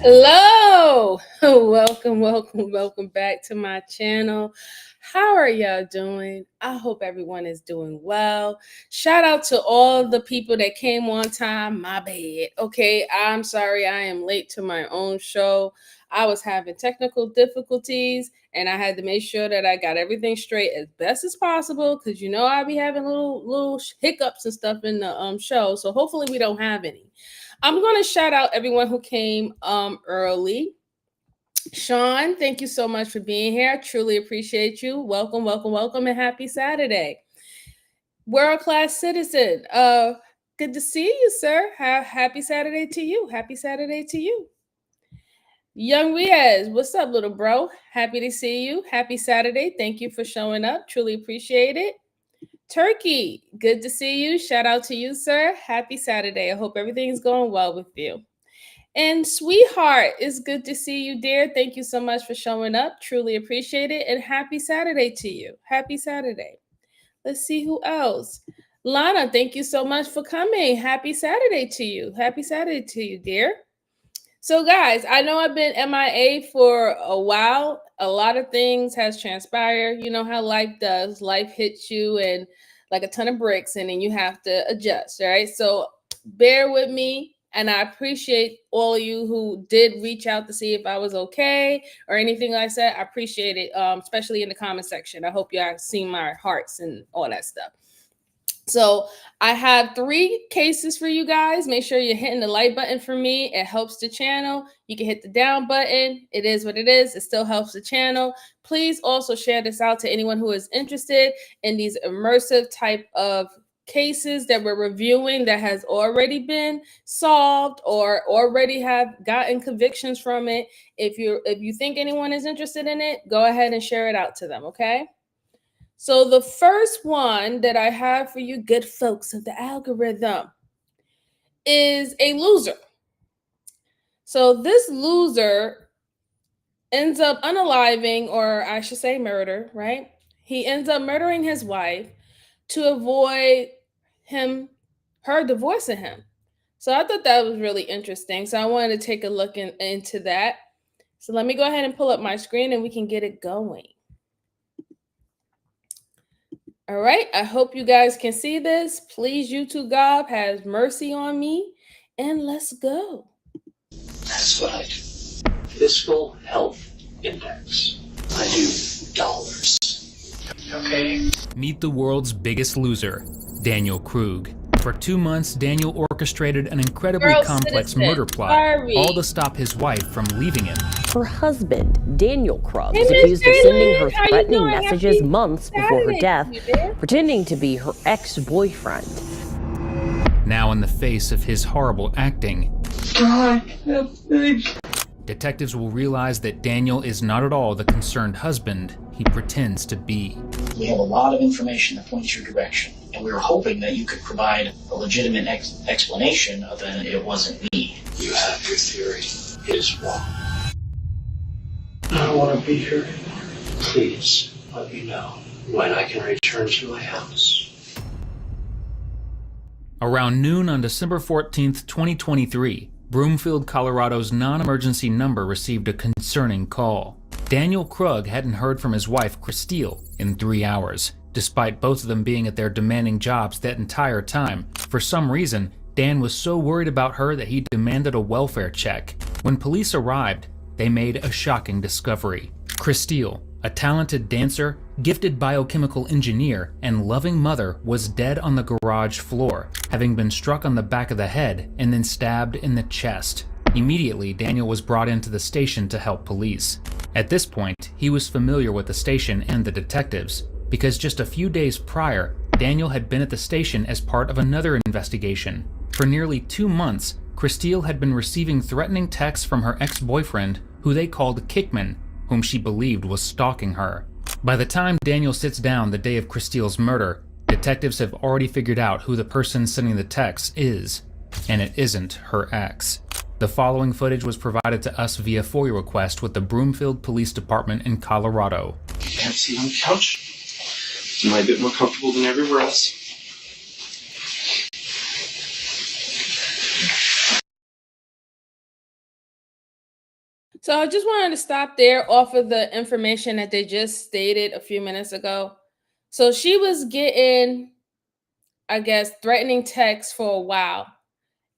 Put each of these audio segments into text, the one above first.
Hello, welcome back to my channel. How are y'all doing? I hope everyone is doing well. Shout out to all the people that came on time. My bad. Okay, I'm sorry I am late to my own show. I was having technical difficulties and I had to make sure that I got everything straight as best as possible because I'll be having little hiccups and stuff in the show. So hopefully we don't have any. I'm going to shout out everyone who came early. Sean, thank you so much for being here. I truly appreciate you. Welcome, and happy Saturday. World class citizen. Good to see you, sir. Happy Saturday to you. Happy Saturday to you. Young Riaz, what's up, little bro? Happy to see you. Happy Saturday. Thank you for showing up. Truly appreciate it. Turkey, good to see you. Shout out to you, sir. Happy Saturday. I hope everything's going well with you. And sweetheart, it's good to see you, dear. Thank you so much for showing up. Truly appreciate it. And happy Saturday to you. Happy Saturday. Let's see who else. Lana, thank you so much for coming. Happy Saturday to you. Happy Saturday to you, dear. So, guys, I know I've been MIA for a while. A lot of things has transpired. You know how life does. Life hits you and like a ton of bricks, and then you have to adjust, right? So, bear with me. And I appreciate all of you who did reach out to see if I was okay or anything like that. I appreciate it, especially in the comment section. I hope you all seen my hearts and all that stuff. So I have 3 cases for you guys. Make sure you're hitting the like button for me. It helps the channel. You can hit the down button. It is what it is. It still helps the channel. Please also share this out to anyone who is interested in these immersive type of cases that we're reviewing that has already been solved or already have gotten convictions from it. If you think anyone is interested in it, go ahead and share it out to them, okay? So the first one that I have for you good folks of the algorithm is a loser. So this loser ends up unaliving, or I should say murder, right? He ends up murdering his wife to avoid her divorcing him. So I thought that was really interesting. So I wanted to take a look into that. So let me go ahead and pull up my screen and we can get it going. All right, I hope you guys can see this. Please, YouTube God, have mercy on me and let's go. That's what I do. Fiscal Health Index. I do dollars. Okay. Meet the world's biggest loser, Daniel Krug. For 2 months, Daniel orchestrated an incredibly complex murder plot, all to stop his wife from leaving him. Her husband, Daniel Krug, is accused of sending her threatening messages months before her death, pretending to be her ex-boyfriend. Now, in the face of his horrible acting, God, I think. Detectives will realize that Daniel is not at all the concerned husband he pretends to be. We have a lot of information that points your direction, and we were hoping that you could provide a legitimate explanation of that it wasn't me. You have your theory. It is wrong. I don't want to be here anymore. Please let me know when I can return to my house. Around noon on December 14th, 2023, Broomfield, Colorado's non-emergency number received a concerning call. Daniel Krug hadn't heard from his wife, Christine, in 3 hours. Despite both of them being at their demanding jobs that entire time, for some reason, Dan was so worried about her that he demanded a welfare check. When police arrived, they made a shocking discovery. Christine, a talented dancer, gifted biochemical engineer, and loving mother, was dead on the garage floor, having been struck on the back of the head and then stabbed in the chest. Immediately, Daniel was brought into the station to help police. At this point, he was familiar with the station and the detectives, because just a few days prior, Daniel had been at the station as part of another investigation. For nearly 2 months, Christine had been receiving threatening texts from her ex-boyfriend, who they called Kickman, whom she believed was stalking her. By the time Daniel sits down the day of Christine's murder, detectives have already figured out who the person sending the texts is, and it isn't her ex. The following footage was provided to us via FOIA request with the Broomfield Police Department in Colorado. Have a seat on the couch. Am I a bit more comfortable than everywhere else? So I just wanted to stop there off of the information that they just stated a few minutes ago. So she was getting, I guess, threatening texts for a while.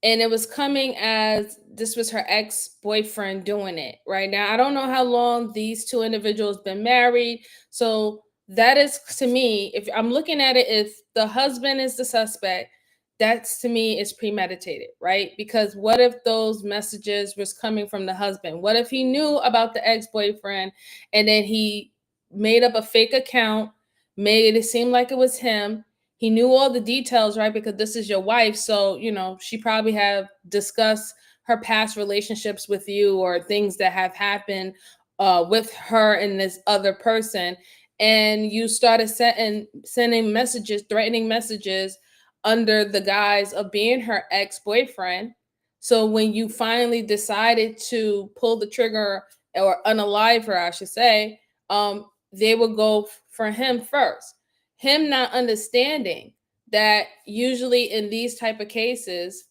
And it was coming as this was her ex-boyfriend doing it. Right now, I don't know how long these two individuals been married. So that is, to me, if I'm looking at it, if the husband is the suspect, that's, to me, is premeditated, right? Because what if those messages was coming from the husband? What if he knew about the ex-boyfriend and then he made up a fake account, made it seem like it was him? He knew all the details, right? Because this is your wife. So, she probably have discussed her past relationships with you or things that have happened with her and this other person. And you started sending messages, threatening messages under the guise of being her ex-boyfriend. So when you finally decided to pull the trigger or unalive her, I should say, they would go for him first. Him not understanding that usually in these type of cases,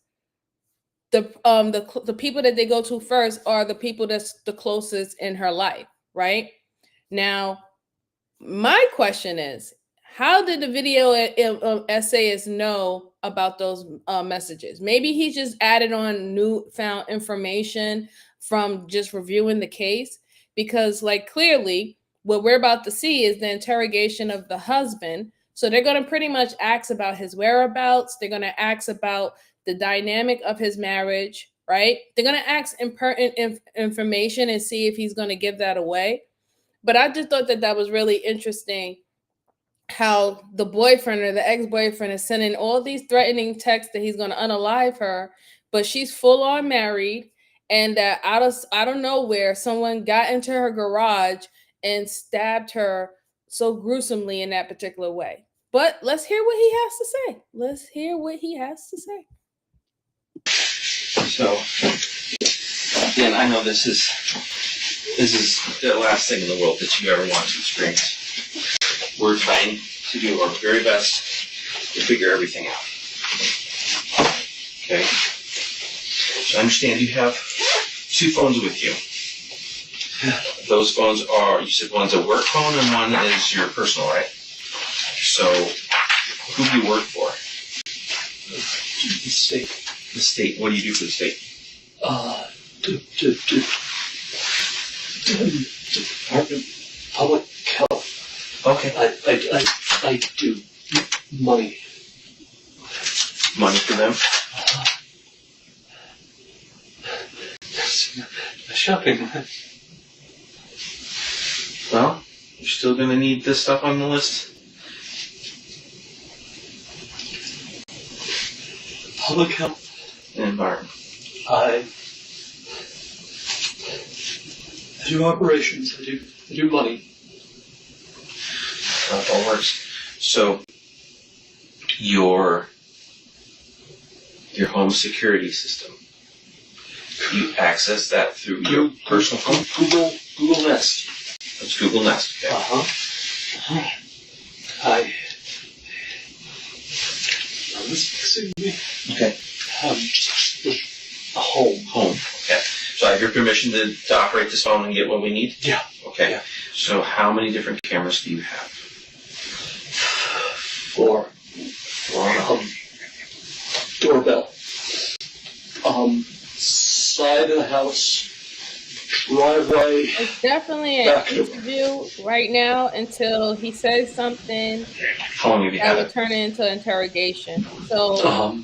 the people that they go to first are the people that's the closest in her life, right? Now, my question is, how did the video essayist know about those messages? Maybe he just added on newfound information from just reviewing the case, because clearly what we're about to see is the interrogation of the husband. So they're going to pretty much ask about his whereabouts. They're going to ask about the dynamic of his marriage, right? They're going to ask impertinent information and see if he's going to give that away. But I just thought that was really interesting, how the boyfriend or the ex-boyfriend is sending all these threatening texts that he's going to unalive her, but she's full on married, and that out of nowhere, someone got into her garage and stabbed her so gruesomely in that particular way. But let's hear what he has to say. Let's hear what he has to say. So, again, I know this is the last thing in the world that you ever want to experience. We're trying to do our very best to figure everything out. Okay? So I understand you have 2 phones with you. Those phones are, you said one's a work phone and one is your personal, right? So, who do you work for? The state. The state. What do you do for the state? Department of Public Health. Okay. I do money. Money for them? Shopping. Well, you're still gonna need this stuff on the list. Public health. And environment. I do operations. I do money. That all works. So, your home security system, you access that through your personal phone? Google Nest. That's Google Nest, okay? Excuse me. Okay. Just a home. Home, okay. So I have your permission to operate this phone and get what we need? Yeah. Okay. Yeah. So how many different cameras do you have? 4. Doorbell. Side of the house. Driveway. It's definitely an interview right now until he says something How long have you that had would it? turn it into interrogation. So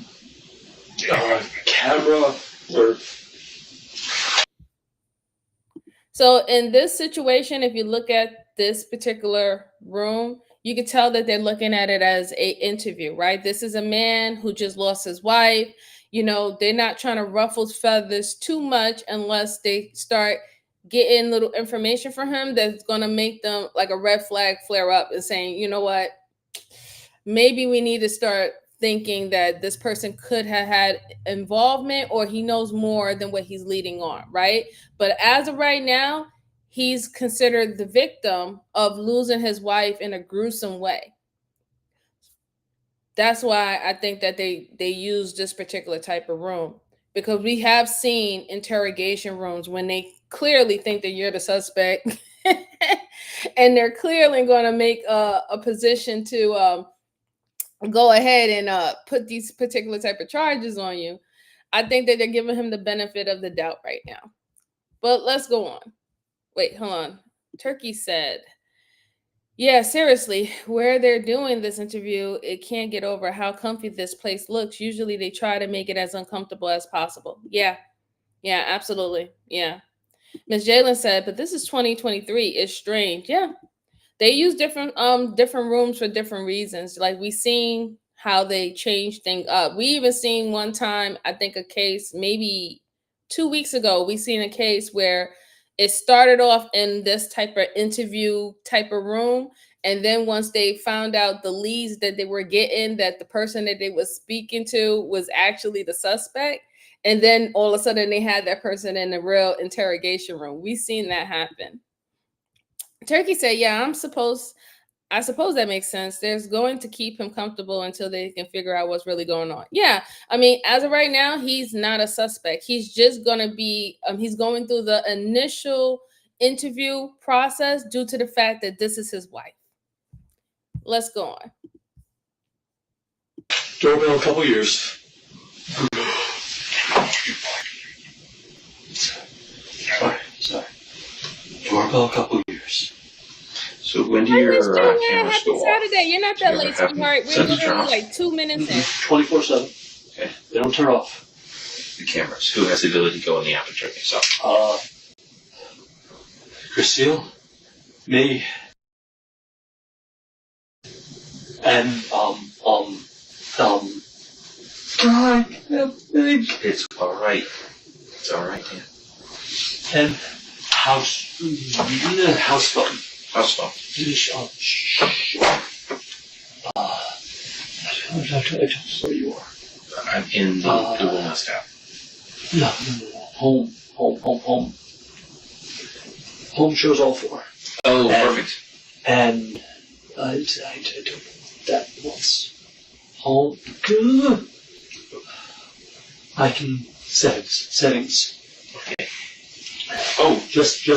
Camera. Or So in this situation, if you look at this particular room, you can tell that they're looking at it as a interview, right? This is a man who just lost his wife. You know, they're not trying to ruffle feathers too much unless they start getting little information from him that's going to make them like a red flag flare up and saying, you know what, maybe we need to start thinking that this person could have had involvement or he knows more than what he's leading on, right? But as of right now, he's considered the victim of losing his wife in a gruesome way. That's why I think that they use this particular type of room, because we have seen interrogation rooms when they clearly think that you're the suspect and they're clearly going to make a position to go ahead and put these particular type of charges on you. I think that they're giving him the benefit of the doubt right now. But let's go on. Wait, hold on. Turkey said, yeah, seriously, where they're doing this interview, it can't get over how comfy this place looks. Usually they try to make it as uncomfortable as possible. Yeah, absolutely. Yeah. Ms. Jalen said, but this is 2023. It's strange. Yeah. They use different rooms for different reasons. Like we seen how they change things up. We even seen one time, I think a case maybe 2 weeks ago, we seen a case where it started off in this type of interview type of room. And then once they found out the leads that they were getting, that the person that they was speaking to was actually the suspect. And then all of a sudden they had that person in the real interrogation room. We seen that happen. Turkey said, yeah, I suppose that makes sense. There's going to keep him comfortable until they can figure out what's really going on. Yeah, I mean, as of right now, he's not a suspect. He's just going to be, he's going through the initial interview process due to the fact that this is his wife. Let's go on. Doorbell a couple years. Sorry. Doorbell a couple years. So when do your cameras Happy go off? Saturday. You're not that late, sweetheart. We're literally like 2 minutes in. 24/7. Okay. They don't turn off. The cameras. Who has the ability to go in the aperture itself? Christine, me, and God, It's all right. It's all right, Dan. and house phone. House phone. I don't know where you are. I'm in the Google Nest app. No. Home. Home shows all 4. Oh, perfect. And I don't that once. Home. I can settings. Okay. Oh, just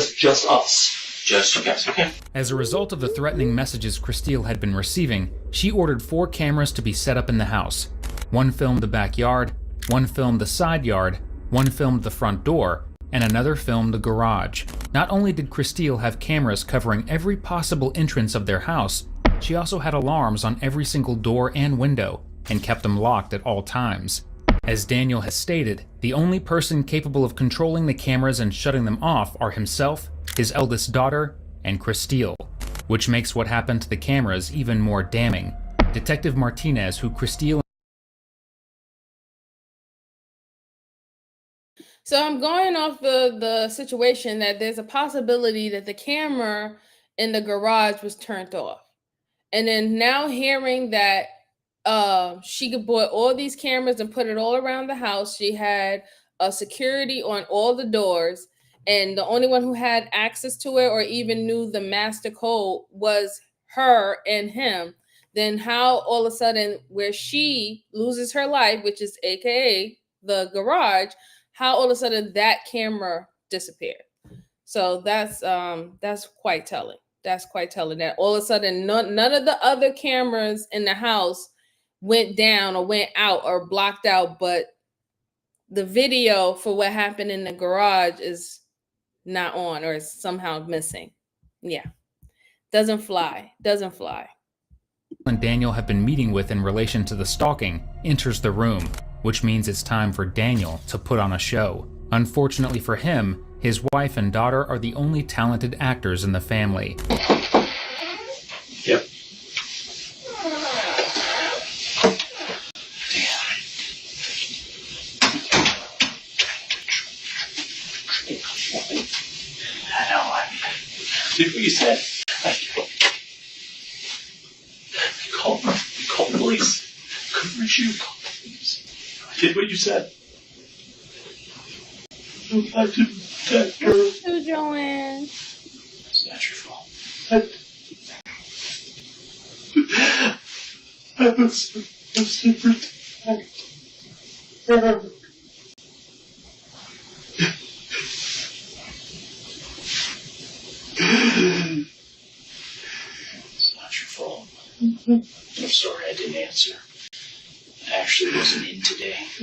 us. Just you guys. Okay. As a result of the threatening messages Christine had been receiving, she ordered 4 cameras to be set up in the house. One filmed the backyard, One filmed the side yard, one filmed the front door, and another filmed the garage. Not only did Christille have cameras covering every possible entrance of their house, she also had alarms on every single door and window, and kept them locked at all times. As Daniel has stated, the only person capable of controlling the cameras and shutting them off are himself, his eldest daughter, and Christille, which makes what happened to the cameras even more damning. Detective Martinez, who Christille... So I'm going off the situation that there's a possibility that the camera in the garage was turned off. And then now hearing that she could bought all these cameras and put it all around the house. She had security on all the doors, and the only one who had access to it or even knew the master code was her and him. Then how all of a sudden, where she loses her life, which is AKA the garage, how all of a sudden that camera disappeared. So that's quite telling. That's quite telling that all of a sudden none of the other cameras in the house went down or went out or blocked out, but the video for what happened in the garage is not on or is somehow missing. Yeah. Doesn't fly. and Daniel have been meeting with in relation to the stalking enters the room, which means it's time for Daniel to put on a show. Unfortunately for him, his wife and daughter are the only talented actors in the family. Yep. I know, I did what you said. Call the police. Couldn't reach you. Call the police. I did what you said. I didn't protect her. Who, Joanne? It's not your fault. I was to protect her. It's not your fault. I'm sorry I didn't answer. I actually wasn't in today. As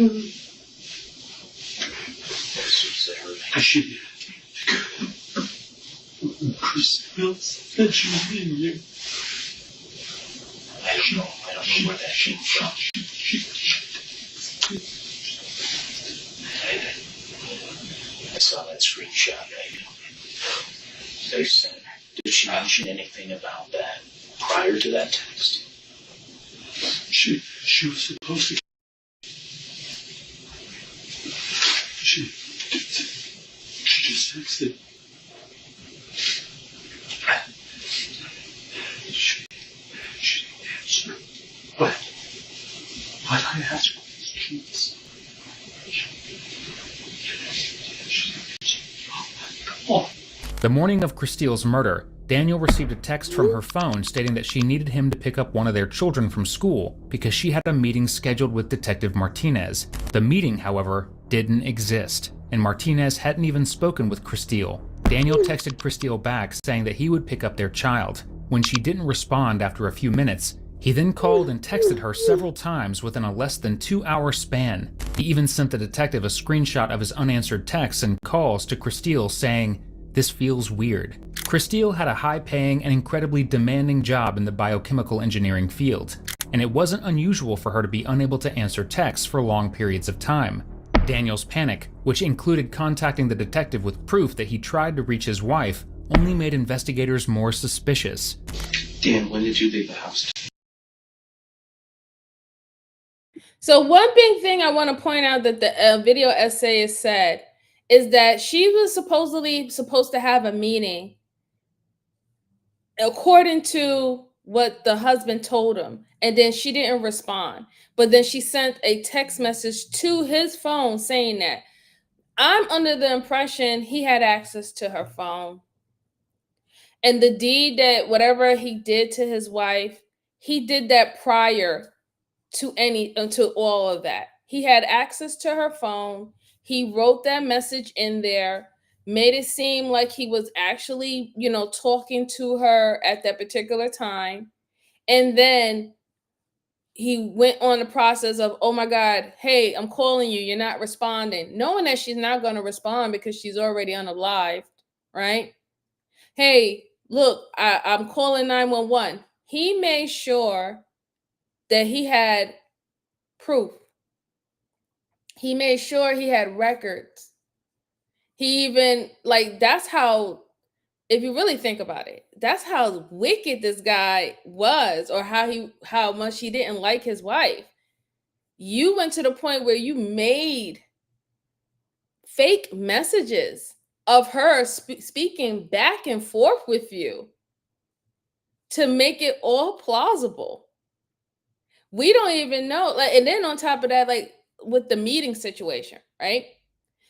soon as I heard it. Christelle said she was in you. I don't know where that came from. I saw that screenshot, they sent. Did she mention anything about that prior to that text? She was supposed to. She just texted. She didn't answer. But I asked questions. The morning of Christille's murder, Daniel received a text from her phone stating that she needed him to pick up one of their children from school because she had a meeting scheduled with Detective Martinez. The meeting, however, didn't exist, and Martinez hadn't even spoken with Christille. Daniel texted Christille back saying that he would pick up their child. When she didn't respond after a few minutes, he then called and texted her several times within a less than 2-hour span. He even sent the detective a screenshot of his unanswered texts and calls to Christille saying, "This feels weird." Christille had a high-paying and incredibly demanding job in the biochemical engineering field, and it wasn't unusual for her to be unable to answer texts for long periods of time. Daniel's panic, which included contacting the detective with proof that he tried to reach his wife, only made investigators more suspicious. Dan, when did you leave the house? So one big thing I want to point out that the video essay has said is that she was supposed to have a meeting according to what the husband told him, and then she didn't respond. But then she sent a text message to his phone saying that. I'm under the impression he had access to her phone. And the deed that whatever he did to his wife, he did that prior to all of that. He had access to her phone. He wrote that message in there, made it seem like he was actually, talking to her at that particular time. And then he went on the process of, oh my God, hey, I'm calling you, you're not responding, knowing that she's not going to respond because she's already unalived, right? Hey, look, I'm calling 911. He made sure that he had proof. He made sure he had records. He even, like, that's how, if you really think about it, that's how wicked this guy was, or how much he didn't like his wife. You went to the point where you made fake messages of her speaking back and forth with you to make it all plausible. We don't even know, like, and then on top of that, like with the meeting situation, right?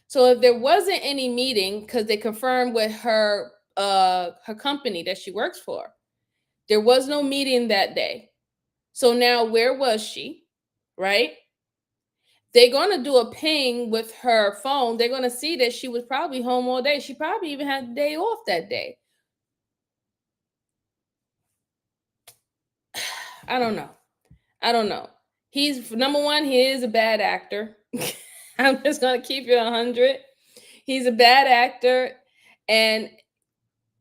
So if there wasn't any meeting, because they confirmed with her company that she works for, there was no meeting that day. So now where was she? Right? They're going to do a ping with her phone. They're going to see that she was probably home all day. She probably even had the day off that day. I don't know. He's, number one, he is a bad actor. I'm just going to keep it 100. He's a bad actor, and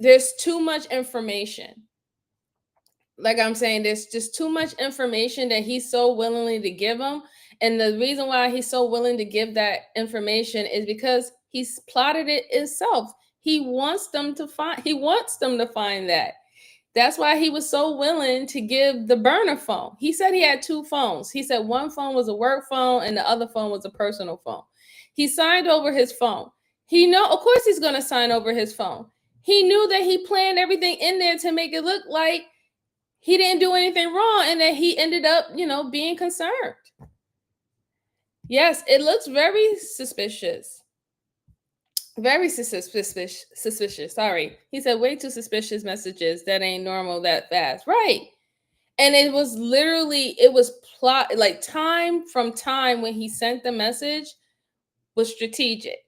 there's too much information. Like I'm saying, there's just too much information that he's so willingly to give them. And the reason why he's so willing to give that information is because he's plotted it himself. He wants them to find that. That's why he was so willing to give the burner phone. He said he had 2 phones. He said one phone was a work phone and the other phone was a personal phone. He signed over his phone. Of course he's going to sign over his phone. He knew that he planned everything in there to make it look like he didn't do anything wrong and that he ended up, being concerned. Yes, it looks very suspicious. Very suspicious. Sorry. He said way too suspicious messages that ain't normal that fast. Right. And it was plot, like time from time when he sent the message was strategic.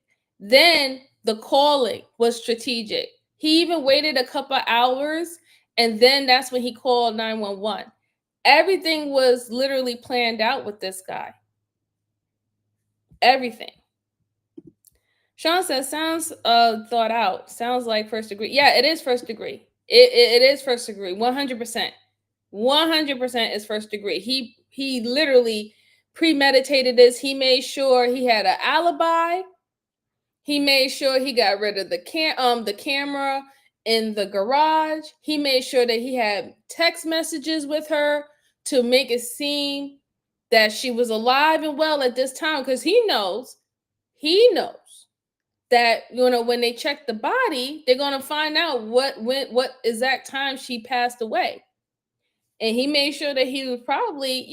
Then the calling was strategic. He even waited a couple hours, and then that's when he called 911. Everything was literally planned out with this guy. Everything. Sean says, sounds thought out. Sounds like first degree. Yeah, it is first degree. It is first degree. 100%. 100% is first degree. He literally premeditated this. He made sure he had an alibi. He made sure he got rid of the camera in the garage. He made sure that he had text messages with her to make it seem that she was alive and well at this time, because he knows that when they check the body, they're going to find out what exact time she passed away. And he made sure that he was probably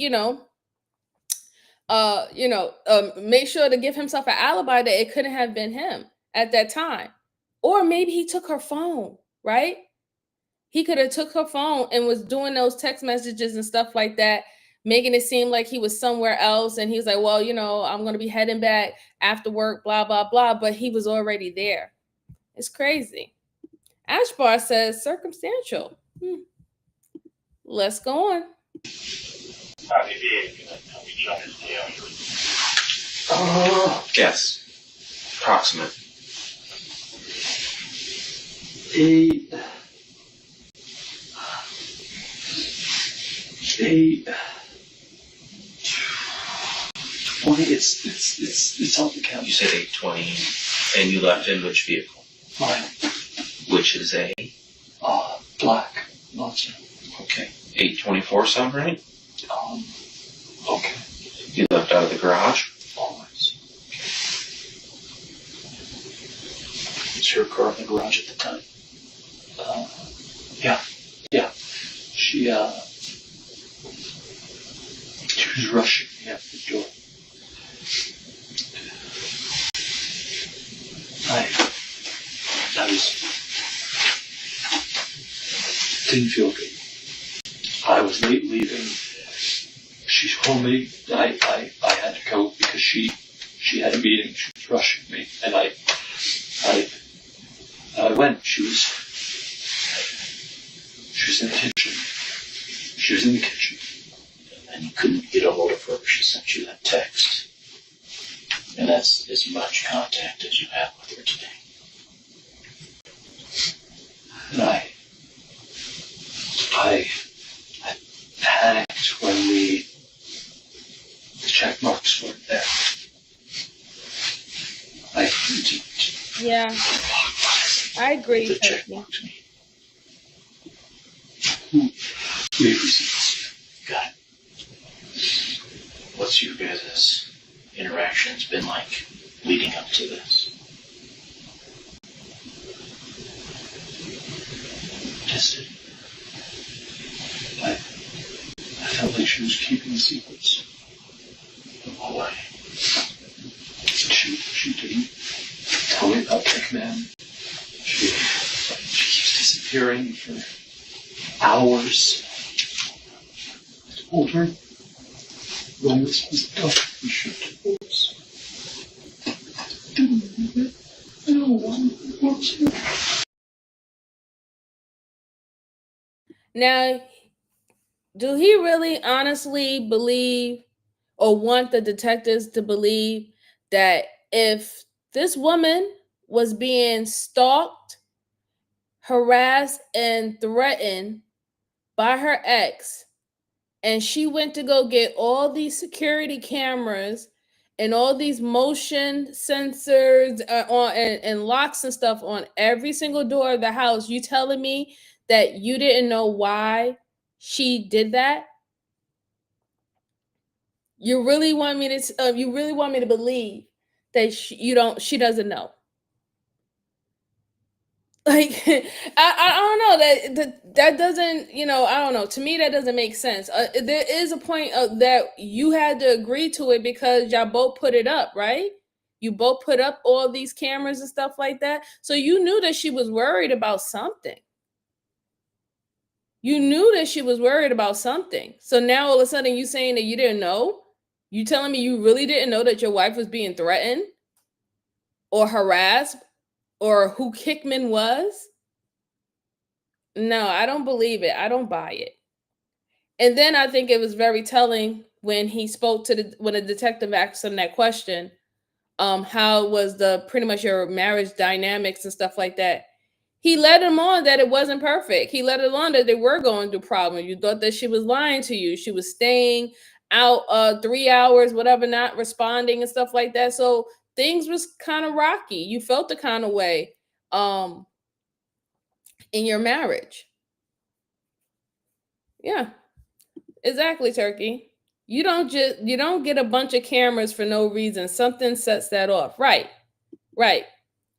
make sure to give himself an alibi that it couldn't have been him at that time. Or maybe he took her phone, right? He could have took her phone and was doing those text messages and stuff like that, making it seem like he was somewhere else. And he was like, well, I'm going to be heading back after work, blah, blah, blah. But he was already there. It's crazy. Ashbar says circumstantial. Let's go on. Guess. Approximate. A 20. It's on the count. You said 820, and you left in which vehicle? Mine. Which is a black Monster. Okay. 824 sound right? Okay. You left out of the garage? Always. Okay. Was your car in the garage at the time? Yeah. She was rushing me out the door. Didn't feel good. I was late leaving. She told me I had to go because she had a meeting. She was rushing me, and I went. She was in the kitchen. and you couldn't get a hold of her, she sent you that text. And that's as much contact as you have with her today. And I panicked when the check marks weren't there. Yeah, I agree. The check mark to me. We received. Got it. What's your guys' interactions been like leading up to this? Tested. I felt like she was keeping secrets. Why? She didn't tell me about Tech Man. She keeps disappearing for hours. I told her when this was done, we should divorce. I don't want to divorce her. Now, do he really honestly believe or want the detectives to believe that if this woman was being stalked, harassed, and threatened by her ex, and she went to go get all these security cameras and all these motion sensors and locks and stuff on every single door of the house, you telling me that you didn't know why she did that? You really want me to believe that she doesn't know? Like, I don't know, that doesn't, I don't know. To me, that doesn't make sense. There is a point that you had to agree to it because y'all both put it up, right? You both put up all these cameras and stuff like that. So you knew that she was worried about something. You knew that she was worried about something. So now all of a sudden you saying that you didn't know? You telling me you really didn't know that your wife was being threatened or harassed or who Kickman was? No, I don't believe it. I don't buy it. And then I think it was very telling when he spoke when a detective asked him that question, how was pretty much your marriage dynamics and stuff like that. He let him on that it wasn't perfect. He let it on that they were going through problems. You thought that she was lying to you. She was staying out 3 hours, whatever, not responding and stuff like that. So things was kind of rocky. You felt the kind of way in your marriage. Yeah, exactly, Turkey. You don't get a bunch of cameras for no reason. Something sets that off. Right.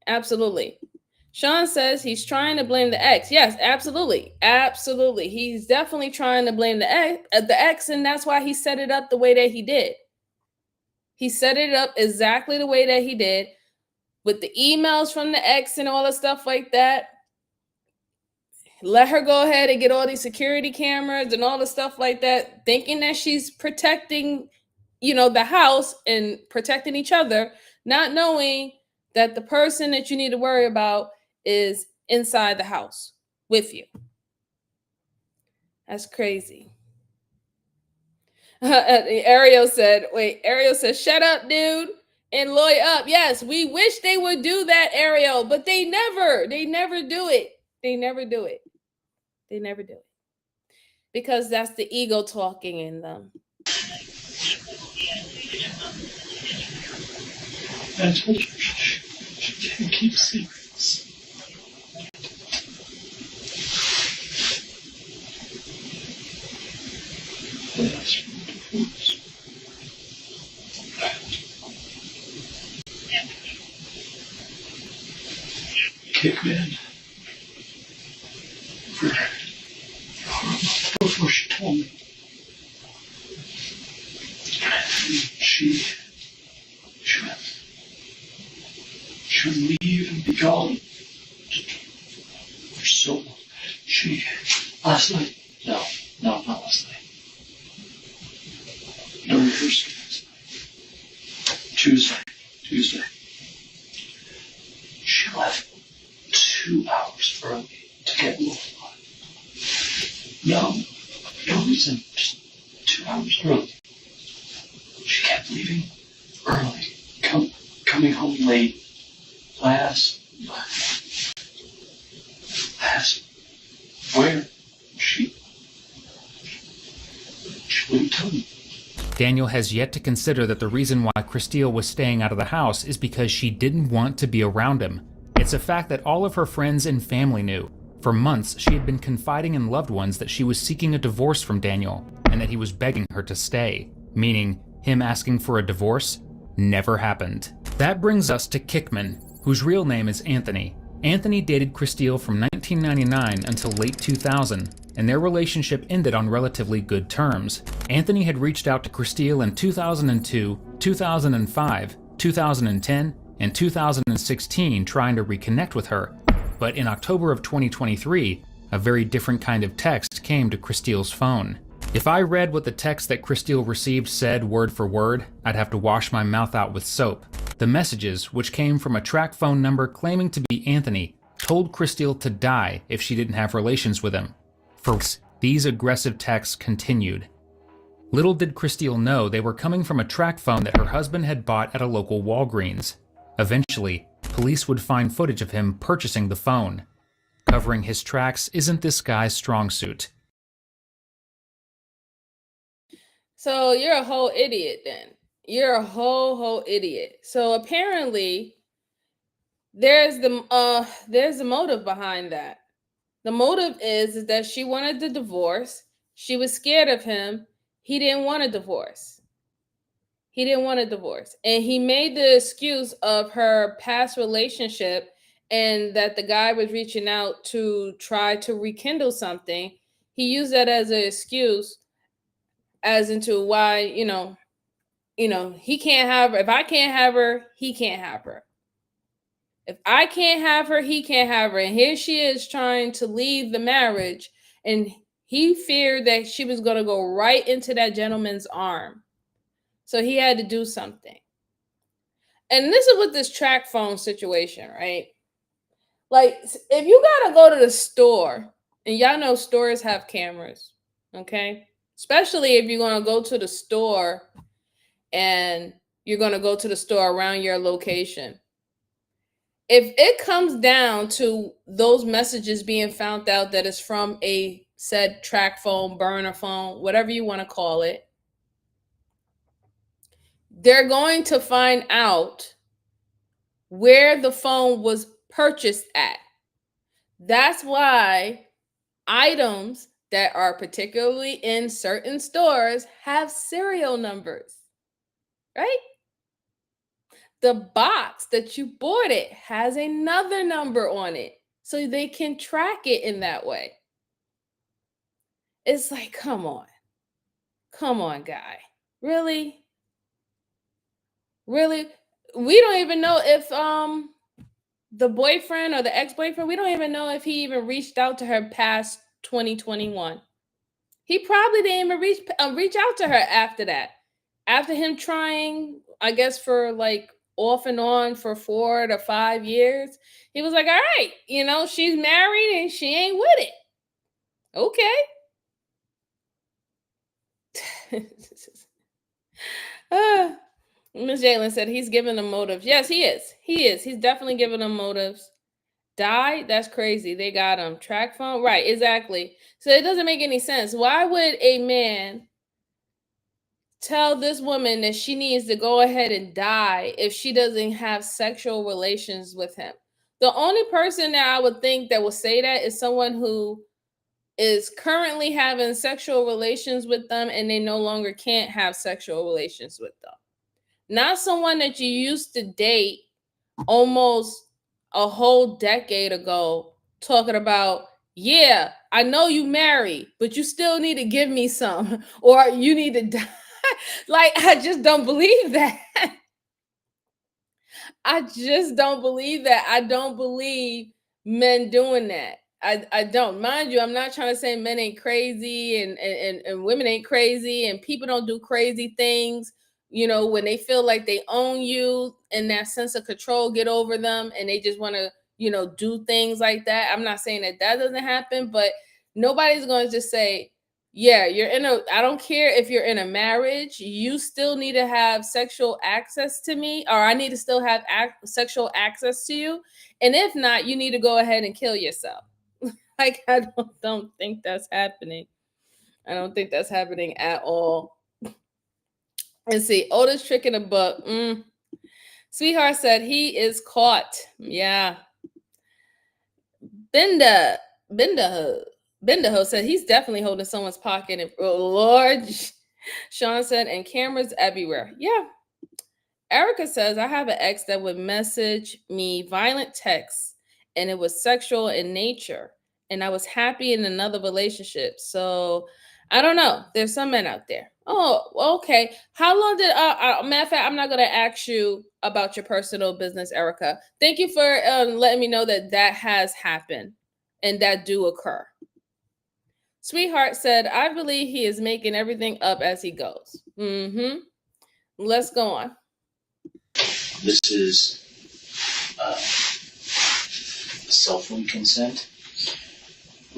Absolutely. Sean says he's trying to blame the ex. Yes, absolutely. He's definitely trying to blame the ex, and that's why he set it up the way that he did. He set it up exactly the way that he did with the emails from the ex and all the stuff like that. Let her go ahead and get all these security cameras and all the stuff like that, thinking that she's protecting, the house and protecting each other, not knowing that the person that you need to worry about is inside the house with you. That's crazy. Ariel said, shut up, dude, and lawyer up. Yes, we wish they would do that, Ariel, but they never do it. They never do it. Because that's the ego talking in them. I told you she can't keep secrets. I asked for a divorce. Kickman. Before she told me. She would leave and be gone for so long. Last night, no, not last night. No rehearsal last night. Tuesday. She left 2 hours early to get Wolf on. No reason, just 2 hours. hours early. She kept leaving early, coming home late. Last, where? She wouldn't tell me. Daniel has yet to consider that the reason why Christelle was staying out of the house is because she didn't want to be around him. It's a fact that all of her friends and family knew. For months, she had been confiding in loved ones that she was seeking a divorce from Daniel and that he was begging her to stay, meaning him asking for a divorce never happened. That brings us to Kickman, whose real name is Anthony. Anthony dated Christelle from 1999 until late 2000, and their relationship ended on relatively good terms. Anthony had reached out to Christelle in 2002, 2005, 2010, and 2016 trying to reconnect with her, but in October of 2023, a very different kind of text came to Christelle's phone. If I read what the text that Christelle received said word for word, I'd have to wash my mouth out with soap. The messages, which came from a track phone number claiming to be Anthony, told Christelle to die if she didn't have relations with him. For these aggressive texts continued. Little did Christelle know they were coming from a track phone that her husband had bought at a local Walgreens. Eventually, police would find footage of him purchasing the phone. Covering his tracks isn't this guy's strong suit. So you're a whole idiot then. You're a whole idiot. So apparently there's the motive behind that. The motive is that she wanted the divorce. She was scared of him. He didn't want a divorce. He didn't want a divorce. And he made the excuse of her past relationship and that the guy was reaching out to try to rekindle something. He used that as an excuse as into why, he can't have her. If I can't have her, he can't have her. If I can't have her, he can't have her. And here she is trying to leave the marriage. And he feared that she was going to go right into that gentleman's arm. So he had to do something. And this is with this track phone situation, right? Like, if you got to go to the store, and y'all know stores have cameras, okay? Especially if you're going to go to the store and you're going to go to the store around your location. If it comes down to those messages being found out that it's from a said track phone, burner phone, whatever you want to call it, they're going to find out where the phone was purchased at. That's why items that are particularly in certain stores have serial numbers, right? The box that you bought it has another number on it, so they can track it in that way. It's like, come on, guy. Really? We don't even know if the boyfriend or the ex-boyfriend, we don't even know if he even reached out to her past 2021. He probably didn't even reach out to her after that. After him trying, I guess, for like off and on for 4 to 5 years, he was like, all right, she's married and she ain't with it. Okay. Miss Jalen said he's giving them motives. Yes, he is. He's definitely giving them motives. Die? That's crazy. They got him. Track phone? Right, exactly. So it doesn't make any sense. Why would a man tell this woman that she needs to go ahead and die if she doesn't have sexual relations with him? The only person that I would think that would say that is someone who is currently having sexual relations with them and they no longer can't have sexual relations with them. Not someone that you used to date almost a whole decade ago, talking about, yeah, I know you married, but you still need to give me some, or you need to die. Like, I just don't believe that. I just don't believe that. I don't believe men doing that. I don't. Mind you, I'm not trying to say men ain't crazy and women ain't crazy and people don't do crazy things, when they feel like they own you and that sense of control get over them and they just want to, do things like that. I'm not saying that doesn't happen, but nobody's going to just say, Yeah, I don't care if you're in a marriage, you still need to have sexual access to me, or I need to still have sexual access to you. And if not, you need to go ahead and kill yourself. Like, I don't think that's happening. I don't think that's happening at all. Let's see. Oldest trick in the book. Sweetheart said he is caught. Yeah. Benda. Bendaho said he's definitely holding someone's pocket. And, oh, Lord. Sean said, and cameras everywhere. Yeah. Erica says, I have an ex that would message me violent texts, and it was sexual in nature. And I was happy in another relationship. So I don't know. There's some men out there. Oh, okay. How long did, matter of fact, I'm not going to ask you about your personal business, Erica. Thank you for letting me know that that has happened and that do occur. Sweetheart said, I believe he is making everything up as he goes. Let's go on. This is cell phone consent,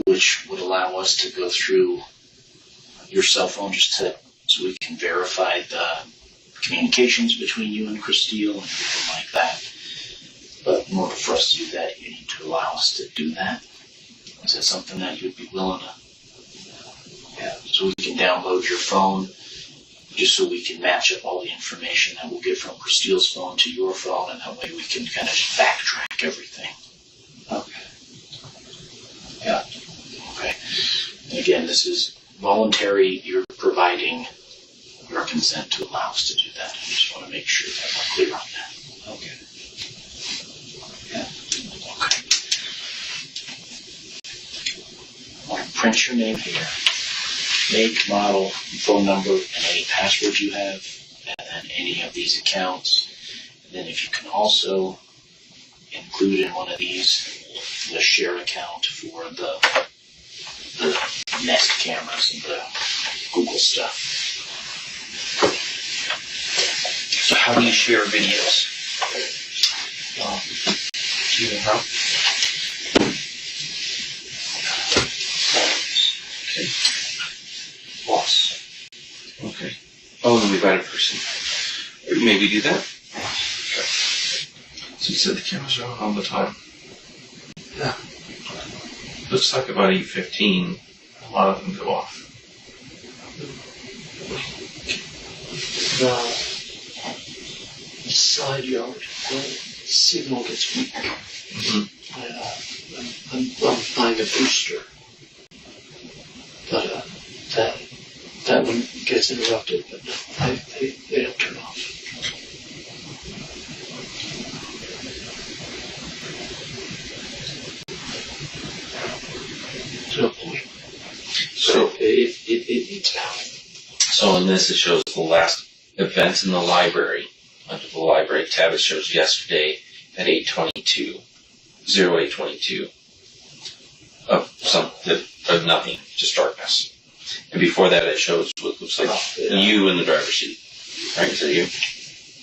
which would allow us to go through your cell phone so we can verify the communications between you and Christine and everything like that. But in order for us to do that, you need to allow us to do that. Is that something that you'd be willing to? Yeah. So we can download your phone, just so we can match up all the information that we'll get from Christine's phone to your phone, and that way we can kind of backtrack everything. Okay. Yeah. Okay. And again, this is voluntary. You're providing your consent to allow us to do that. I just want to make sure that we're clear on that. Okay. Yeah. Okay. I'm going to print your name here. Make, model, phone number, and any password you have, and then any of these accounts. And then if you can also include in one of these the share account for the Nest cameras and the Google stuff. So how do you share videos? Do you know? Okay. Boss. Okay. Oh, then we've got a person. Maybe do that? Okay. So you said the cameras are on all the time? Yeah. Looks like about 8:15, a lot of them go off. The side yard, the signal gets weak. Mm-hmm. I'm buying a booster. But that one gets interrupted, but no, they don't turn off. To a point. So it needs power. So in this, it shows the last events in the library. Under the library tab, it shows yesterday at 08:22 of nothing, just darkness. And before that, it shows what looks like you in the driver's seat. Right? Is that you?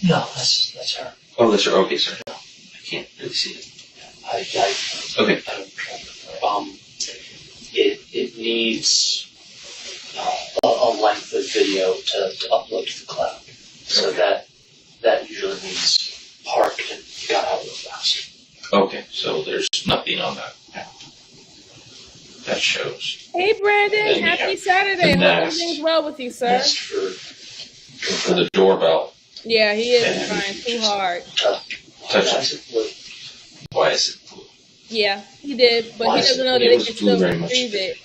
No, that's her. Oh, that's her. Okay, sorry. No, I can't really see it. Okay. It needs a length of video to upload to the cloud. So that usually means parked and got out real fast. Okay, so there's nothing on that. That shows. Hey, Brandon. Happy Saturday. Hope everything's well with you, sir. For the doorbell. Yeah, he is trying too hard. Touch it. Why is it blue? Yeah, he did, but he doesn't know that it can still retrieve it.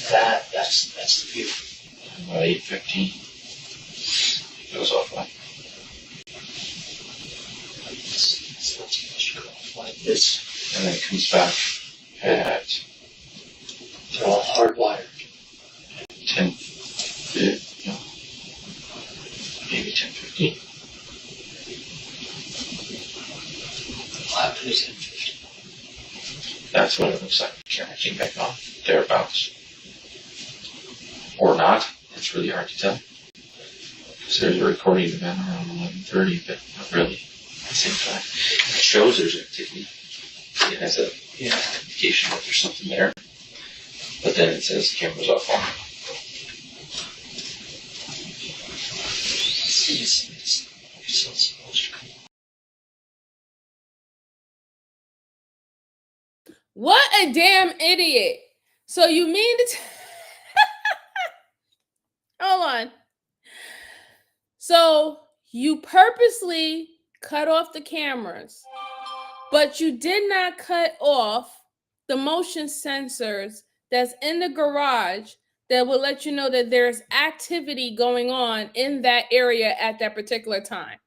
That's the view. About 8:15. It goes offline. It's not supposed to go off like this. And then it comes back at... They're all hardwired. 10, maybe 10:15. What happened to 10:50? That's what it looks like. The camera came back on. Thereabouts. Or not. It's really hard to tell. Because there's a recording event around 11:30, but not really at the same time. It shows there's activity. it has a indication that there's something there. But then it says camera's off on. What a damn idiot. So you mean to hold on. So you purposely cut off the cameras, but you did not cut off the motion sensors that's in the garage that will let you know that there's activity going on in that area at that particular time.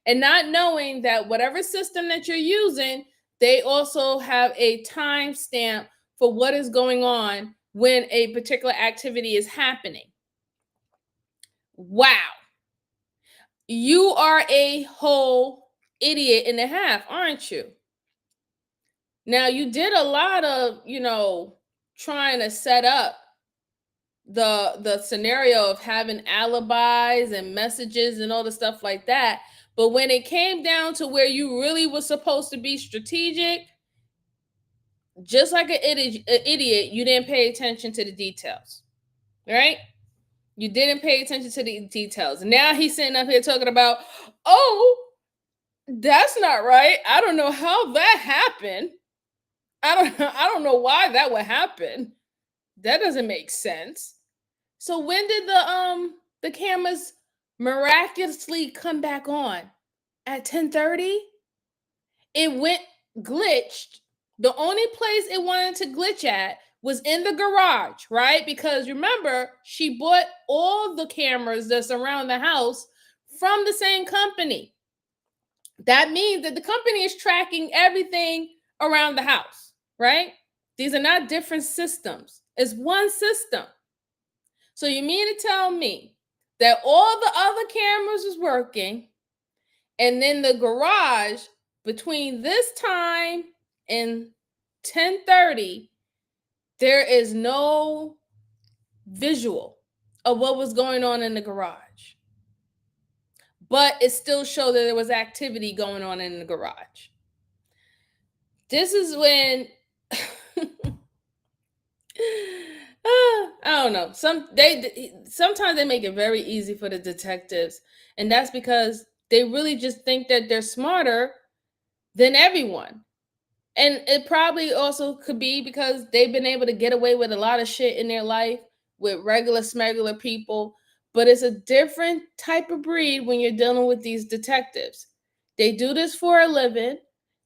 And not knowing that whatever system that you're using, they also have a time stamp for what is going on when a particular activity is happening. Wow. You are a whole idiot and a half, aren't you? Now, you did a lot of, trying to set up the scenario of having alibis and messages and all the stuff like that. But when it came down to where you really were supposed to be strategic, just like an idiot, you didn't pay attention to the details, right? You didn't pay attention to the details. Now he's sitting up here talking about, oh, that's not right. I don't know how that happened. I don't know why that would happen. That doesn't make sense. So when did the cameras miraculously come back on? At 10:30? It went glitched. The only place it wanted to glitch at was in the garage, right? Because remember, she bought all the cameras that's around the house from the same company. That means that the company is tracking everything around the house, right? These are not different systems. It's one system. So you mean to tell me that all the other cameras was working, and then the garage between this time and 10:30, there is no visual of what was going on in the garage. But it still showed that there was activity going on in the garage. This is when I don't know. Sometimes they make it very easy for the detectives, and that's because they really just think that they're smarter than everyone. And it probably also could be because they've been able to get away with a lot of shit in their life with regular smuggler people. But it's a different type of breed when you're dealing with these detectives. They do this for a living.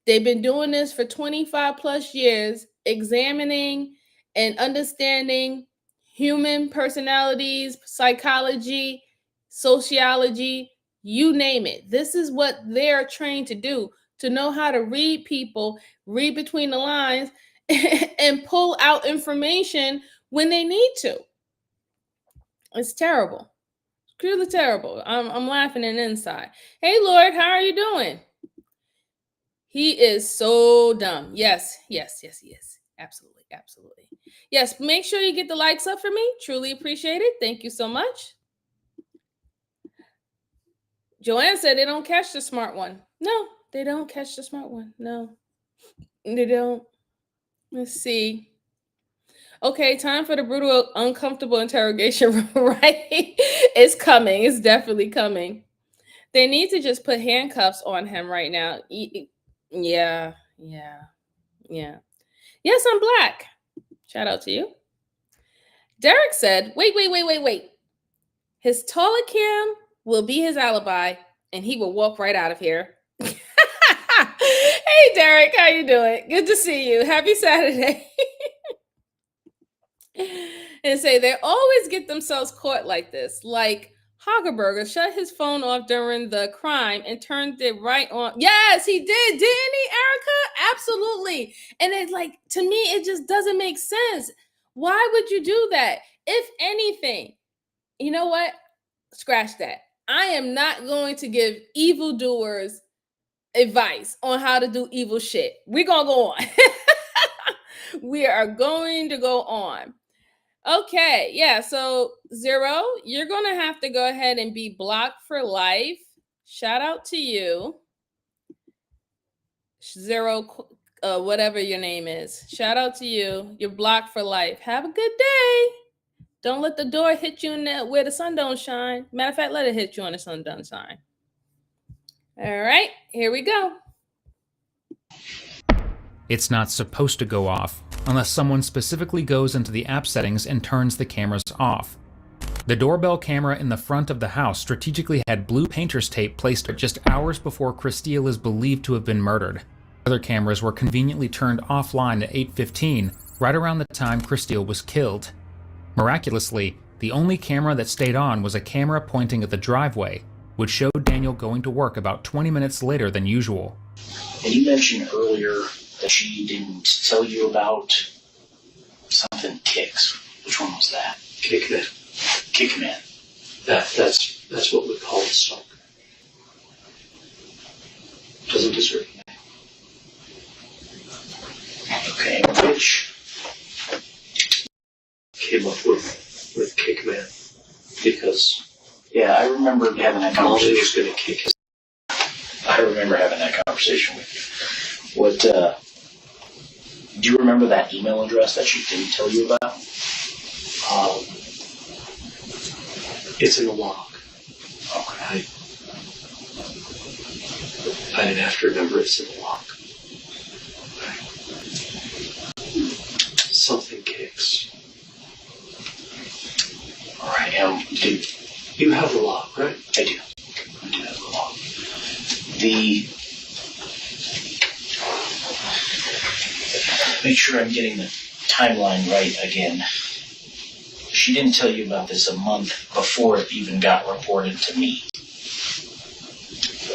They've been doing this for 25 plus years, examining and understanding human personalities, psychology, sociology, you name it. This is what they're trained to do, to know how to read people, read between the lines, and pull out information when they need to. It's terrible. It's really terrible. I'm laughing in inside. Hey, Lord, how are you doing? He is so dumb. Yes. Absolutely. Yes, make sure you get the likes up for me. Truly appreciate it. Thank you so much. Joanne said they don't catch the smart one. No, they don't catch the smart one. No, they don't. Let's see. Okay, time for the brutal, uncomfortable interrogation, right? It's coming. It's definitely coming. They need to just put handcuffs on him right now. Yeah. Yes, I'm black. Shout out to you. Derek said, wait. His telecam will be his alibi, and he will walk right out of here. Hey, Derek, how you doing? Good to see you. Happy Saturday. And say they always get themselves caught like this. Like Hagerberger shut his phone off during the crime and turned it right on. Yes, he did, didn't he, Erica? Absolutely. And it's like, to me, it just doesn't make sense. Why would you do that? If anything, you know what? Scratch that. I am not going to give evildoers advice on how to do evil shit. We're going to go on. We are going to go on. Okay, yeah, so Zero, you're going to have to go ahead and be blocked for life. Shout out to you. Zero whatever your name is. Shout out to you. You're blocked for life. Have a good day. Don't let the door hit you in where the sun don't shine. Matter of fact, let it hit you when the sun don't shine. All right, here we go. It's not supposed to go off unless someone specifically goes into the app settings and turns the cameras off. The doorbell camera in the front of the house strategically had blue painter's tape placed just hours before Christine is believed to have been murdered. Other cameras were conveniently turned offline at 8:15, right around the time Christine was killed. Miraculously, the only camera that stayed on was a camera pointing at the driveway, which showed Daniel going to work about 20 minutes later than usual. And you mentioned earlier that she didn't tell you about something kicks. Which one was that? Kickman. Kickman. That's what we call a stalker. Doesn't deserve a name. Okay, which came up with Kickman because I remember having that Molly conversation. was going to kick his. I remember having that conversation with you. What? Do you remember that email address that she didn't tell you about? It's in the log. Okay. I didn't have to remember it's in the log. Something kicks. All right. You have the log, right? I do. I do have the log. Make sure I'm getting the timeline right again. She didn't tell you about this a month before it even got reported to me.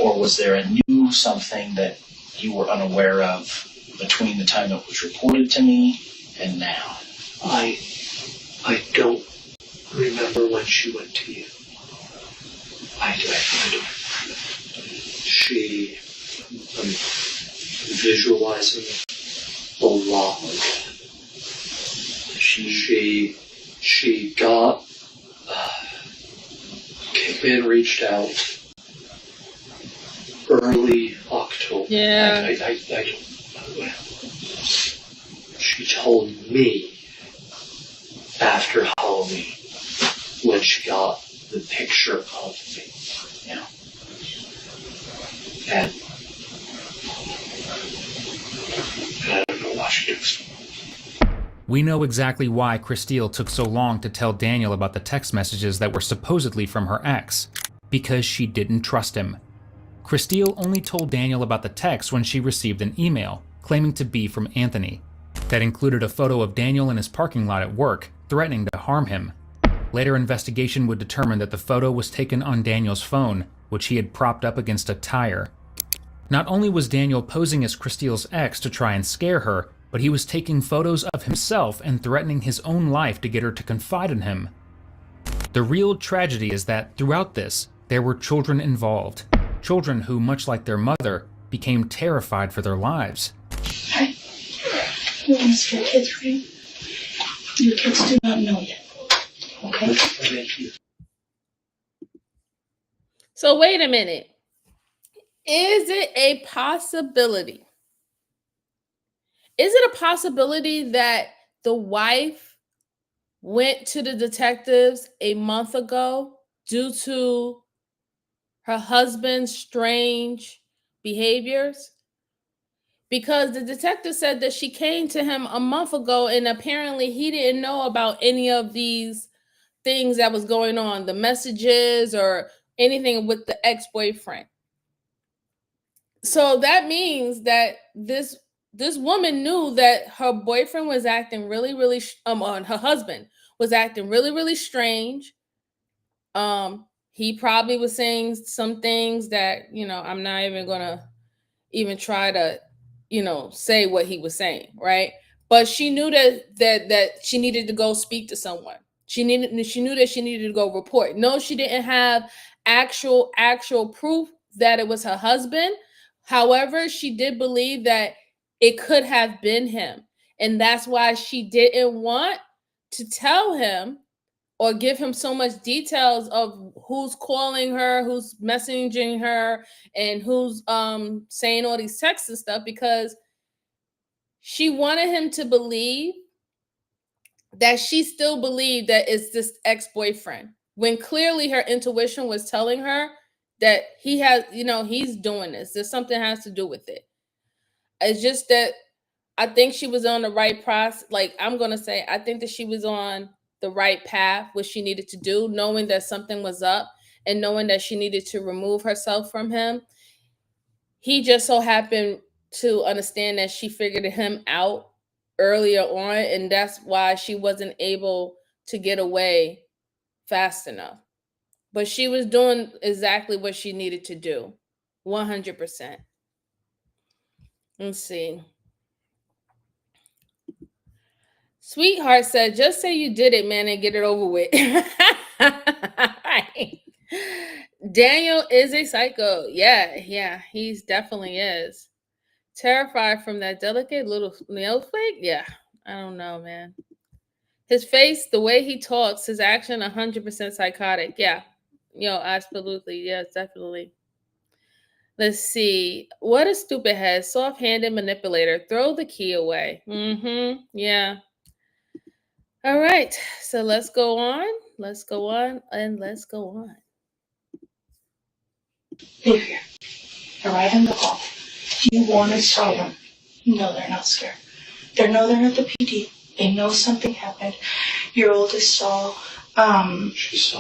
Or was there a new something that you were unaware of between the time it was reported to me and now? I don't remember when she went to you. I don't. I'm visualizing the log. She got, Kickman reached out early October. Yeah. I don't know when. She told me after Halloween when she got the picture of me. Yeah. And I don't know why she did this. We know exactly why Christine took so long to tell Daniel about the text messages that were supposedly from her ex. Because she didn't trust him. Christine only told Daniel about the text when she received an email, claiming to be from Anthony. That included a photo of Daniel in his parking lot at work, threatening to harm him. Later investigation would determine that the photo was taken on Daniel's phone, which he had propped up against a tire. Not only was Daniel posing as Christine's ex to try and scare her, but he was taking photos of himself and threatening his own life to get her to confide in him. The real tragedy is that throughout this, there were children involved. Children who, much like their mother, became terrified for their lives. Hi. You want to see your kids, right? Your kids do not know yet. Okay? Thank you. So wait a minute. Is it a possibility? Is it a possibility that the wife went to the detectives a month ago due to her husband's strange behaviors? Because the detective said that she came to him a month ago and apparently he didn't know about any of these things that was going on, the messages or anything with the ex-boyfriend. So that means that this woman knew that her boyfriend was acting really her husband was acting really strange. He probably was saying some things that, I'm not even gonna even try to, say what he was saying, right? But she knew that she needed to go speak to someone. She knew that she needed to go report. No, she didn't have actual proof that it was her husband. However, she did believe that it could have been him. And that's why she didn't want to tell him or give him so much details of who's calling her, who's messaging her, and who's saying all these texts and stuff, because She wanted him to believe that she still believed that it's this ex-boyfriend, when clearly her intuition was telling her that he has, he's doing this. There's something has to do with it. It's just that I think she was on the right process. Like, I'm going to say, I think that she was on the right path, what she needed to do, knowing that something was up and knowing that she needed to remove herself from him. He just so happened to understand that she figured him out earlier on, and that's why she wasn't able to get away fast enough. But she was doing exactly what she needed to do. 100%. Let's see. Sweetheart said, just say you did it, man, and get it over with. Right. Daniel is a psycho. Yeah, he's definitely is. Terrified from that delicate little nail flake? Yeah, I don't know, man. His face, the way he talks, his action, 100% psychotic. Yeah, absolutely. Yes, definitely. Let's see. What a stupid head. Soft-handed manipulator. Throw the key away. Yeah. All right. So let's go on. Let's go on. They're here. They're right in the hall. Do you want to tell them? No, they're not scared. They know they're at the PD. They know something happened. Your oldest saw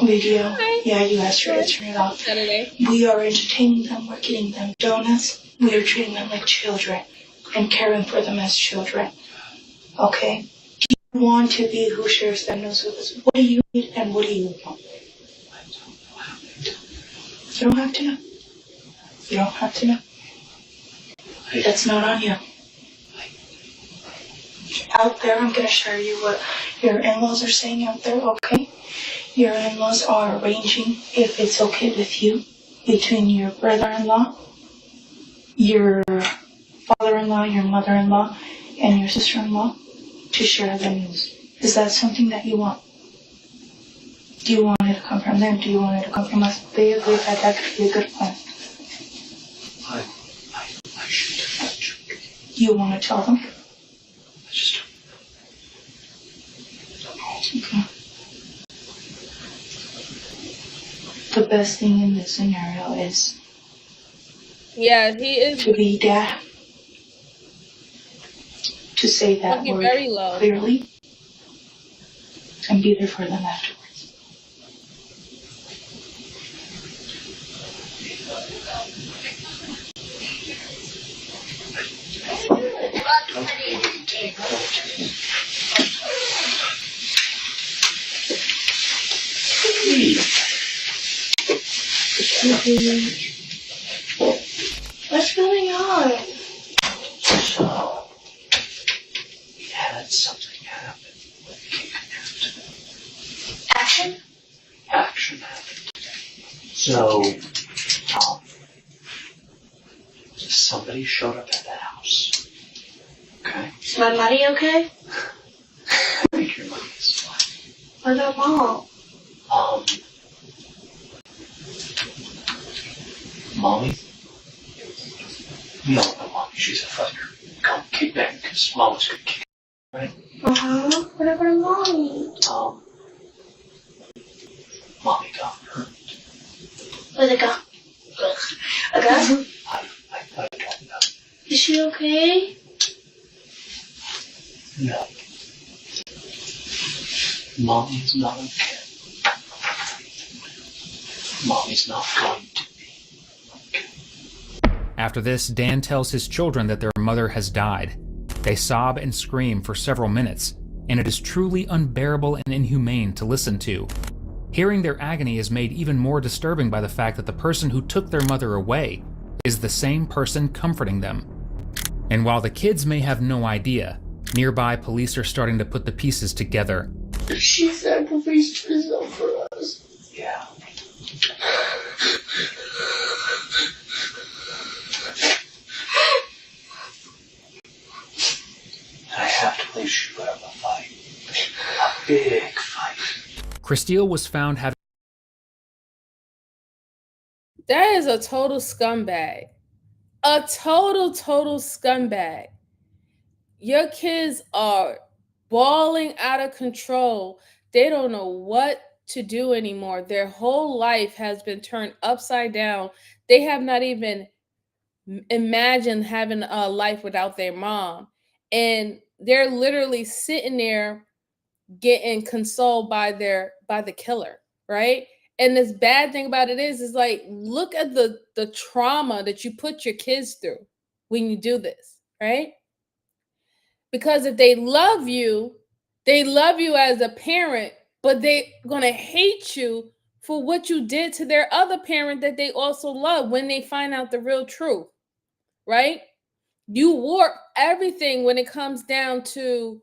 video. Yeah, you asked her to turn it off. Saturday. We are entertaining them. We're getting them donuts. We are treating them like children and caring for them as children. Okay? Do you want to be who shares that news with us? What do you need and what do you want? You don't have to know. You don't have to know. That's not on you. Out there, I'm going to show you what your in-laws are saying out there, okay? Your in-laws are arranging, if it's okay with you, between your brother-in-law, your father-in-law, your mother-in-law, and your sister-in-law to share the news. Is that something that you want? Do you want it to come from them? Do you want it to come from us? They agree that that could be a good plan. I should. You want to tell them? I just don't know. Okay. The best thing in this scenario is Yeah, he is. to be dad. To say that looking word very low. clearly and be there for them afterwards. What's going on? So, we had something happen. We can't connect. Action happened today. So, somebody showed up at the house. Okay? Is my money okay? I think your money is fine. What about Mom? Mommy? No, Mommy, she's a fighter. Come, kick back, because Mama's gonna kick, right? What about Mommy? Mommy got hurt. Where'd it go? A gun? I don't know. Is she okay? No. Mommy's not okay. Mommy's not going to be. After this, Dan tells his children that their mother has died. They sob and scream for several minutes, and it is truly unbearable and inhumane to listen to. Hearing their agony is made even more disturbing by the fact that the person who took their mother away is the same person comforting them. And while the kids may have no idea, nearby police are starting to put the pieces together. She sacrificed herself for us. Yeah. I have to leave you out of a fight. A big fight. Christelle was found having... That is a total scumbag. A total scumbag. Your kids are bawling out of control. They don't know what to do anymore. Their whole life has been turned upside down. They have not even imagined having a life without their mom. And they're literally sitting there getting consoled by the killer, right? And this bad thing about it is like, look at the trauma that you put your kids through when you do this, right? Because if they love you as a parent, but they gonna hate you for what you did to their other parent that they also love when they find out the real truth, right? You warp everything when it comes down to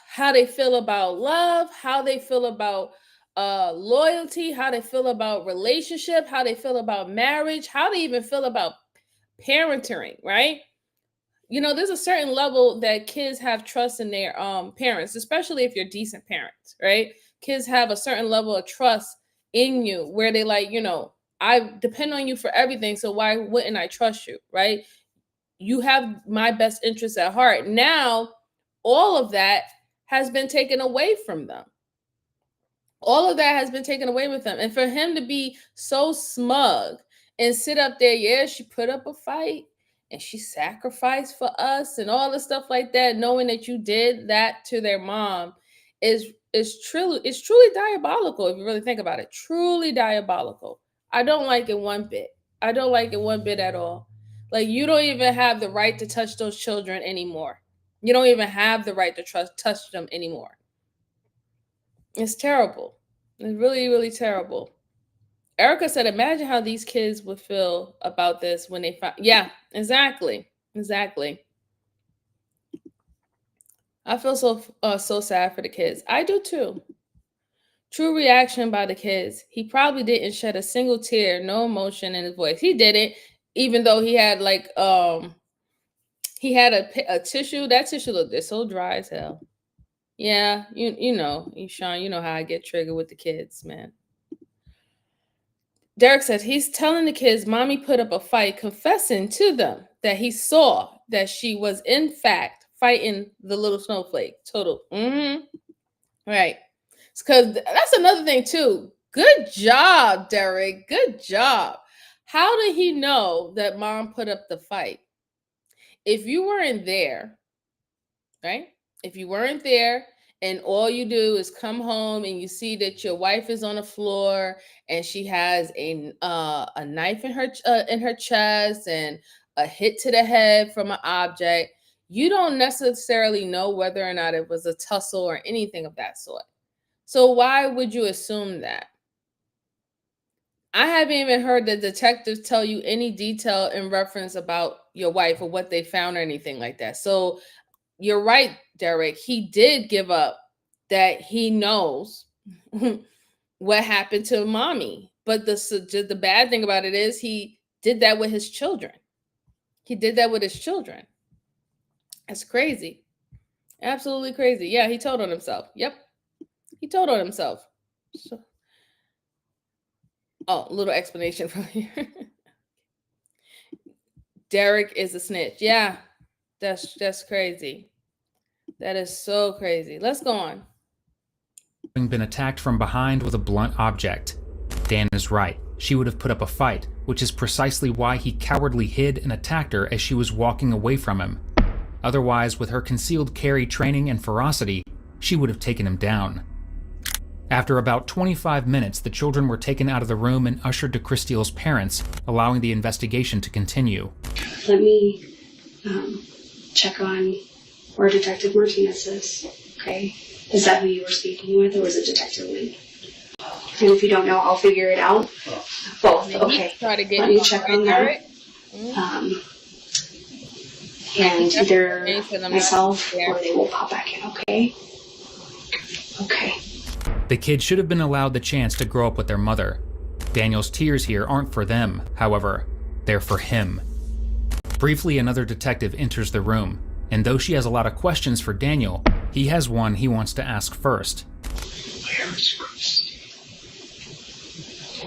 how they feel about love, how they feel about loyalty, how they feel about relationship, how they feel about marriage, how they even feel about parenting, right? You know, there's a certain level that kids have trust in their parents, especially if you're decent parents, right? Kids have a certain level of trust in you where they like, you know, I depend on you for everything, so why wouldn't I trust you, right? You have my best interests at heart. Now, all of that has been taken away from them. All of that has been taken away with them. And for him to be so smug and sit up there, yeah, she put up a fight and she sacrificed for us and all the stuff like that, knowing that you did that to their mom is truly diabolical if you really think about it. Truly diabolical. I don't like it one bit. I don't like it one bit at all. Like, you don't even have the right to touch those children anymore. You don't even have the right to touch them anymore. It's terrible. It's really, really terrible. Erica said, imagine how these kids would feel about this when they find. Yeah, exactly. Exactly. I feel so sad for the kids. I do too. True reaction by the kids. He probably didn't shed a single tear, no emotion in his voice. He didn't, even though he had like he had a tissue. That tissue looked so dry as hell. Yeah, you know, Sean, you know how I get triggered with the kids, man. Derek says he's telling the kids mommy put up a fight, confessing to them that he saw that she was in fact fighting the little snowflake. Total. Right. Because that's another thing too. Good job, Derek. Good job. How did he know that mom put up the fight? If you weren't there, right? If you weren't there and all you do is come home and you see that your wife is on the floor and she has a knife in her chest and a hit to the head from an object, you don't necessarily know whether or not it was a tussle or anything of that sort. So why would you assume that? I haven't even heard the detectives tell you any detail in reference about your wife or what they found or anything like that. So you're right, Derek. He did give up that he knows what happened to mommy. But the bad thing about it is he did that with his children. He did that with his children. That's crazy. Absolutely crazy. Yeah, he told on himself. Yep. He told on himself. So, oh, little explanation from here. Derek is a snitch. Yeah, that's crazy. That is so crazy. Let's go on. Having been attacked from behind with a blunt object. Dan is right. She would have put up a fight, which is precisely why he cowardly hid and attacked her as she was walking away from him. Otherwise, with her concealed carry training and ferocity, she would have taken him down. After about 25 minutes, the children were taken out of the room and ushered to Christiel's parents, allowing the investigation to continue. Let me check on where Detective Martinez is, okay? Is that who you were speaking with, or was it Detective Lee? And if you don't know, I'll figure it out. Both, okay. Try to get Let me check on that. And either myself or they will pop back in, okay? Okay. The kids should have been allowed the chance to grow up with their mother. Daniel's tears here aren't for them, however. They're for him. Briefly, another detective enters the room, and though she has a lot of questions for Daniel, he has one he wants to ask first. Where is Christy?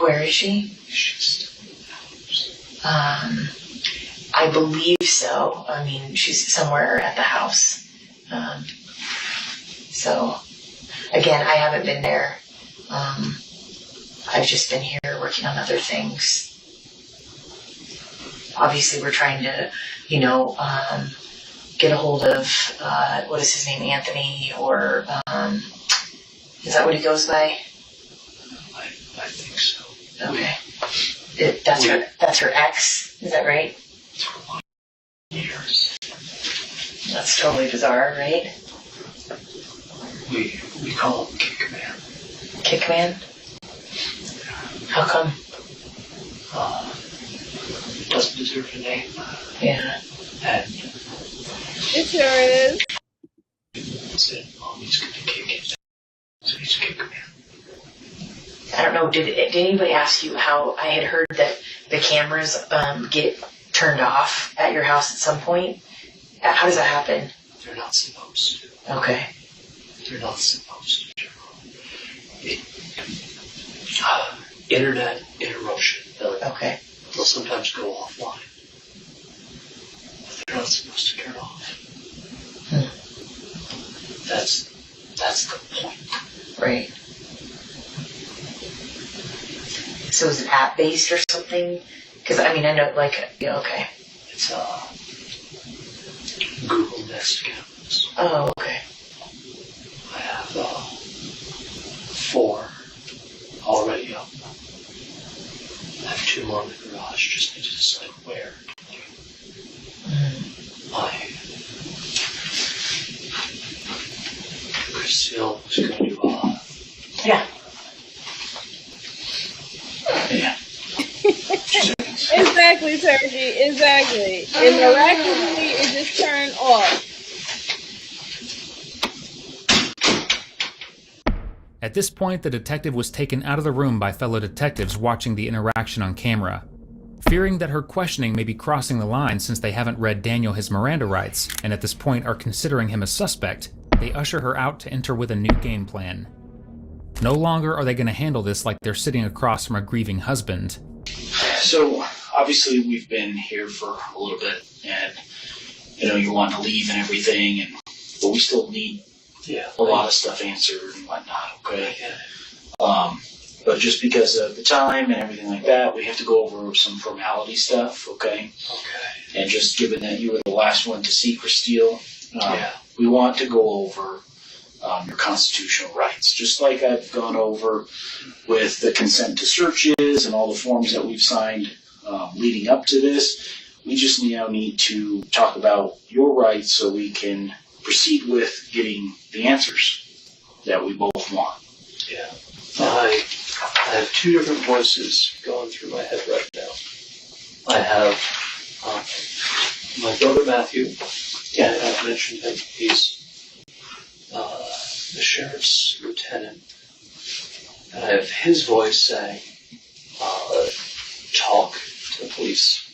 Where is she? She's I believe so. I mean, she's somewhere at the house. So, again, I haven't been there. I've just been here working on other things. Obviously, we're trying to, get a hold of, what is his name, Anthony, or is that what he goes by? I think so. Okay. That's her ex, is that right? For 1 years. That's totally bizarre, right? We call him Kickman. Kickman? How come? Doesn't deserve a name. Yeah. And It sure is. said, Mommy's gonna kick it. So he's Kickman. I don't know, did anybody ask you how I had heard that the cameras get turned off at your house at some point? How does that happen? They're not supposed to. Okay. They're not supposed to. Internet interruption. Okay. They'll sometimes go offline. But they're not supposed to turn off. That's the point. Right. So is it app-based or something? Because, I know, okay. It's Google Nest cameras. Oh, okay. I have 4 already up. I have 2 more in the garage, just need to decide where. Christine was going to Yeah. Exactly, Sergi. Exactly. And miraculously, it just turned off. At this point, the detective was taken out of the room by fellow detectives watching the interaction on camera. Fearing that her questioning may be crossing the line since they haven't read Daniel his Miranda rights, and at this point are considering him a suspect, they usher her out to enter with a new game plan. No longer are they going to handle this like they're sitting across from a grieving husband. So, obviously, we've been here for a little bit, and, you want to leave and everything, but we still need a lot of stuff answered and whatnot, okay? But just because of the time and everything like that, we have to go over some formality stuff, okay? Okay. And just given that you were the last one to see Christine, we want to go over your constitutional rights, just like I've gone over with the consent to searches and all the forms that we've signed leading up to this. We just now need to talk about your rights so we can proceed with getting the answers that we both want. Yeah. I have 2 different voices going through my head right now. I have my brother Matthew. Yeah, I've mentioned him. He's the sheriff's lieutenant. And I have his voice saying, talk to the police.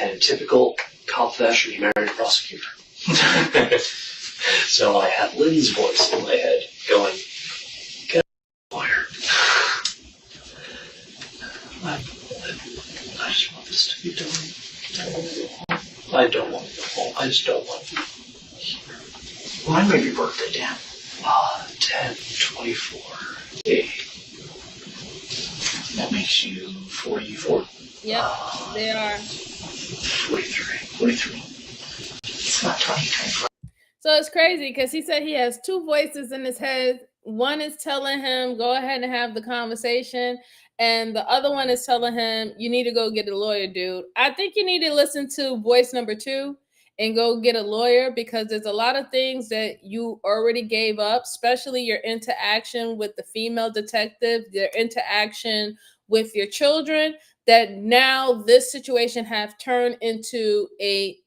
And in typical cop fashion, he married a prosecutor. So I have Lynn's voice in my head going, get a lawyer. I just want this to be done. I don't want to go home. I just don't want to be here. When may your birthday, Dan? 10/24. That makes you 44. Yep, they are. 43. It's not 2024. So it's crazy because he said he has 2 voices in his head. One is telling him, go ahead and have the conversation. And the other one is telling him, you need to go get a lawyer, dude. I think you need to listen to voice number 2 and go get a lawyer, because there's a lot of things that you already gave up, especially your interaction with the female detective, their interaction with your children, that now this situation have turned into a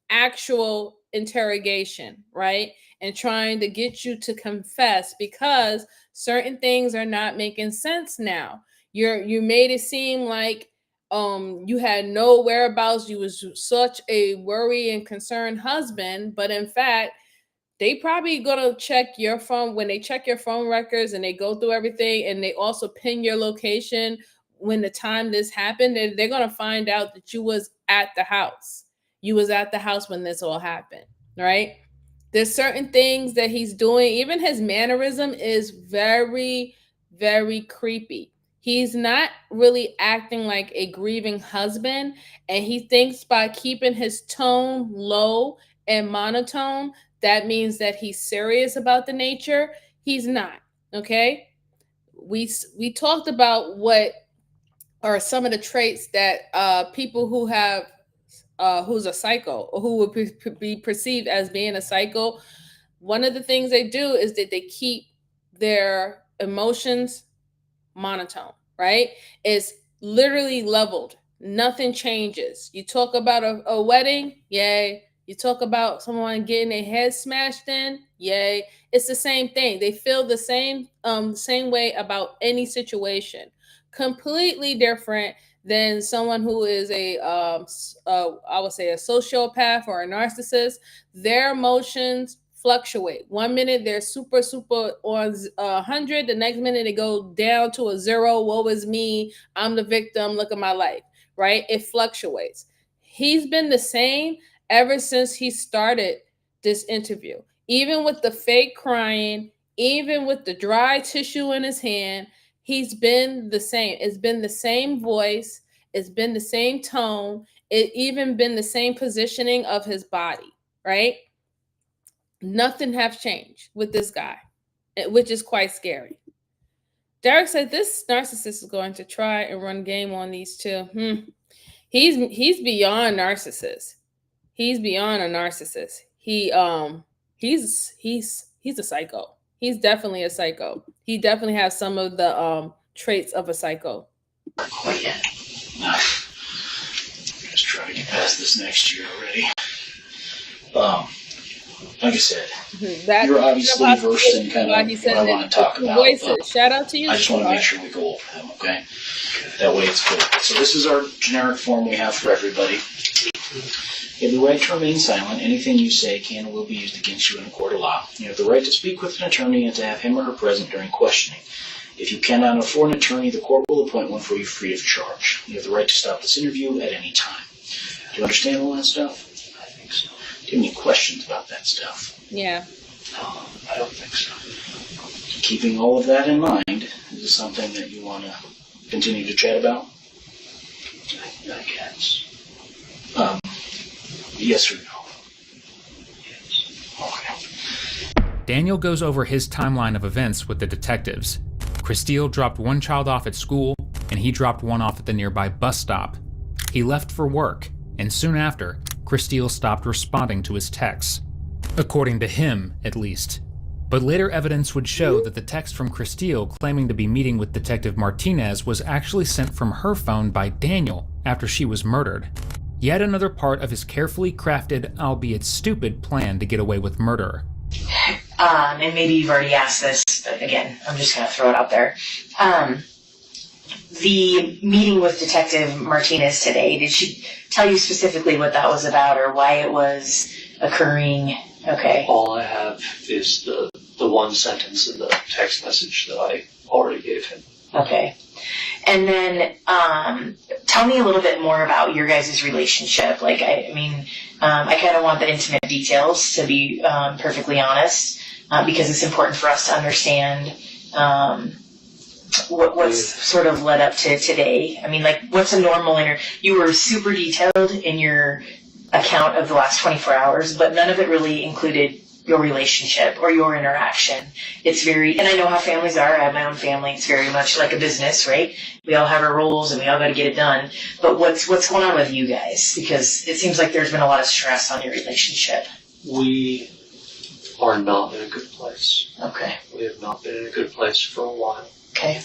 actual interrogation, right? And trying to get you to confess because certain things are not making sense now. You made it seem like you had no whereabouts. You was such a worry and concerned husband, but in fact, they probably gonna check your phone when they check your phone records and they go through everything, and they also pin your location when the time this happened. They're gonna find out that you was at the house. You was at the house when this all happened, right? There's certain things that he's doing. Even his mannerism is very, very creepy. He's not really acting like a grieving husband, and he thinks by keeping his tone low and monotone, that means that he's serious about the nature. He's not, okay? We talked about what are some of the traits that people who have who's a psycho or who would be perceived as being a psycho. One of the things they do is that they keep their emotions monotone, right? It's literally leveled. Nothing changes. You talk about a wedding, yay. You talk about someone getting their head smashed in, yay. It's the same thing. They feel the same way about any situation. Completely different than someone who is I would say a sociopath or a narcissist. Their emotions fluctuate. 1 minute they're super on 100, the next minute they go down to a 0. Woe is me, I'm the victim, look at my life, right? It fluctuates. He's been the same ever since he started this interview. Even with the fake crying, even with the dry tissue in his hand, he's been the same. It's been the same voice, it's been the same tone, it even been the same positioning of his body, right? Nothing have changed with this guy, which is quite scary. Derek said this narcissist is going to try and run game on these two. He's beyond narcissist. He's beyond a narcissist. He's a psycho. He's definitely a psycho. He definitely has some of the traits of a psycho. Oh yeah. Just trying to get past this next year already. Like I said, you're obviously versed in kind of what I want to talk about. Voices. Shout out to you. I just want to make sure we go over them, okay? That way it's good. So this is our generic form we have for everybody. You have the right to remain silent. Anything you say can and will be used against you in a court of law. You have the right to speak with an attorney and to have him or her present during questioning. If you cannot afford an attorney, the court will appoint one for you free of charge. You have the right to stop this interview at any time. Do you understand all that stuff? I think so. Do you have any questions about that stuff? Yeah. No, I don't think so. Keeping all of that in mind, is this something that you want to continue to chat about? I guess. Yes or no? Yes. Okay. Daniel goes over his timeline of events with the detectives. Christelle dropped one child off at school, and he dropped one off at the nearby bus stop. He left for work, and soon after, Christelle stopped responding to his texts. According to him, at least. But later evidence would show that the text from Christelle claiming to be meeting with Detective Martinez was actually sent from her phone by Daniel after she was murdered. Yet another part of his carefully crafted, albeit stupid, plan to get away with murder. And maybe you've already asked this, but again, I'm just going to throw it out there. The meeting with Detective Martinez today, did she tell you specifically what that was about or why it was occurring? Okay. All I have is the one sentence in the text message that I already gave him. Okay. And then tell me a little bit more about your guys' relationship. Like, I kind of want the intimate details, to be perfectly honest, because it's important for us to understand what's sort of led up to today. I mean, like, what's a normal you were super detailed in your account of the last 24 hours, but none of it really included your relationship or your interaction. It's very, and I know how families are. I have my own family. It's very much like a business, right? We all have our roles and we all got to get it done. But what's going on with you guys? Because it seems like there's been a lot of stress on your relationship. We are not in a good place. Okay. We have not been in a good place for a while. Okay.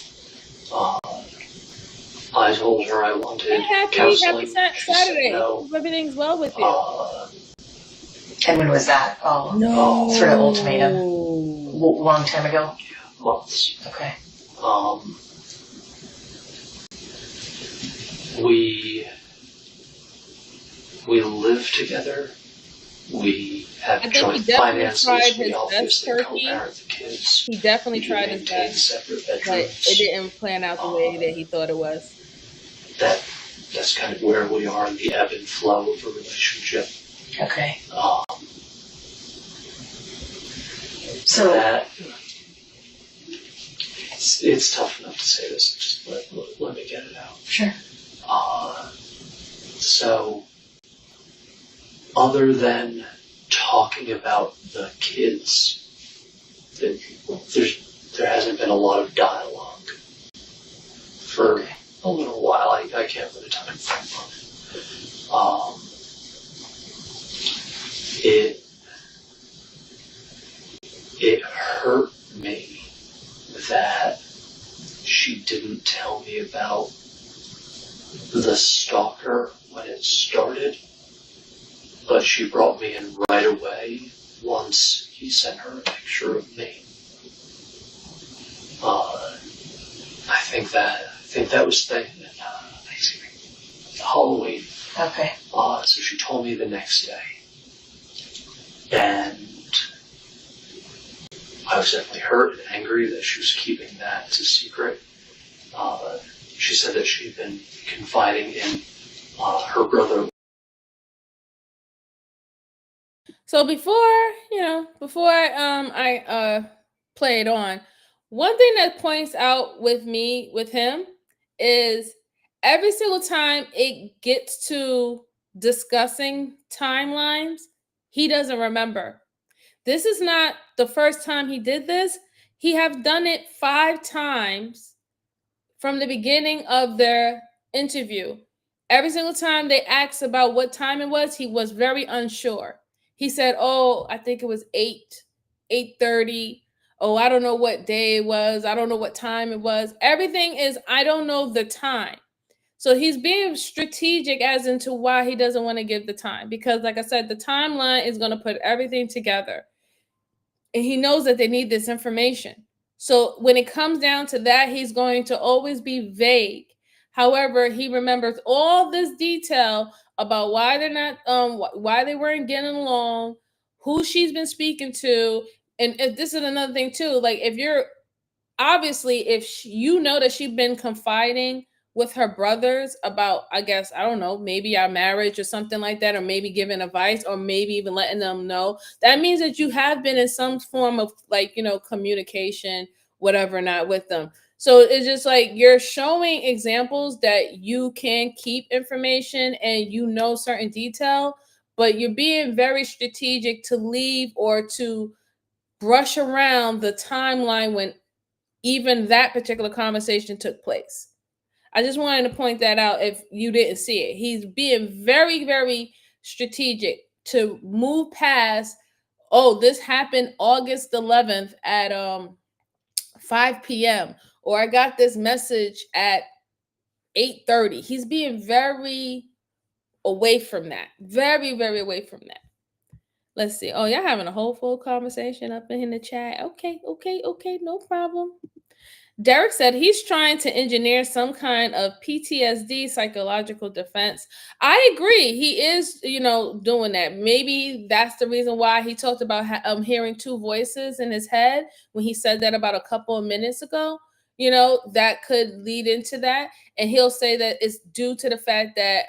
I told her I wanted counseling. Happy Saturday. No. Everything's well with you. And when was that? Oh, no. Sort of ultimatum. Long time ago? Yeah, months. Okay. We live together. We have joint finances. We obviously co-parent the kids. He definitely tried his best. Separate bedrooms. But it didn't plan out the way that he thought it was. That that's kind of where we are in the ebb and flow of a relationship. Okay. So that it's tough enough to say this. Just let me get it out. Sure. So, other than talking about the kids, there hasn't been a lot of dialogue for a little while. I can't put a time frame on it. It hurt me that she didn't tell me about the stalker when it started, but she brought me in right away once he sent her a picture of me. I think that was Thanksgiving, Halloween. Okay. So she told me the next day, and I was definitely hurt and angry that she was keeping that as a secret. She said that she'd been confiding in her brother. So before I play it on, one thing that points out with him is every single time it gets to discussing timelines, he doesn't remember. This is not the first time he did this. He have done it 5 times from the beginning of their interview. Every single time they asked about what time it was, he was very unsure. He said, "Oh, I think it was 8:30. Oh, I don't know what day it was. I don't know what time it was." Everything is, I don't know the time. So he's being strategic as into why he doesn't want to give the time. Because like I said, the timeline is going to put everything together. And he knows that they need this information. So when it comes down to that, he's going to always be vague. However, he remembers all this detail about why they're not, why they weren't getting along, who she's been speaking to, and if this is another thing too. Like if you're obviously, if you know that she's been confiding with her brothers about, I guess, I don't know, maybe our marriage or something like that, or maybe giving advice, or maybe even letting them know, that means that you have been in some form of communication, whatever, not with them. So it's just like you're showing examples that you can keep information and certain detail, but you're being very strategic to leave or to brush around the timeline when even that particular conversation took place. I just wanted to point that out if you didn't see it. He's being very, very strategic to move past, oh, this happened August 11th at 5 p.m. or I got this message at 8:30. He's being very away from that. Very, very away from that. Let's see. Oh, y'all having a whole full conversation up in the chat. Okay, no problem. Derek said he's trying to engineer some kind of PTSD psychological defense. I agree. He is, doing that. Maybe that's the reason why he talked about hearing 2 voices in his head when he said that about a couple of minutes ago. That could lead into that. And he'll say that it's due to the fact that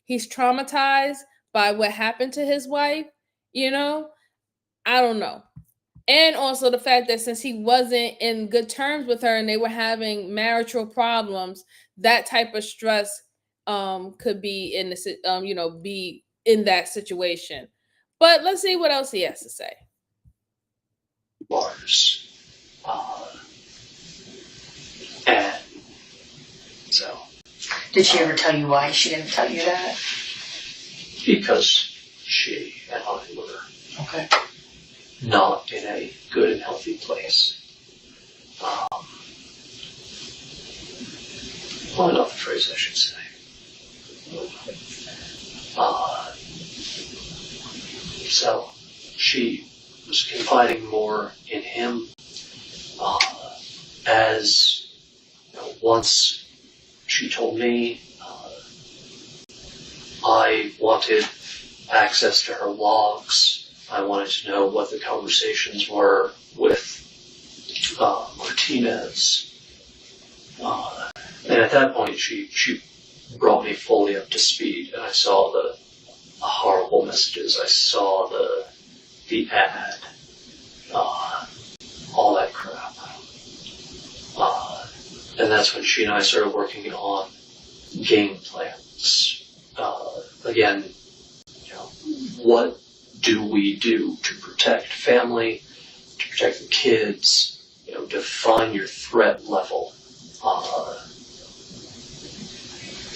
he's traumatized by what happened to his wife. I don't know. And also the fact that since he wasn't in good terms with her and they were having marital problems, that type of stress could be in the be in that situation. But let's see what else he has to say. Bars. And so. Did she ever tell you why she didn't tell you that? Because she and I were. Okay. Not in a good and healthy place. Well, another phrase I should say. So she was confiding more in him. As once she told me, I wanted access to her logs. I wanted to know what the conversations were with Martinez. And at that point, she brought me fully up to speed, and I saw the horrible messages. I saw the ad, all that crap. And that's when she and I started working on game plans. Again, what do we do to protect family, to protect the kids? Define your threat level,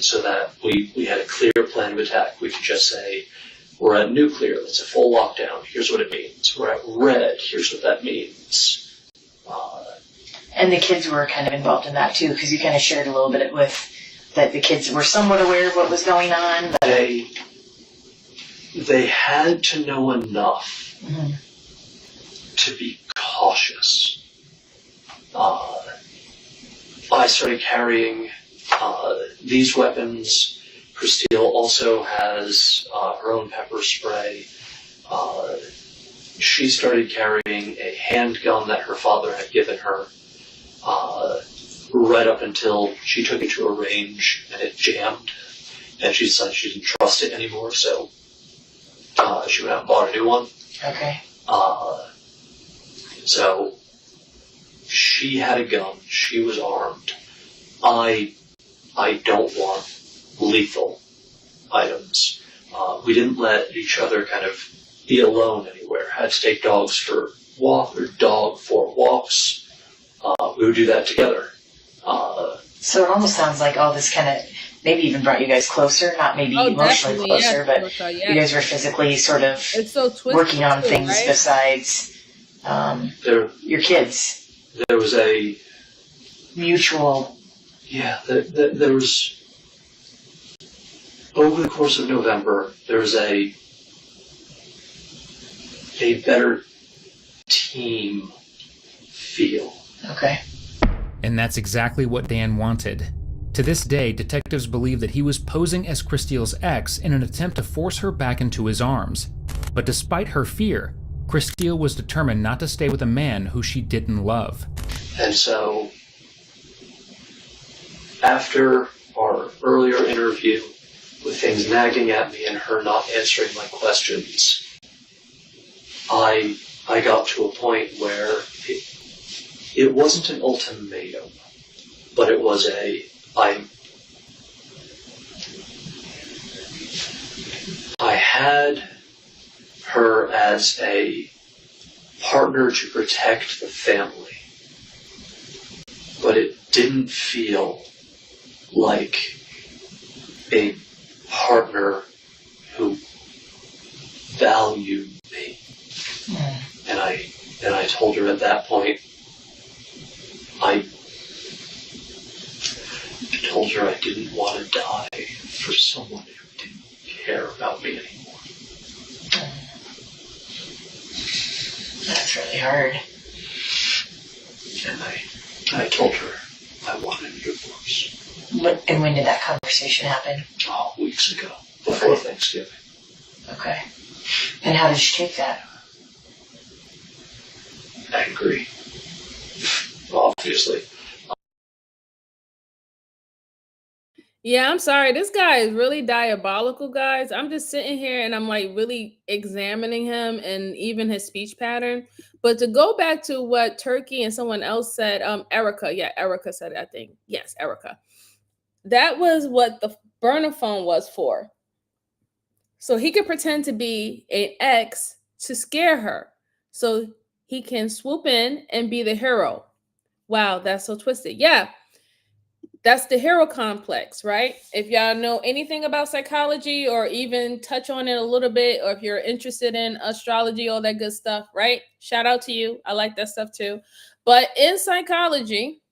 so that we had a clear plan of attack. We could just say, we're at nuclear, that's a full lockdown, here's what it means. We're at red, here's what that means. And the kids were kind of involved in that too, because you kind of shared a little bit with that the kids were somewhat aware of what was going on. But they had to know enough to be cautious. I started carrying these weapons. Christine also has her own pepper spray. She started carrying a handgun that her father had given her, right up until she took it to a range and it jammed, and she decided she didn't trust it anymore, so she went out and bought a new one. Okay. So she had a gun. She was armed. I don't want lethal items. We didn't let each other kind of be alone anywhere. Had to take dogs for walks. We would do that together. So it almost sounds like all this kind of maybe even brought you guys closer, not maybe emotionally closer, but you guys were physically sort of working on things right? Besides your kids. There was a mutual... Yeah, there was... Over the course of November, there was a better team feel. Okay. And that's exactly what Dan wanted. To this day, detectives believe that he was posing as Christile's ex in an attempt to force her back into his arms. But despite her fear, Christile was determined not to stay with a man who she didn't love. And so, after our earlier interview, with things nagging at me and her not answering my questions, I got to a point where it wasn't an ultimatum, but it was I had her as a partner to protect the family, but it didn't feel like a partner who valued me. And I told her at that point, I told her I didn't want to die for someone who didn't care about me anymore. That's really hard. And I told her I wanted a divorce. And when did that conversation happen? Oh, weeks ago, before Thanksgiving. Okay. And how did she take that? Angry. Obviously. Yeah, I'm sorry. This guy is really diabolical, guys. I'm just sitting here and I'm like really examining him and even his speech pattern. But to go back to what Turkey and someone else said, Erica. Yeah, Erica said it, I think. Yes, Erica. That was what the burner phone was for. So he could pretend to be an ex to scare her. So he can swoop in and be the hero. Wow, that's so twisted. Yeah. That's the hero complex, right? If y'all know anything about psychology or even touch on it a little bit, or if you're interested in astrology, all that good stuff, right? Shout out to you. I like that stuff too. But in psychology,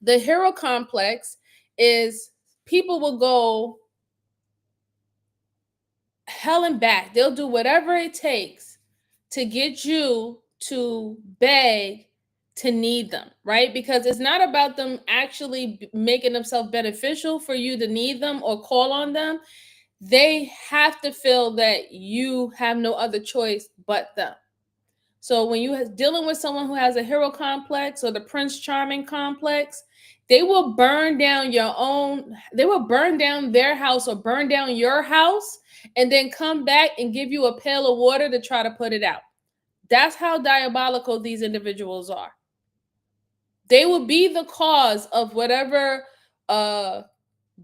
the hero complex is people will go hell and back. They'll do whatever it takes to get you to beg to need them, right? Because it's not about them actually making themselves beneficial for you to need them or call on them. They have to feel that you have no other choice but them. So when you're dealing with someone who has a hero complex or the Prince Charming complex, They will burn down they will burn down their house or burn down your house and then come back and give you a pail of water to try to put it out. That's how diabolical these individuals are. They will be the cause of whatever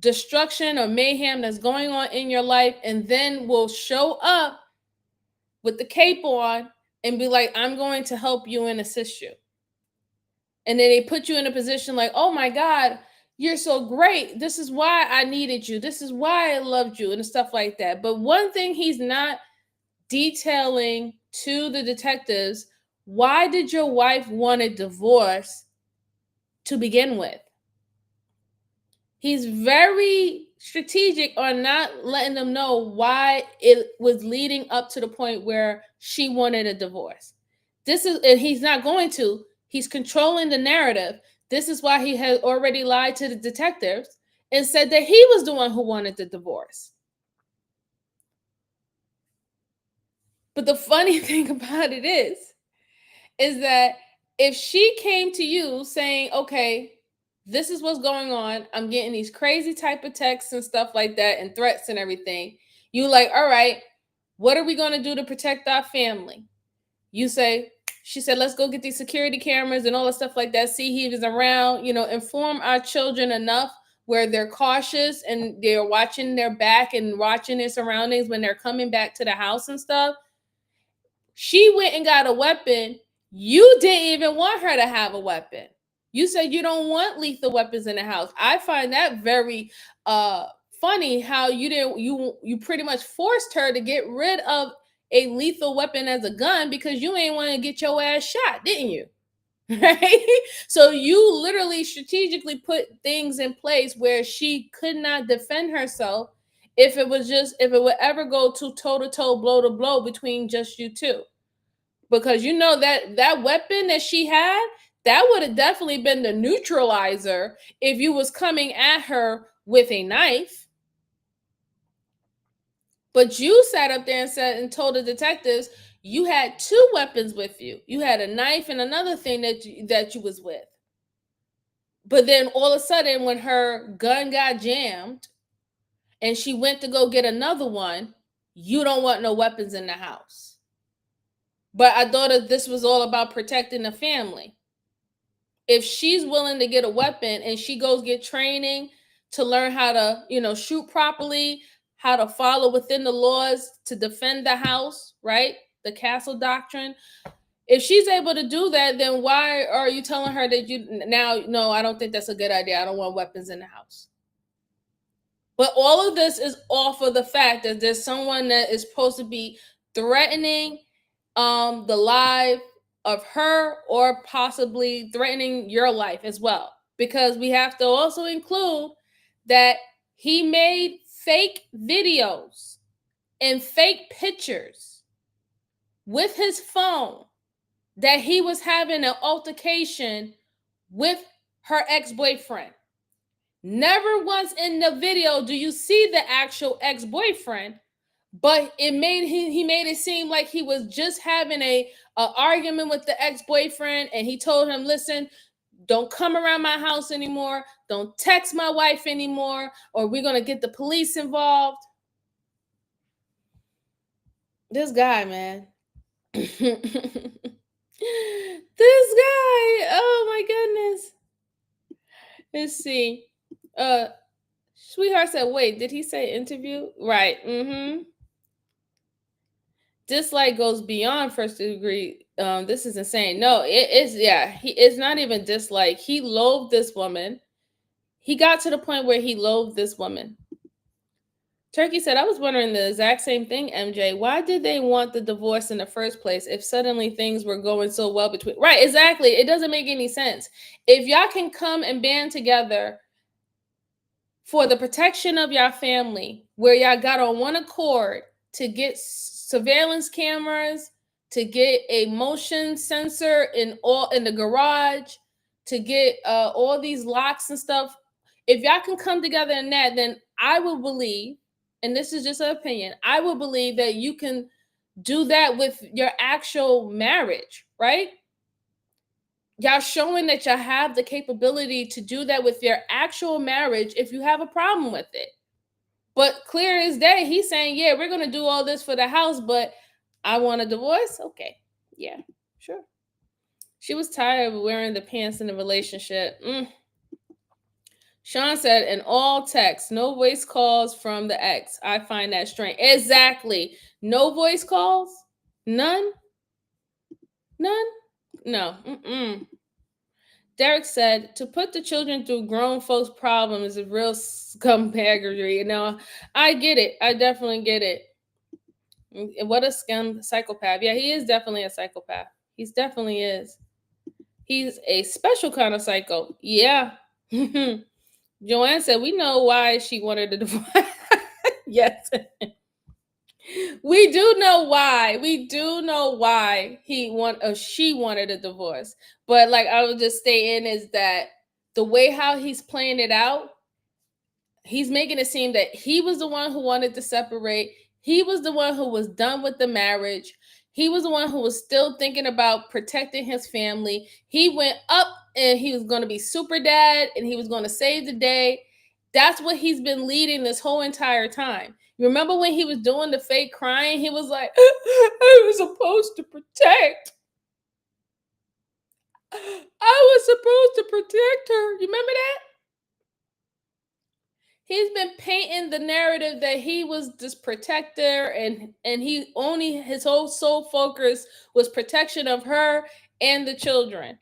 destruction or mayhem that's going on in your life, and then will show up with the cape on and be like, I'm going to help you and assist you. And then they put you in a position like, oh my God, you're so great. This is why I needed you. This is why I loved you, and stuff like that. But one thing he's not detailing to the detectives, why did your wife want a divorce to begin with? He's very strategic on not letting them know why it was leading up to the point where she wanted a divorce. And he's not going to. He's controlling the narrative. This is why he had already lied to the detectives and said that he was the one who wanted the divorce. But the funny thing about it is that if she came to you saying, okay, this is what's going on, I'm getting these crazy type of texts and stuff like that and threats and everything, you like, all right, what are we going to do to protect our family? She said, let's go get these security cameras and all the stuff like that, see he was around, inform our children enough where they're cautious and they're watching their back and watching their surroundings when they're coming back to the house and stuff. She went and got a weapon. You didn't even want her to have a weapon. You said you don't want lethal weapons in the house. I find that very funny how you pretty much forced her to get rid of a lethal weapon as a gun because you ain't want to get your ass shot, didn't you? Right? So you literally strategically put things in place where she could not defend herself if it would ever go to toe-to-toe, blow-to-blow between just you two. Because that weapon that she had, that would have definitely been the neutralizer if you was coming at her with a knife. But you sat up there and told the detectives you had two weapons with you. You had a knife and another thing that you was with. But then all of a sudden, when her gun got jammed and she went to go get another one, you don't want no weapons in the house. But I thought that this was all about protecting the family. If she's willing to get a weapon and she goes get training to learn how to, shoot properly, how to follow within the laws to defend the house, right? The castle doctrine. If she's able to do that, then why are you telling her that no, I don't think that's a good idea. I don't want weapons in the house. But all of this is off of the fact that there's someone that is supposed to be threatening the life of her or possibly threatening your life as well. Because we have to also include that he made fake videos and fake pictures with his phone that he was having an altercation with her ex-boyfriend. Never once in the video do you see the actual ex-boyfriend, but he made it seem like he was just having a argument with the ex-boyfriend, and he told him, listen, don't come around my house anymore, don't text my wife anymore, or we're going to get the police involved. This guy, man. This guy, oh my goodness. Let's see. Sweetheart said, wait, did he say interview? Right. Dislike goes beyond first degree. This is insane. No, it's not even dislike. He loathed this woman. He got to the point where he loathed this woman. Turkey said, I was wondering the exact same thing, MJ. Why did they want the divorce in the first place if suddenly things were going so well between? Right, exactly. It doesn't make any sense. If y'all can come and band together for the protection of your family, where y'all got on one accord to get surveillance cameras, to get a motion sensor in the garage, to get all these locks and stuff. If y'all can come together in that, then I will believe, and this is just an opinion, I will believe that you can do that with your actual marriage, right? y'all showing that y'all have the capability to do that with your actual marriage if you have a problem with it. But clear as day, he's saying, yeah, we're going to do all this for the house, but I want a divorce? Okay. Yeah, sure. She was tired of wearing the pants in the relationship. Sean said, in all texts, no voice calls from the ex. I find that strange. Exactly. No voice calls? None? None? No. Derek said, to put the children through grown folks' problems is a real scumbaggery. You know, I get it. I definitely get it. What a psychopath. Yeah, he is definitely a psychopath. He definitely is. He's a special kind of psycho. Yeah. Joanne said, we know why she wanted a divorce. Yes. We do know why. We do know why she wanted a divorce. But like I was just saying is that the way how he's playing it out, he's making it seem that he was the one who wanted to separate. He was the one who was done with the marriage. He was the one who was still thinking about protecting his family. He went up and he was going to be super dad and he was going to save the day. That's what he's been leading this whole entire time. You remember when he was doing the fake crying? He was like, I was supposed to protect. I was supposed to protect her. You remember that? He's been painting the narrative that he was this protector and he only, his whole sole focus was protection of her and the children.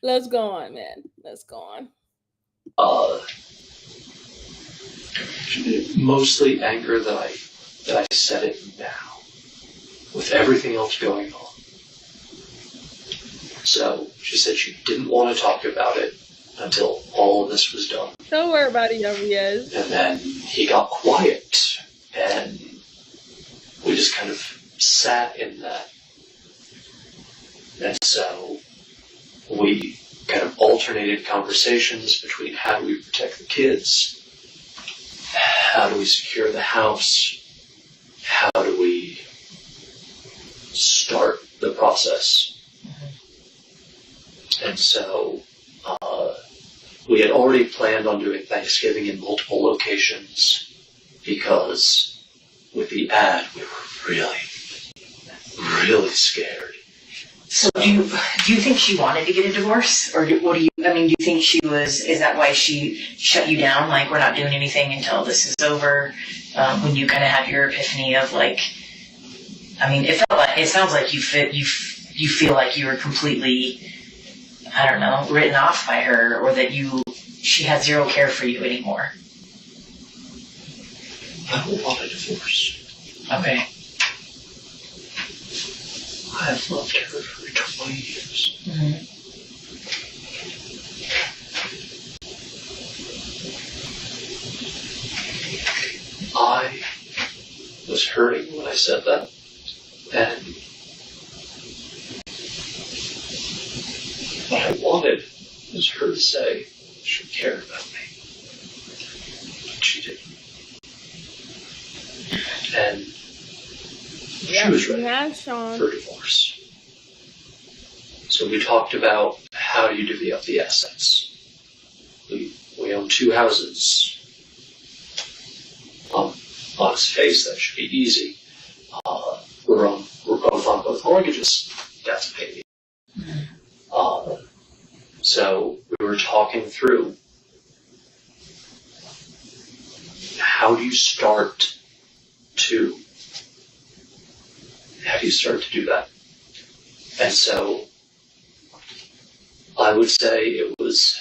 Let's go on, man. Let's go on. Mostly anger that I said it now, with everything else going on. So she said she didn't want to talk about it until all of this was done. Don't worry about it, young yes. And then he got quiet, and we just kind of sat in that. And so we kind of alternated conversations between how do we protect the kids, how do we secure the house, how do we start the process. And so we had already planned on doing Thanksgiving in multiple locations because with the ad we were really scared. So do you think she wanted to get a divorce? Or do you think she was, is that why she shut you down? Like, we're not doing anything until this is over? When you kind of had your epiphany of like, I mean, it sounds like you feel like you were completely, I don't know, written off by her, or that she had zero care for you anymore. I don't want a divorce. Okay. I've loved her for 20 years. Mm-hmm. I was hurting when I said that, and what I wanted was her to say she cared about me, but she didn't. And she was ready for divorce. So we talked about how do you divvy up the assets. We own 2 houses. On its face, that should be easy. We're both on both mortgages. That's a pain. So we were talking through how do you start to do that? And so I would say it was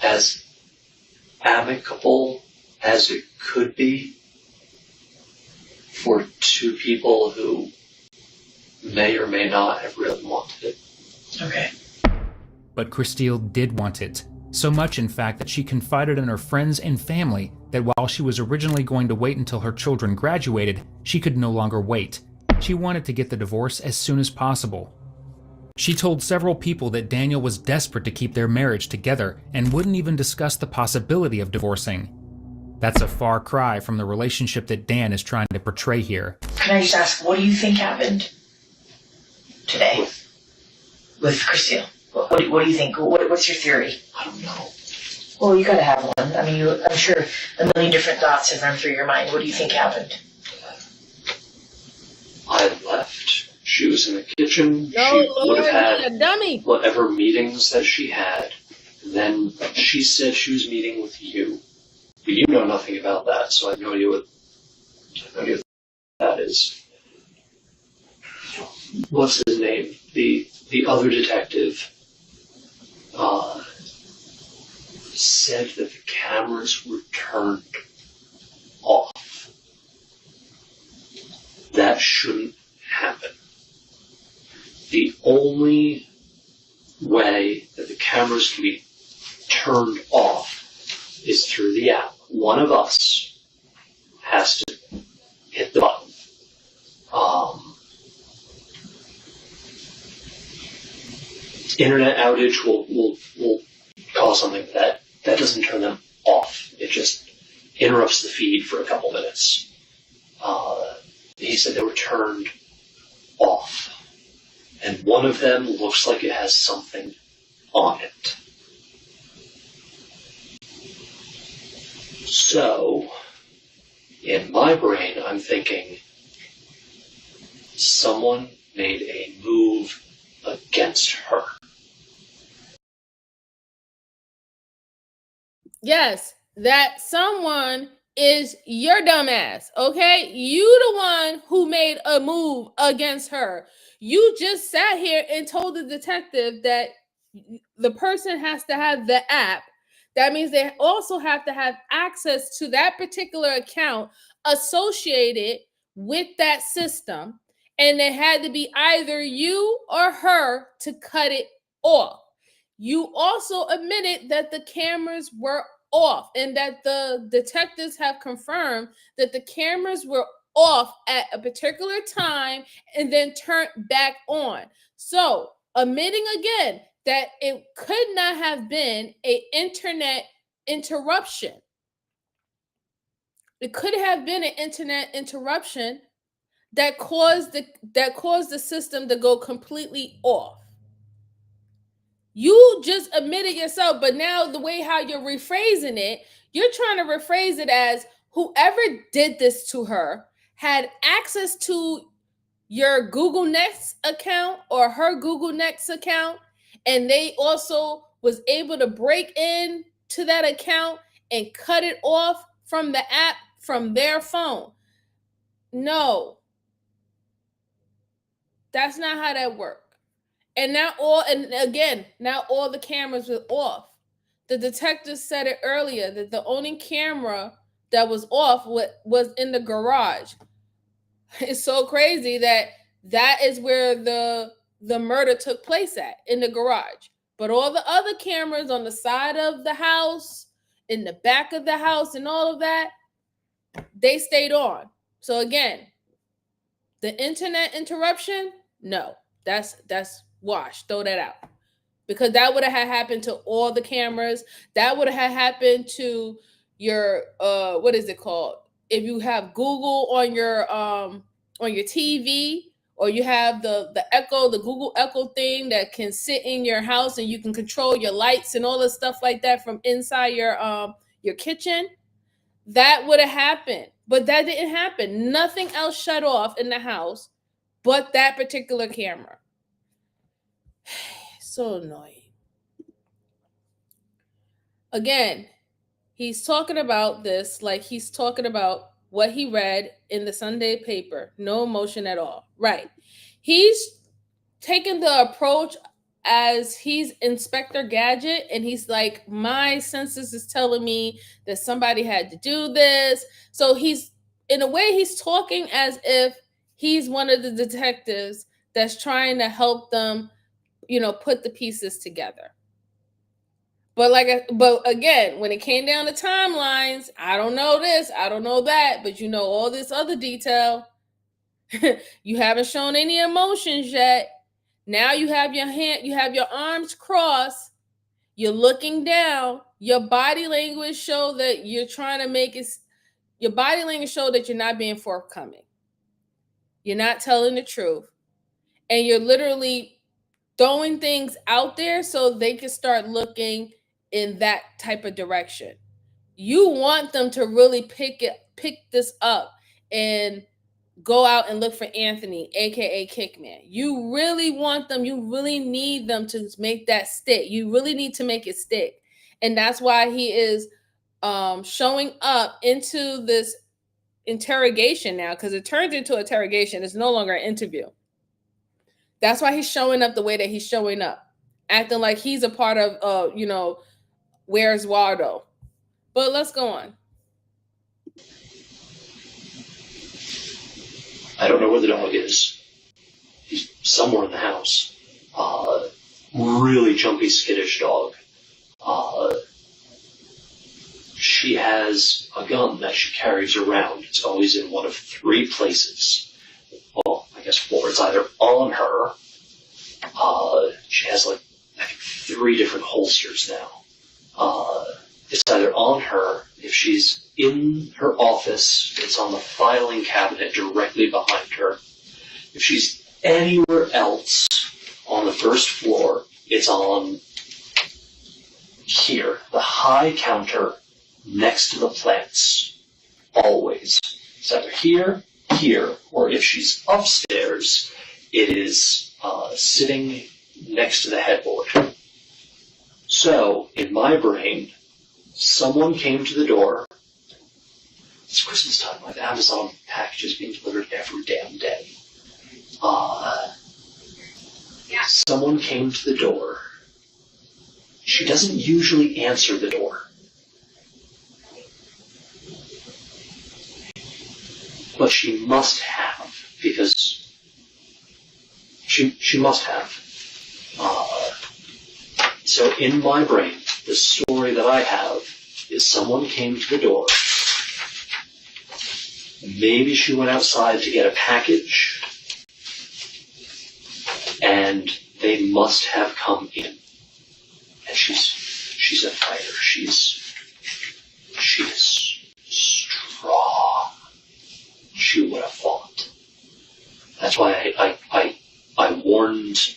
as amicable as it could be for 2 people who may or may not have really wanted it. Okay. But Christelle did want it. So much, in fact, that she confided in her friends and family that while she was originally going to wait until her children graduated, she could no longer wait. She wanted to get the divorce as soon as possible. She told several people that Daniel was desperate to keep their marriage together and wouldn't even discuss the possibility of divorcing. That's a far cry from the relationship that Dan is trying to portray here. Can I just ask, what do you think happened? today with Christine? What do you think? What's your theory? I don't know. Well, you got to have one. I mean, I'm sure a million different thoughts have run through your mind. What do you think happened? I left. She was in the kitchen. No, She Lord, would have you're had a dummy. whatever meetings that she had. Then she said she was meeting with you. But you know nothing about that, so I have no idea what that is. What's his name? The other detective said that the cameras were turned off. That shouldn't happen. The only way that the cameras can be turned off is through the app. One of us has to hit the button. Internet outage will cause something that doesn't turn them off. It just interrupts the feed for a couple minutes. He said they were turned off. And one of them looks like it has something on it. So, in my brain, I'm thinking someone made a move against her. Yes, that someone is your dumbass, okay? You the one who made a move against her. You just sat here and told the detective that the person has to have the app. That means they also have to have access to that particular account associated with that system. And it had to be either you or her to cut it off. You also admitted that the cameras were off and that the detectives have confirmed that the cameras were off at a particular time and then turned back on. So, admitting again that it could not have been an internet interruption. It could have been an internet interruption that caused the system to go completely off. You just admitted yourself, but now the way how you're rephrasing it, you're trying to rephrase it as whoever did this to her had access to your Google Next account or her Google Next account, and they also was able to break in to that account and cut it off from the app from their phone. No, that's not how that works. And now all the cameras were off. The detective said it earlier that the only camera that was off was in the garage. It's so crazy that is where the murder took place at, in the garage. But all the other cameras on the side of the house, in the back of the house, and all of that, they stayed on. So again, the internet interruption, no, that's washed. Throw that out. Because that would have happened to all the cameras. That would have happened to your what is it called? If you have Google on your TV, or you have the Echo, the Google Echo thing that can sit in your house and you can control your lights and all the stuff like that from inside your kitchen, that would have happened. But that didn't happen. Nothing else shut off in the house but that particular camera. So annoying. Again, he's talking about this like he's talking about what he read in the Sunday paper. No emotion at all. Right. He's taking the approach as he's Inspector Gadget, and he's like, my senses is telling me that somebody had to do this. So he's, in a way, he's talking as if he's one of the detectives that's trying to help them, put the pieces together. But again, when it came down to timelines, I don't know this, I don't know that, but all this other detail. You haven't shown any emotions yet. Now you have your arms crossed. You're looking down. Your body language show that you're trying to make it. Your body language show that you're not being forthcoming. You're not telling the truth. and you're literally throwing things out there so they can start looking in that type of direction. You want them to really pick this up and go out and look for Anthony, aka Kickman. You really want them, you really need them to make that stick. You really need to make it stick. And that's why he is showing up into this interrogation now, because it turns into interrogation. It's no longer an interview. That's why he's showing up the way that he's showing up, acting like he's a part of, Where's Waldo? But let's go on. I don't know where the dog is. He's somewhere in the house. Really jumpy, skittish dog. She has a gun that she carries around. It's always in one of three places. Well, I guess four. It's either on her. She has I think 3 different holsters now. It's either on her. If she's in her office, it's on the filing cabinet directly behind her. If she's anywhere else on the first floor, it's on here, the high counter next to the plants. Always. It's either here, or if she's upstairs, it is sitting next to the headboard. So, in my brain, someone came to the door. It's Christmas time, like Amazon packages being delivered every damn day. Someone came to the door. She doesn't usually answer the door. But she must have, because she must have. So in my brain, the story that I have is someone came to the door. Maybe she went outside to get a package, and they must have come in. And she's a fighter. She's strong. She would have fought. That's why I warned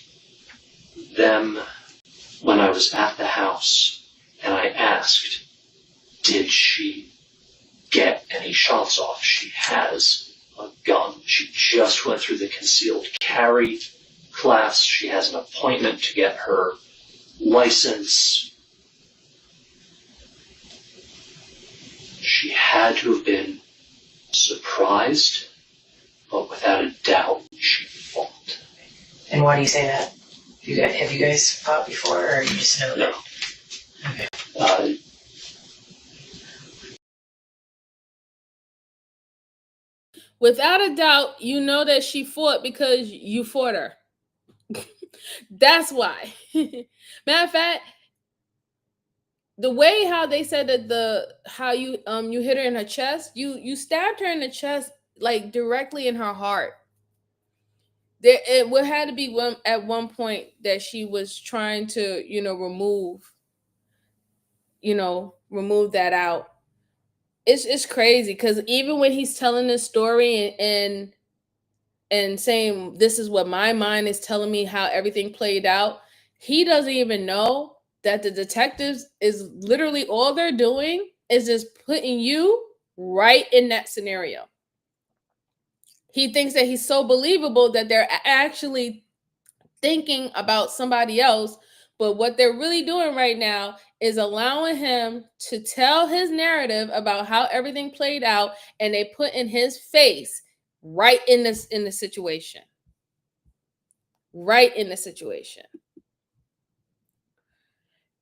them when I was at the house, and I asked, did she get any shots off? She has a gun. She just went through the concealed carry class. She has an appointment to get her license. She had to have been surprised, but without a doubt, she fought. And why do you say that? Have you guys fought before, or you just know that? No. Okay. Without a doubt, you know that she fought because you fought her. That's why. Matter of fact, the way how they said that how you hit her in her chest, you stabbed her in the chest, like directly in her heart. It would had to be at one point that she was trying to remove that out. It's crazy, because even when he's telling this story and saying, this is what my mind is telling me how everything played out, he doesn't even know that the detectives is literally, all they're doing is just putting you right in that scenario. He thinks that he's so believable that they're actually thinking about somebody else, but what they're really doing right now is allowing him to tell his narrative about how everything played out, and they put in his face right in the situation. Right in the situation.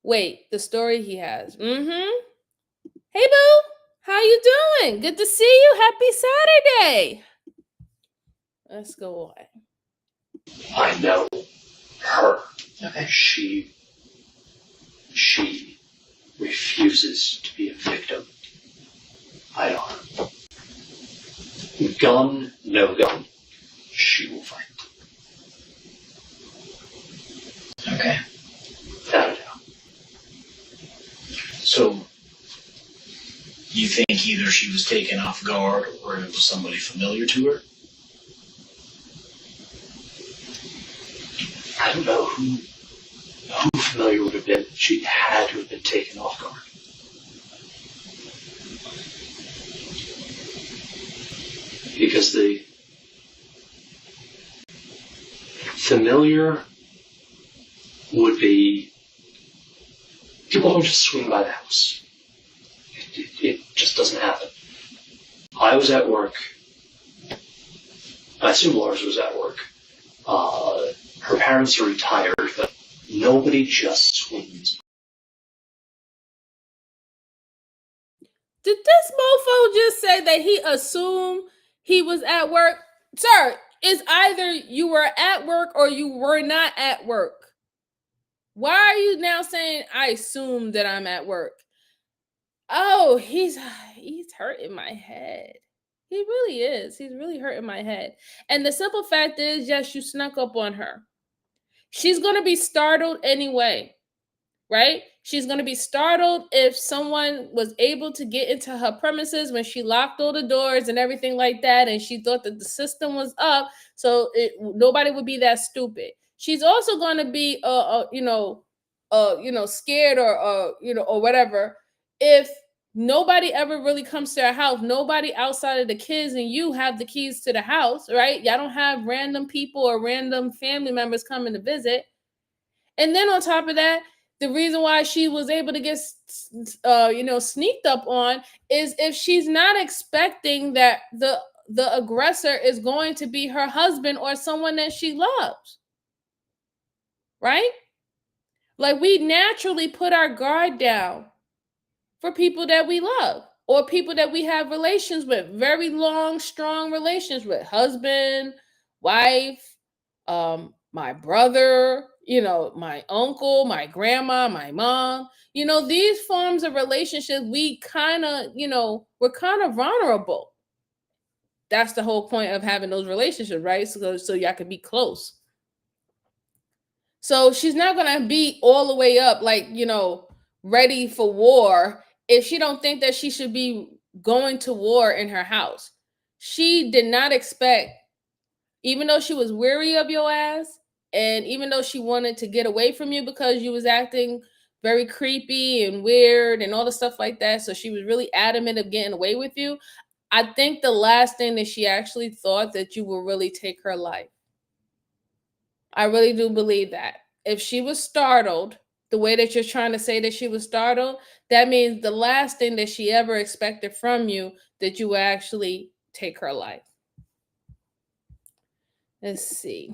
Wait, the story he has. Hey, boo. How you doing? Good to see you. Happy Saturday. Let's go on. I know her. Okay. She refuses to be a victim. I don't. Gun, no gun. She will fight. Okay. Without a doubt. So, you think either she was taken off guard or it was somebody familiar to her? who familiar would have been, she had to have been taken off guard. Because the familiar would be, people don't just swing by the house. It just doesn't happen. I was at work. I assume Lars was at work. Her parents are retired, but nobody just swings. Did this mofo just say that he assumed he was at work? Sir, it's either you were at work or you were not at work. Why are you now saying I assume that I'm at work? Oh, he's hurting my head. He really is. He's really hurting my head. And the simple fact is, yes, you snuck up on her. She's going to be startled anyway, right? She's going to be startled if someone was able to get into her premises when she locked all the doors and everything like that, and she thought that the system was up, so nobody would be that stupid. She's also going to be, scared or whatever if nobody ever really comes to her house. Nobody outside of the kids and you have the keys to the house, right? Y'all don't have random people or random family members coming to visit. And then on top of that, the reason why she was able to get, sneaked up on is if she's not expecting that the aggressor is going to be her husband or someone that she loves, right? Like, we naturally put our guard down for people that we love or people that we have relations with, very long, strong relations with, husband, wife, my brother, my uncle, my grandma, my mom. These forms of relationships, we kind of, we're kind of vulnerable. That's the whole point of having those relationships, right? So y'all can be close. So she's not going to be all the way up, like, ready for war if she don't think that she should be going to war in her house. She did not expect, even though she was weary of your ass, and even though she wanted to get away from you because you was acting very creepy and weird and all the stuff like that, so she was really adamant of getting away with you, I think the last thing that she actually thought that you would really take her life. I really do believe that. If she was startled, the way that you're trying to say that she was startled, that means the last thing that she ever expected from you, that you would actually take her life. Let's see.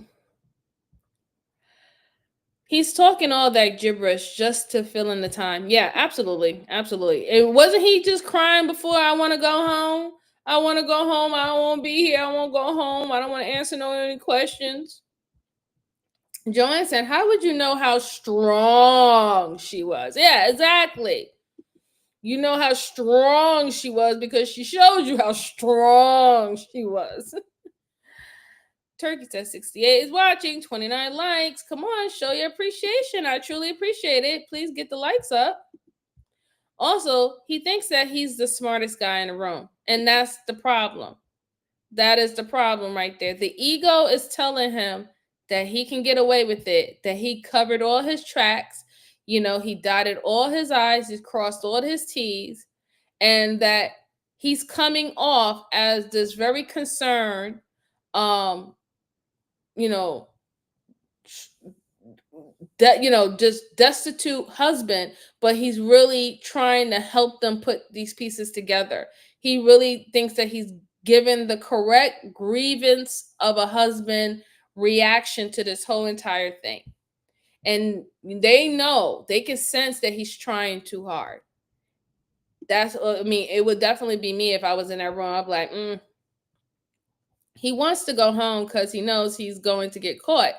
He's talking all that gibberish just to fill in the time. Yeah, absolutely. Absolutely. And wasn't he just crying before, I want to go home? I want to go home. I don't want to be here. I won't go home. I don't want to answer any questions. Joanne said, how would you know how strong she was? Yeah, exactly. You know how strong she was because she showed you how strong she was. Turkey says 68 is watching, 29 likes. Come on, show your appreciation. I truly appreciate it. Please get the likes up. Also, he thinks that he's the smartest guy in the room, and that's the problem. That is the problem right there. The ego is telling him that he can get away with it, that he covered all his tracks, he dotted all his I's, he crossed all his T's, and that he's coming off as this very concerned, just destitute husband, but he's really trying to help them put these pieces together. He really thinks that he's given the correct grievance of a husband reaction to this whole entire thing. And they can sense that he's trying too hard. It would definitely be me if I was in that room. I'd be like, he wants to go home because he knows he's going to get caught.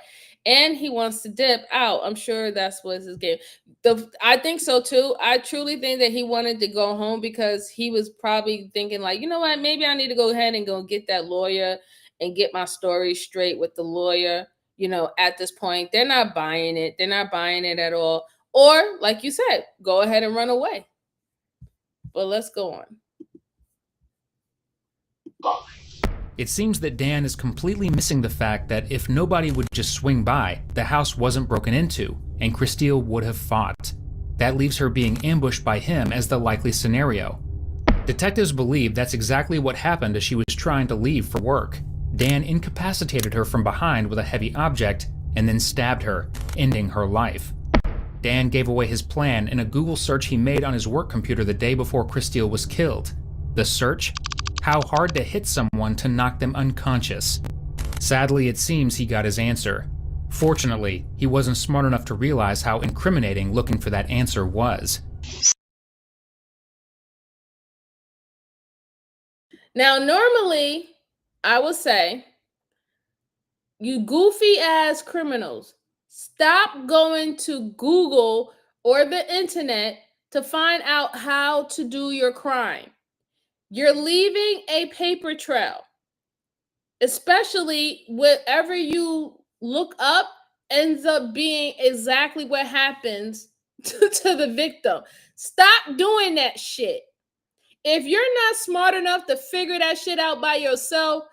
And he wants to dip out. I'm sure that's what his game. I think so too. I truly think that he wanted to go home because he was probably thinking like, you know what, maybe I need to go ahead and go get that lawyer and get my story straight with the lawyer. At this point, they're not buying it. They're not buying it at all. Or, like you said, go ahead and run away. But let's go on. It seems that Dan is completely missing the fact that if nobody would just swing by, the house wasn't broken into, and Christine would have fought. That leaves her being ambushed by him as the likely scenario. Detectives believe that's exactly what happened as she was trying to leave for work. Dan incapacitated her from behind with a heavy object and then stabbed her, ending her life. Dan gave away his plan in a Google search he made on his work computer the day before Christine was killed. The search? How hard to hit someone to knock them unconscious. Sadly, it seems he got his answer. Fortunately, he wasn't smart enough to realize how incriminating looking for that answer was. Now, normally, I would say, you goofy ass criminals, stop going to Google or the internet to find out how to do your crime. You're leaving a paper trail, especially whatever you look up ends up being exactly what happens to the victim. Stop doing that shit. If you're not smart enough to figure that shit out by yourself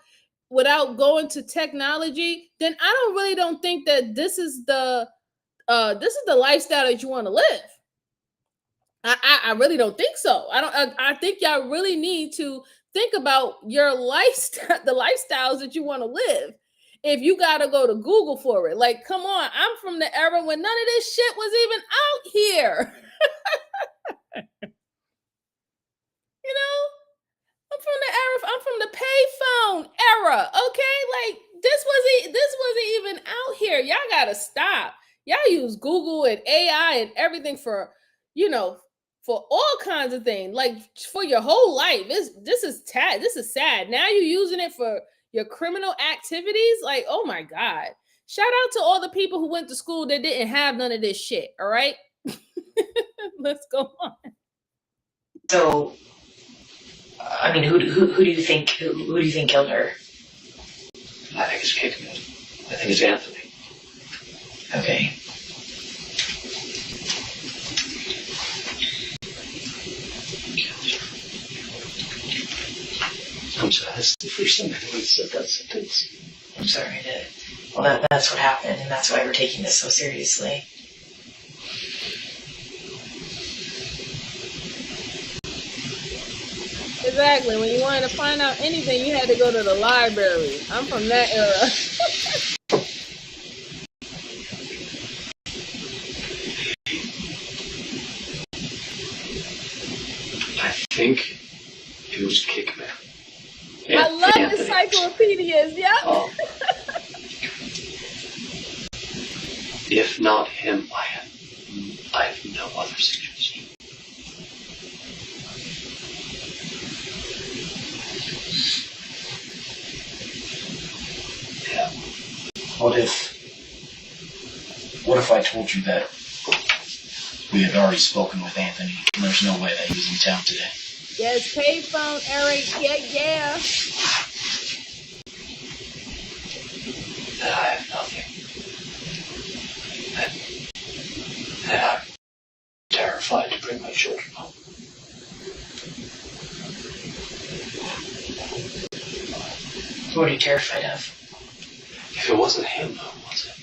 without going to technology, then I don't think that this is the lifestyle that you want to live. I really don't think so. I think y'all really need to think about your lifestyle, the lifestyles that you want to live. If you got to go to Google for it, like, come on, I'm from the era when none of this shit was even out here. You know, I'm from the payphone era. Okay, like this wasn't even out here. Y'all gotta stop. Y'all use Google and AI and everything for, for all kinds of things, like for your whole life. This is sad. Now you're using it for your criminal activities. Like, oh my God. Shout out to all the people who went to school that didn't have none of this shit. All right. Let's go on. So, I mean, who do you think killed her? I think it's Kate. I think it's Anthony. Okay. I'm sorry, that's the first time anyone said that sentence. I'm sorry. Well, that's what happened, and that's why we're taking this so seriously. Exactly. When you wanted to find out anything, you had to go to the library. I'm from that era. I think it was Kickman. I love encyclopedias. Yep. If not him, I have no other suggestion. Yeah. What if I told you that we had already spoken with Anthony and there's no way that he was in town today? Yes, payphone, Eric. Yeah. That I have nothing. That I'm terrified to bring my children home. What are you terrified of? If it wasn't him, who was it?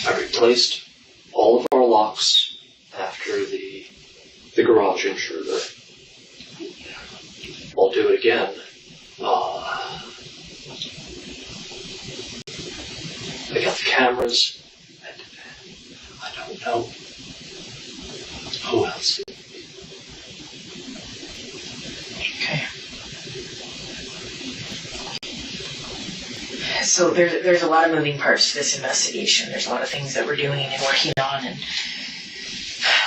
I replaced all of our locks after the garage intruder. I'll do it again. I got the cameras, and I don't know who else. Okay. So there's a lot of moving parts to this investigation. There's a lot of things that we're doing and working on, and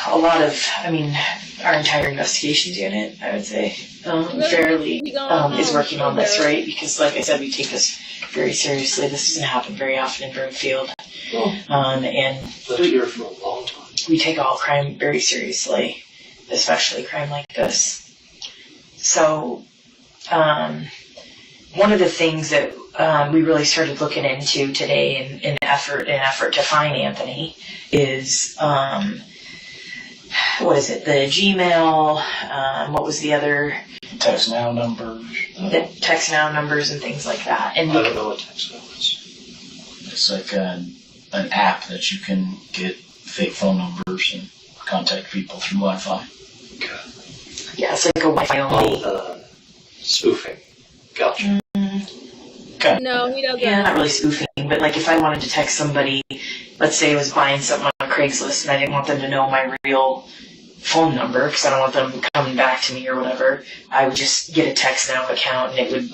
a lot of, our entire investigations unit, I would say, fairly is working on this, right? Because, like I said, we take this very seriously. This doesn't happen very often in Broomfield. And lived here for a long time. We take all crime very seriously, especially crime like this. So, one of the things that we really started looking into today in an effort to find Anthony is what is it? The Gmail. What was the other? Text now numbers. The text now numbers and things like that. And I don't know what text now is. It's like an app that you can get fake phone numbers and contact people through Wi-Fi. Okay. Yeah, it's like a Wi-Fi only. Spoofing. Gotcha. Okay. No, he doesn't. Yeah, not really spoofing, but like if I wanted to text somebody, let's say I was buying something on Craigslist and I didn't want them to know my real phone number because I don't want them coming back to me or whatever, I would just get a text now account and it would,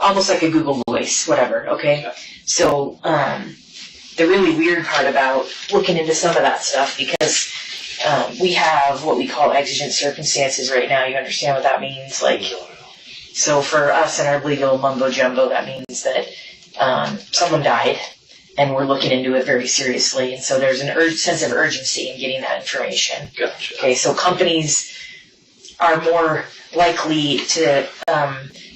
almost like a Google Voice, whatever, okay? So, the really weird part about looking into some of that stuff, because we have what we call exigent circumstances right now. You understand what that means? Like, so for us in our legal mumbo jumbo, that means that someone died, and we're looking into it very seriously. And so there's an sense of urgency in getting that information. Gotcha. Okay, so companies are more likely to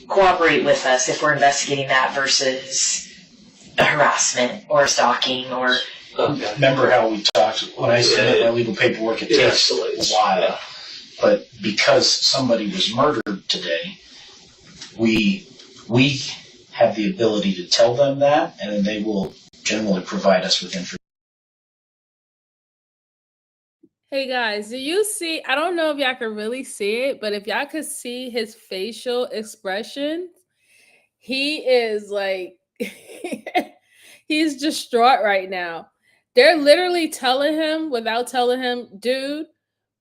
cooperate with us if we're investigating that versus a harassment or stalking or. Okay. Remember how we talked when I submit my legal paperwork? It takes a while, yeah. But because somebody was murdered today, we have the ability to tell them that, and then they will generally provide us with information. Hey guys, do you see? I don't know if y'all can really see it, but if y'all could see his facial expression, he is like, he's distraught right now. They're literally telling him, without telling him, dude,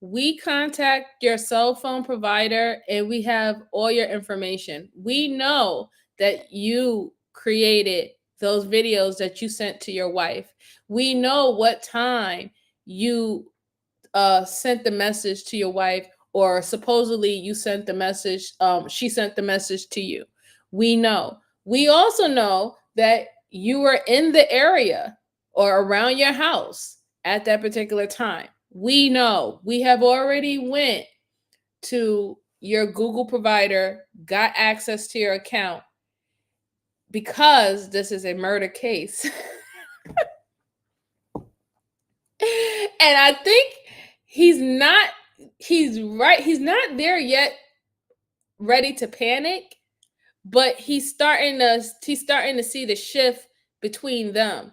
we contact your cell phone provider and we have all your information. We know that you created those videos that you sent to your wife. We know what time you sent the message to your wife, or supposedly you sent the message, she sent the message to you. We know. We also know that you were in the area or around your house at that particular time. We know. We have already went to your Google provider, got access to your account, because this is a murder case. And I think he's not there yet ready to panic, but he's starting to see the shift between them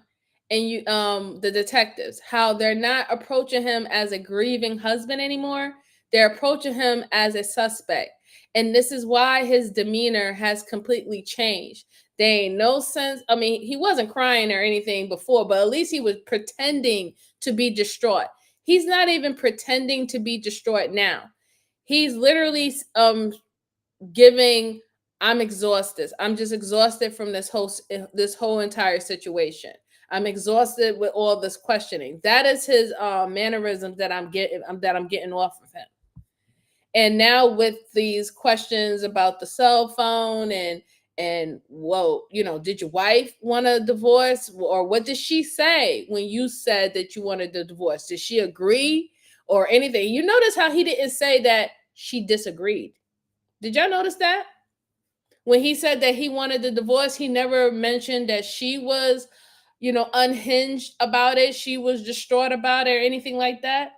and the detectives, how they're not approaching him as a grieving husband anymore. They're approaching him as a suspect. And this is why his demeanor has completely changed. There ain't no sense. I mean, he wasn't crying or anything before, but at least he was pretending to be distraught. He's not even pretending to be distraught now. He's literally giving, I'm exhausted. I'm just exhausted from this whole entire situation. I'm exhausted with all this questioning. That is his mannerisms that I'm getting off of him. And now with these questions about the cell phone and whoa, did your wife want a divorce, or what did she say when you said that you wanted the divorce? Did she agree or anything? You notice how he didn't say that she disagreed. Did y'all notice that? When he said that he wanted the divorce, he never mentioned that she was, unhinged about it. She was distraught about it or anything like that.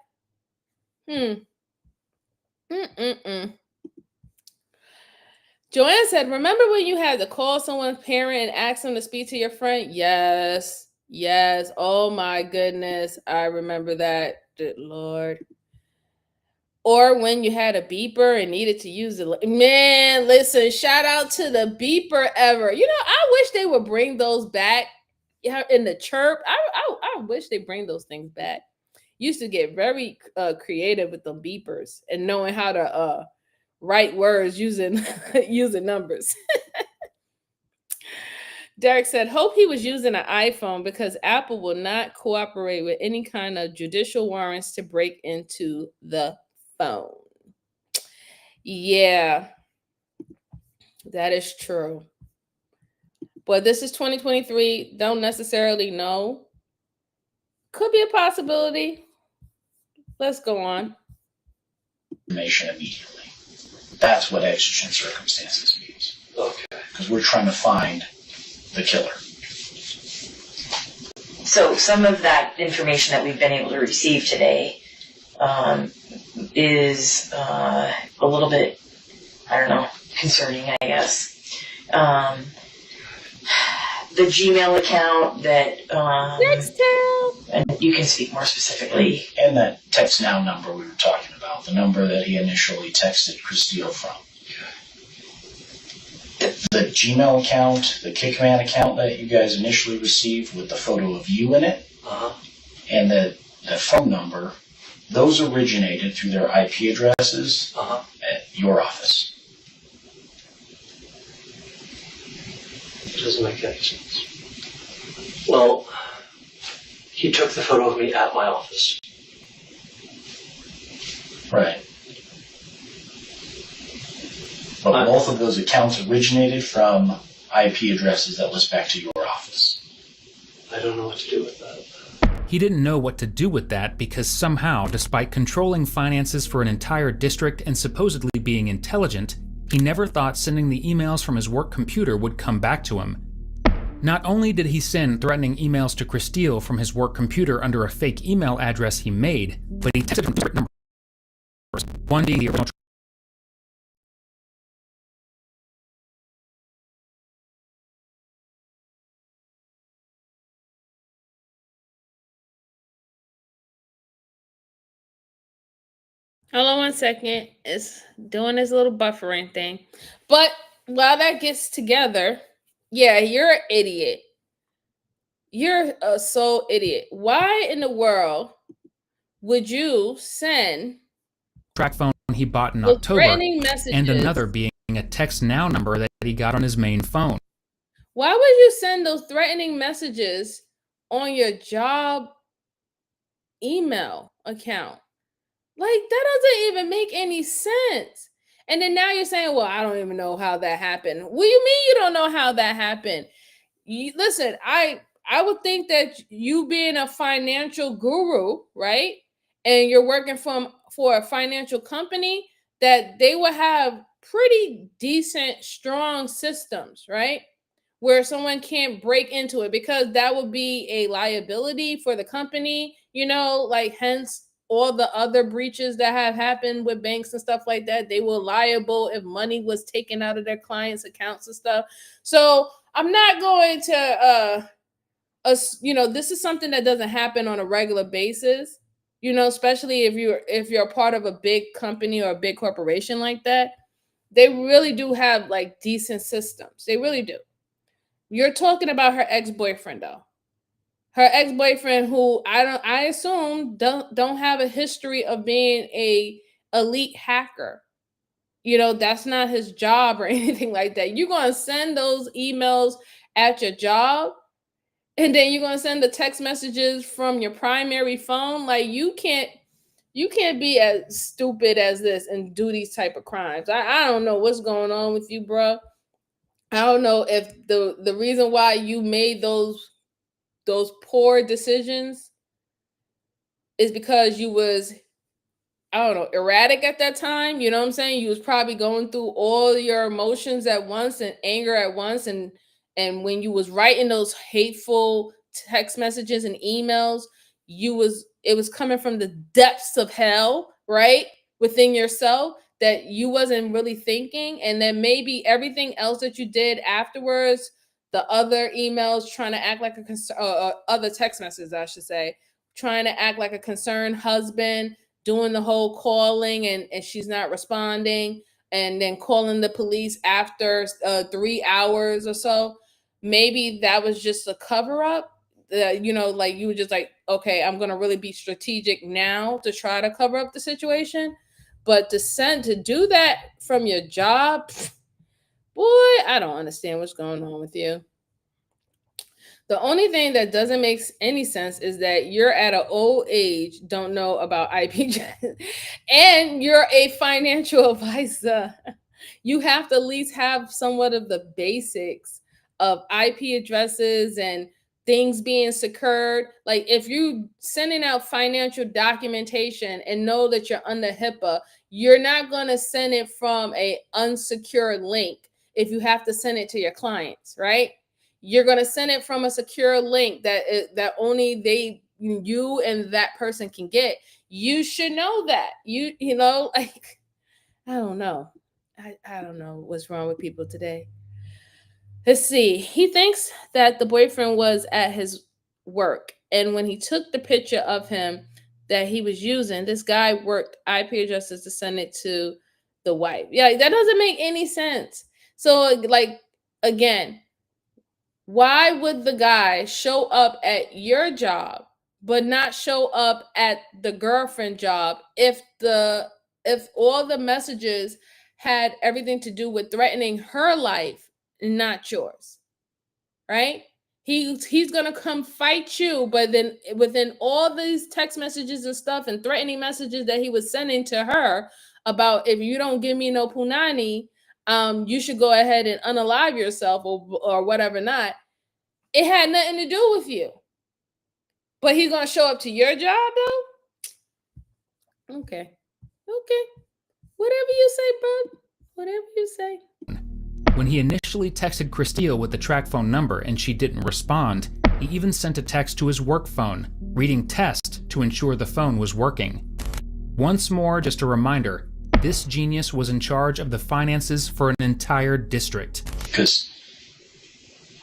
Joanne said, remember when you had to call someone's parent and ask them to speak to your friend? Yes. Oh my goodness. I remember that. Good Lord. Or when you had a beeper and needed to use it. Man, listen, shout out to the beeper ever. I wish they would bring those back in the chirp. I wish they bring those things back. Used to get very creative with them beepers and knowing how to write words using numbers. Derek said, hope he was using an iPhone because Apple will not cooperate with any kind of judicial warrants to break into the phone. Yeah, that is true. But this is 2023. Don't necessarily know. Could be a possibility. Let's go on. Information immediately. That's what exigent circumstances means. Okay. Because we're trying to find the killer. So some of that information that we've been able to receive today, is a little bit, I don't know, concerning, I guess. The Gmail account that... and you can speak more specifically. And that text now number we were talking about, the number that he initially texted Christine from. The Gmail account, the Kickman account that you guys initially received with the photo of you in it, and the phone number, those originated through their IP addresses at your office. It doesn't make any sense. Well, he took the photo of me at my office. Right. But both of those accounts originated from IP addresses that list back to your office. I don't know what to do with that. He didn't know what to do with that because somehow, despite controlling finances for an entire district and supposedly being intelligent, he never thought sending the emails from his work computer would come back to him. Not only did he send threatening emails to Christine from his work computer under a fake email address he made, but he texted from different numbers, one being the original. Hold on one second. It's doing this little buffering thing. But while that gets together, yeah, you're an idiot. You're a so idiot. Why in the world would you send Track phone he bought in those October, threatening messages? and another being a text now number that he got on his main phone. Why would you send those threatening messages on your job email account? Like, that doesn't even make any sense. And then now you're saying, well, I don't even know how that happened. What do you mean you don't know how that happened? Listen, I would think that you being a financial guru, right? And you're working for a financial company, that they would have pretty decent, strong systems, right? Where someone can't break into it, because that would be a liability for the company, like hence all the other breaches that have happened with banks and stuff like that. They were liable if money was taken out of their clients' accounts and stuff. So I'm not going to, this is something that doesn't happen on a regular basis, especially if you're a part of a big company or a big corporation like that. They really do have like decent systems. They really do. You're talking about her ex-boyfriend though. Her ex-boyfriend, who I assume don't have a history of being a elite hacker. That's not his job or anything like that. You're going to send those emails at your job, and then you're going to send the text messages from your primary phone. Like, you can't be as stupid as this and do these type of crimes. I don't know what's going on with you, bro. I don't know if the reason why you made those poor decisions is because you was, I don't know, erratic at that time. You know what I'm saying? You was probably going through all your emotions at once and anger at once. And when you was writing those hateful text messages and emails, it was coming from the depths of hell, right? Within yourself, that you wasn't really thinking. And then maybe everything else that you did afterwards, the other emails trying to act like other text messages, I should say, trying to act like a concerned husband, doing the whole calling and she's not responding, and then calling the police after 3 hours or so. Maybe that was just a cover up. Like you were just like, okay, I'm going to really be strategic now to try to cover up the situation. But to do that from your job, boy, I don't understand what's going on with you. The only thing that doesn't make any sense is that you're at an old age, don't know about IP, and you're a financial advisor. You have to at least have somewhat of the basics of IP addresses and things being secured. Like, if you sending out financial documentation and know that you're under HIPAA, you're not going to send it from a unsecured link if you have to send it to your clients, right? You're going to send it from a secure link that only you and that person can get. You should know that. You know, like, I don't know. I don't know what's wrong with people today. Let's see. He thinks that the boyfriend was at his work, and when he took the picture of him that he was using, this guy worked IP addresses to send it to the wife. Yeah, that doesn't make any sense. So, like, again, why would the guy show up at your job but not show up at the girlfriend job if all the messages had everything to do with threatening her life, not yours? Right? He's gonna come fight you, but then within all these text messages and stuff and threatening messages that he was sending to her about, if you don't give me no punani, you should go ahead and unalive yourself or whatever. Not, it had nothing to do with you, but he's gonna show up to your job though. Okay, whatever you say, bud. Whatever you say. When he initially texted Christelle with the track phone number and she didn't respond, he even sent a text to his work phone, reading test to ensure the phone was working. Once more, just a reminder, this genius was in charge of the finances for an entire district. Because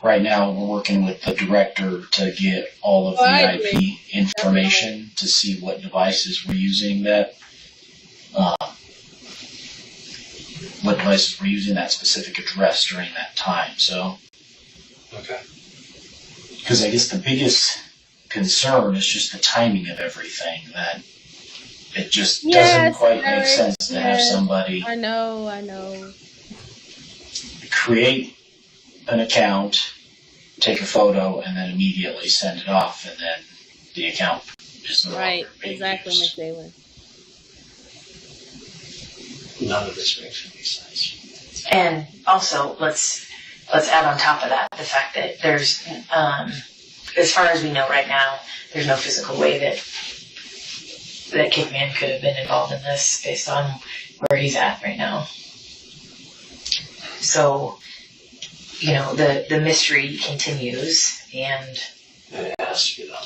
right now we're working with the director to get all of the IP information to see what devices we're using that specific address during that time. So, okay. Because I guess the biggest concern is just the timing of everything. That it just doesn't quite make sense to have somebody. I know. Create an account, take a photo, and then immediately send it off, and then the account is no longer being Exactly, used. Miss Jalen. None of this makes any sense. And also, let's add on top of that the fact that there's, as far as we know right now, there's no physical way that Kickman could have been involved in this based on where he's at right now. So, you know, the mystery continues, and it has to be done.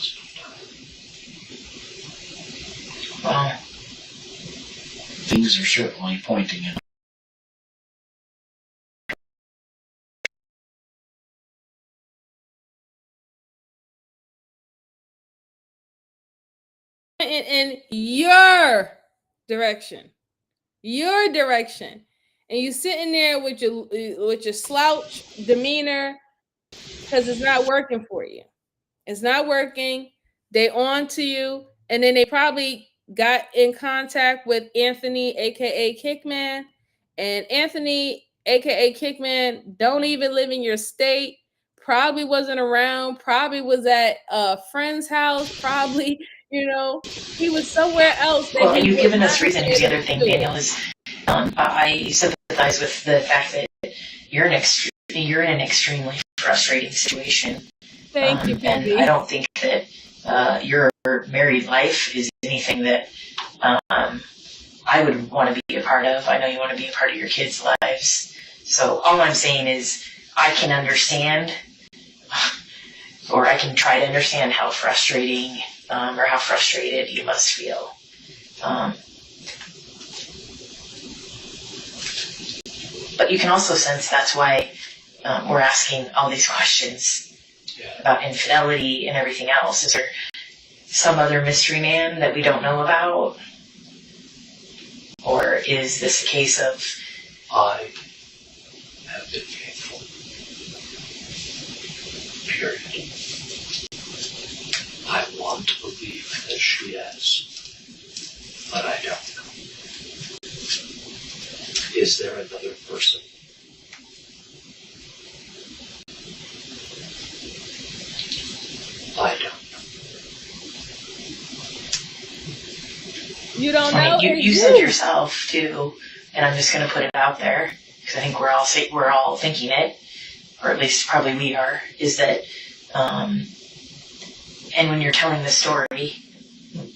Well, things are certainly pointing in. In your direction, and you sitting there with your slouch demeanor because it's not working for you. It's not working. They on to you, and then they probably got in contact with Anthony, aka Kickman, and Anthony, aka Kickman, don't even live in your state. Probably wasn't around. Probably was at a friend's house. Probably, you know, he was somewhere else. Well, and you've given us reason. Here's the other thing, Daniel, is I sympathize with the fact that you're in an extremely frustrating situation. Thank you, and I don't think that your married life is anything that I would want to be a part of. I know you want to be a part of your kids' lives. So all I'm saying is I can understand, or I can try to understand how frustrating or how frustrated you must feel. But you can also sense that's why we're asking all these questions about infidelity and everything else. Is there some other mystery man that we don't know about? Or is this a case of... I have been faithful. Period. I want to believe that she has, but I don't know. Is there another person? I don't know. You don't know. I mean, you said yourself too, and I'm just going to put it out there because I think we're all thinking it, or at least probably we are. Is that, and when you're telling the story,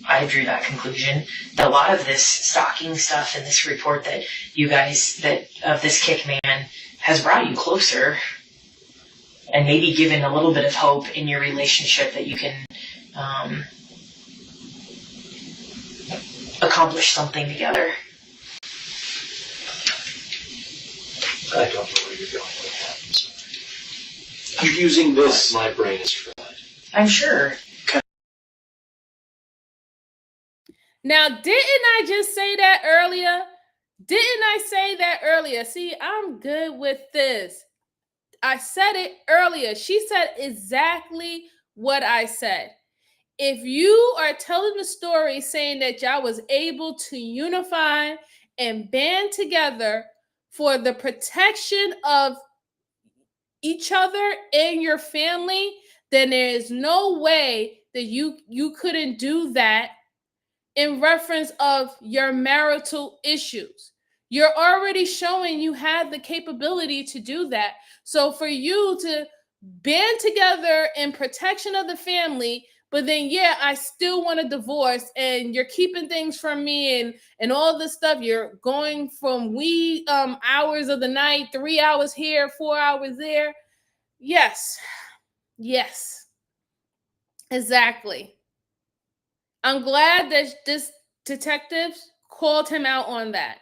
I drew that conclusion that a lot of this stalking stuff in this report that you guys of this Kickman has brought you closer, and maybe given a little bit of hope in your relationship that you can accomplish something together. I don't know where you're going with that. I'm sorry. You're using this. My brain is fried. I'm sure. Now, didn't I just say that earlier? Didn't I say that earlier? See, I'm good with this. I said it earlier. She said exactly what I said. If you are telling the story saying that y'all was able to unify and band together for the protection of each other and your family, then there is no way that you couldn't do that in reference of your marital issues. You're already showing you had the capability to do that. So for you to band together in protection of the family, but then I still want a divorce, and you're keeping things from me and all this stuff. You're going from wee hours of the night, 3 hours here, 4 hours there. Yes, exactly. I'm glad that this detective called him out on that,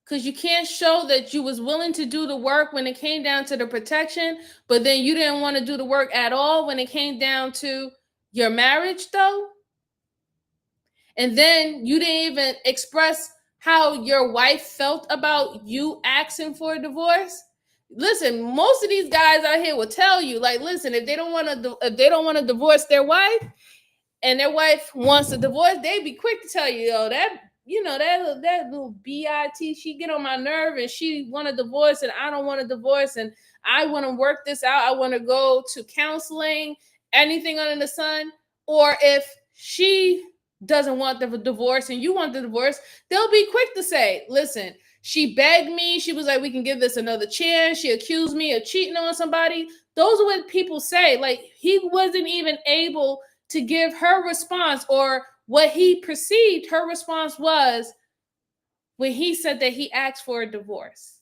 because you can't show that you was willing to do the work when it came down to the protection, but then you didn't want to do the work at all when it came down to your marriage, though. And then you didn't even express how your wife felt about you asking for a divorce. Listen, most of these guys out here will tell you, like, listen, if they don't want to divorce their wife, and their wife wants a divorce, they'd be quick to tell you, that little BIT, she get on my nerve and she want a divorce and I don't want a divorce and I want to work this out. I want to go to counseling, anything under the sun. Or if she doesn't want the divorce and you want the divorce, they'll be quick to say, listen, she begged me. She was like, we can give this another chance. She accused me of cheating on somebody. Those are what people say. Like, he wasn't even able to give her response, or what he perceived her response was when he said that he asked for a divorce.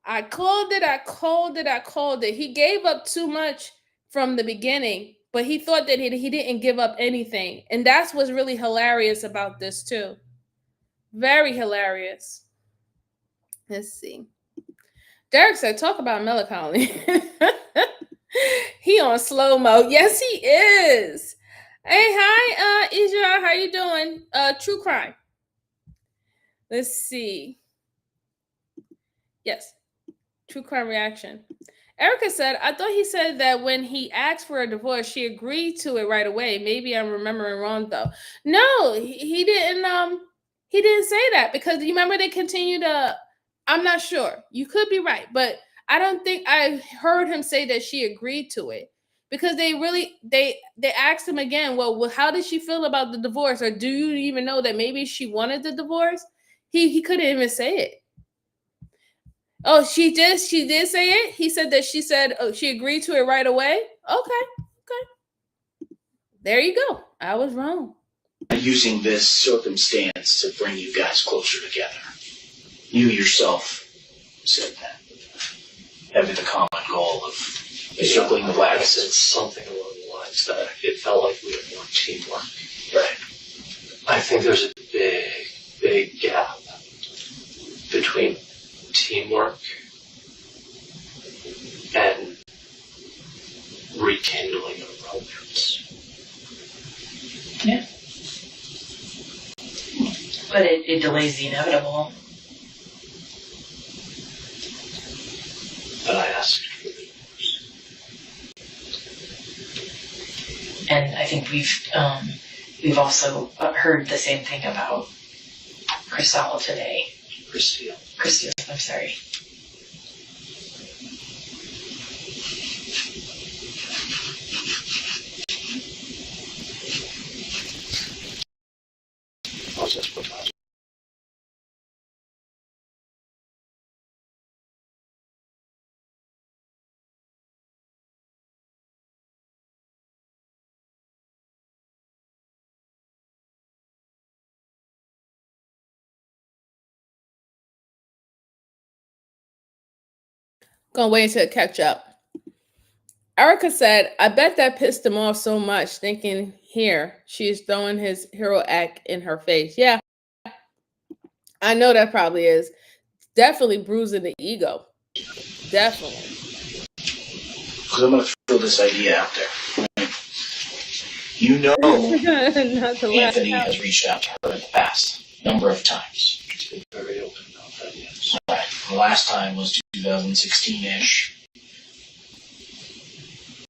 I called it. He gave up too much from the beginning, but he thought that he didn't give up anything. And that's what's really hilarious about this too. Very hilarious. Let's see. Derek said, talk about melancholy. He on slow mo. Yes, he is. Hey, hi, Isra. How you doing? True crime. Let's see. Yes, true crime reaction. Erica said, I thought he said that when he asked for a divorce, she agreed to it right away. Maybe I'm remembering wrong though. No, he didn't. He didn't say that, because you remember they continued to. I'm not sure. You could be right, but I don't think I heard him say that she agreed to it, because they asked him again. Well, how did she feel about the divorce, or do you even know that maybe she wanted the divorce? He couldn't even say it. Oh, she did say it. He said that she said she agreed to it right away. Okay. There you go. I was wrong. Using this circumstance to bring you guys closer together. You yourself said that. Having the common goal of circling the wagons. It's something along the lines that it felt like we had more teamwork. Right. I think there's a big gap between teamwork and rekindling a romance. Yeah. But it delays the inevitable. But I asked for the divorce. And I think we've also heard the same thing about Cristal today. Cristal, I'm sorry. Gonna wait until it catch up. Erica said, I bet that pissed him off so much, thinking, here, she is throwing his hero act in her face. Yeah, I know that probably is. Definitely bruising the ego. Definitely. Because I'm going to throw this idea out there. You know Anthony has reached out to her in the past number of times. He's been very open about that, yes. Right. The last time was 2016-ish.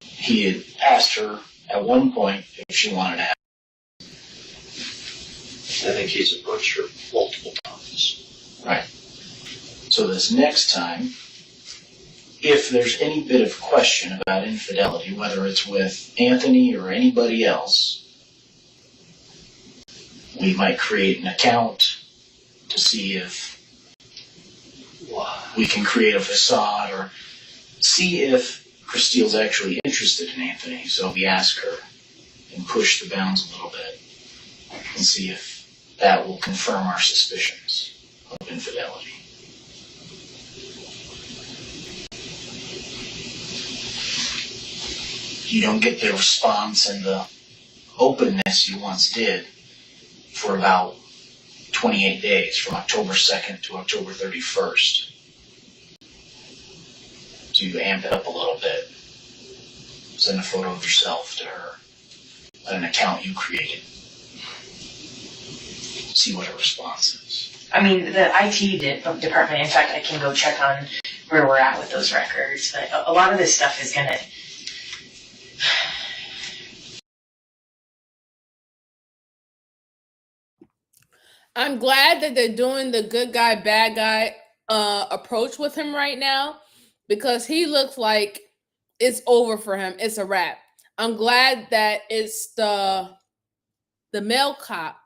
He had asked her at one point if she wanted to have. I think he's approached her multiple times. Right. So this next time, if there's any bit of question about infidelity, whether it's with Anthony or anybody else, we might create an account to see if we can create a facade or see if Christile's actually interested in Anthony. So we ask her and push the bounds a little bit and see if that will confirm our suspicions of infidelity. You don't get the response and the openness you once did for about 28 days, from October 2nd to October 31st. To amp it up a little bit. Send a photo of yourself to her at an account you created. See what her response is. I mean, the IT department, in fact, I can go check on where we're at with those records, but a lot of this stuff is going to... I'm glad that they're doing the good guy, bad guy approach with him right now, because he looks like it's over for him. It's a wrap. I'm glad that it's the male cop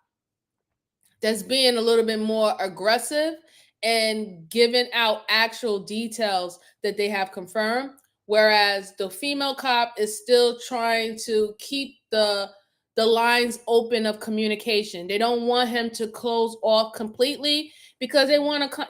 that's being a little bit more aggressive and giving out actual details that they have confirmed, whereas the female cop is still trying to keep the lines open of communication. They don't want him to close off completely because they want to,